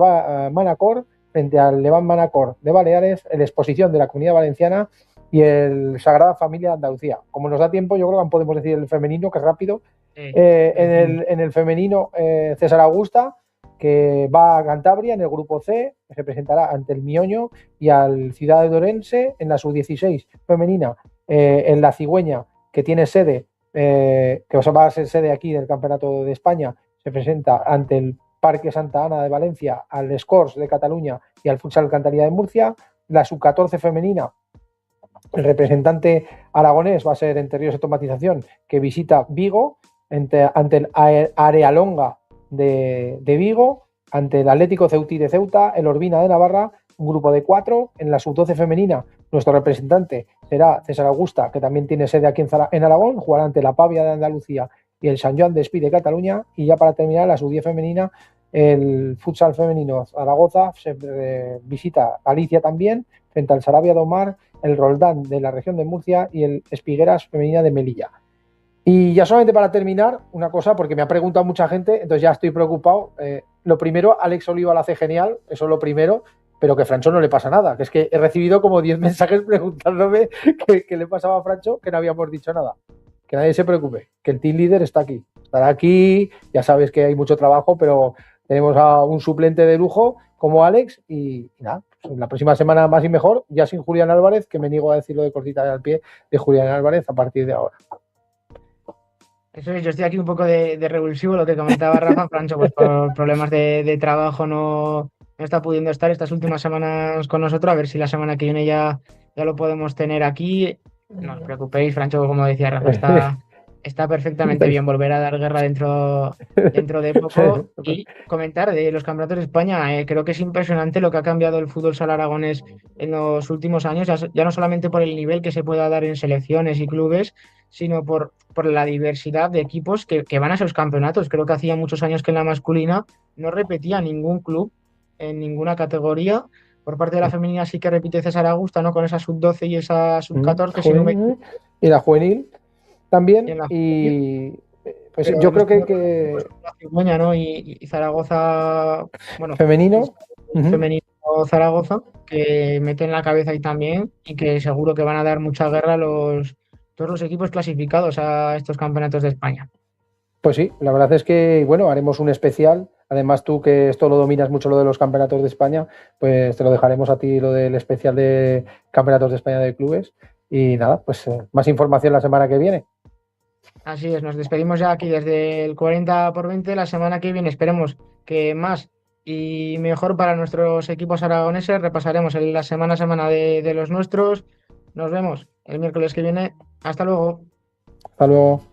Manacor frente al Levant Manacor de Baleares, el Exposición de la Comunidad Valenciana y el Sagrada Familia de Andalucía. Como nos da tiempo, yo creo que podemos decir el femenino, que es rápido. En el femenino, César Augusta, que va a Cantabria en el grupo C, que se presentará ante el Mioño y al Ciudad de Orense. En la sub-16 femenina, en la Cigüeña, que tiene sede, que va a ser sede aquí del Campeonato de España, se presenta ante el Parque Santa Ana de Valencia, al Scors de Cataluña y al Futsal Alcantarilla de Murcia. La sub-14 femenina, el representante aragonés va a ser Entre Ríos Automatización, que visita Vigo ante el Arealonga de Vigo, ante el Atlético Ceutí de Ceuta, el Urbina de Navarra, un grupo de 4. En la sub-12 femenina, nuestro representante será César Augusta, que también tiene sede aquí en Aragón, jugará ante la Pavia de Andalucía y el Sant Joan Despí de Cataluña. Y ya para terminar, la sub-10 femenina, el futsal femenino Zaragoza visita Galicia también, frente al Sarabia de Omar, el Roldán de la región de Murcia y el Espigueras femenina de Melilla. Y ya solamente para terminar, una cosa, porque me ha preguntado mucha gente, entonces ya estoy preocupado. Lo primero, Alex Oliva lo hace genial, eso es lo primero, pero que a Francho no le pasa nada, que es que he recibido como 10 mensajes preguntándome qué le pasaba a Francho, que no habíamos dicho nada. Que nadie se preocupe, que el team leader está aquí. Estará aquí, ya sabes que hay mucho trabajo, pero tenemos a un suplente de lujo como Alex y nada, pues la próxima semana más y mejor, ya sin Julián Álvarez, que me niego a decirlo de cortita al pie de Julián Álvarez a partir de ahora. Eso es, yo estoy aquí un poco de revulsivo, lo que comentaba Rafa. Francho, pues por problemas de trabajo no está pudiendo estar estas últimas semanas con nosotros. A ver si la semana que viene ya lo podemos tener aquí. No os preocupéis, Francho, como decía Rafa, está perfectamente bien. Volver a dar guerra dentro de poco. Y comentar de los campeonatos de España, creo que es impresionante lo que ha cambiado el fútbol sala aragonés en los últimos años, ya no solamente por el nivel que se pueda dar en selecciones y clubes, sino por la diversidad de equipos que van a esos campeonatos. Creo que hacía muchos años que en la masculina no repetía ningún club en ninguna categoría. Por parte de la femenina sí que repite César Augusta, ¿no? Con esa sub-12 y esa sub-14. Y la juvenil también. Y Pues Pero yo creo hemos que tenido la Cigüeña, ¿no? Y Zaragoza, bueno, femenino. femenino Zaragoza, que meten la cabeza ahí también y que seguro que van a dar mucha guerra a todos los equipos clasificados a estos campeonatos de España. Pues sí, la verdad es que, bueno, haremos un especial. Además, tú que esto lo dominas mucho, lo de los campeonatos de España, pues te lo dejaremos a ti, lo del especial de campeonatos de España de clubes. Y nada, pues más información la semana que viene. Así es, nos despedimos ya aquí desde el 40 por 20. La semana que viene esperemos que más y mejor para nuestros equipos aragoneses. Repasaremos la semana a semana de los nuestros. Nos vemos el miércoles que viene. Hasta luego. Hasta luego.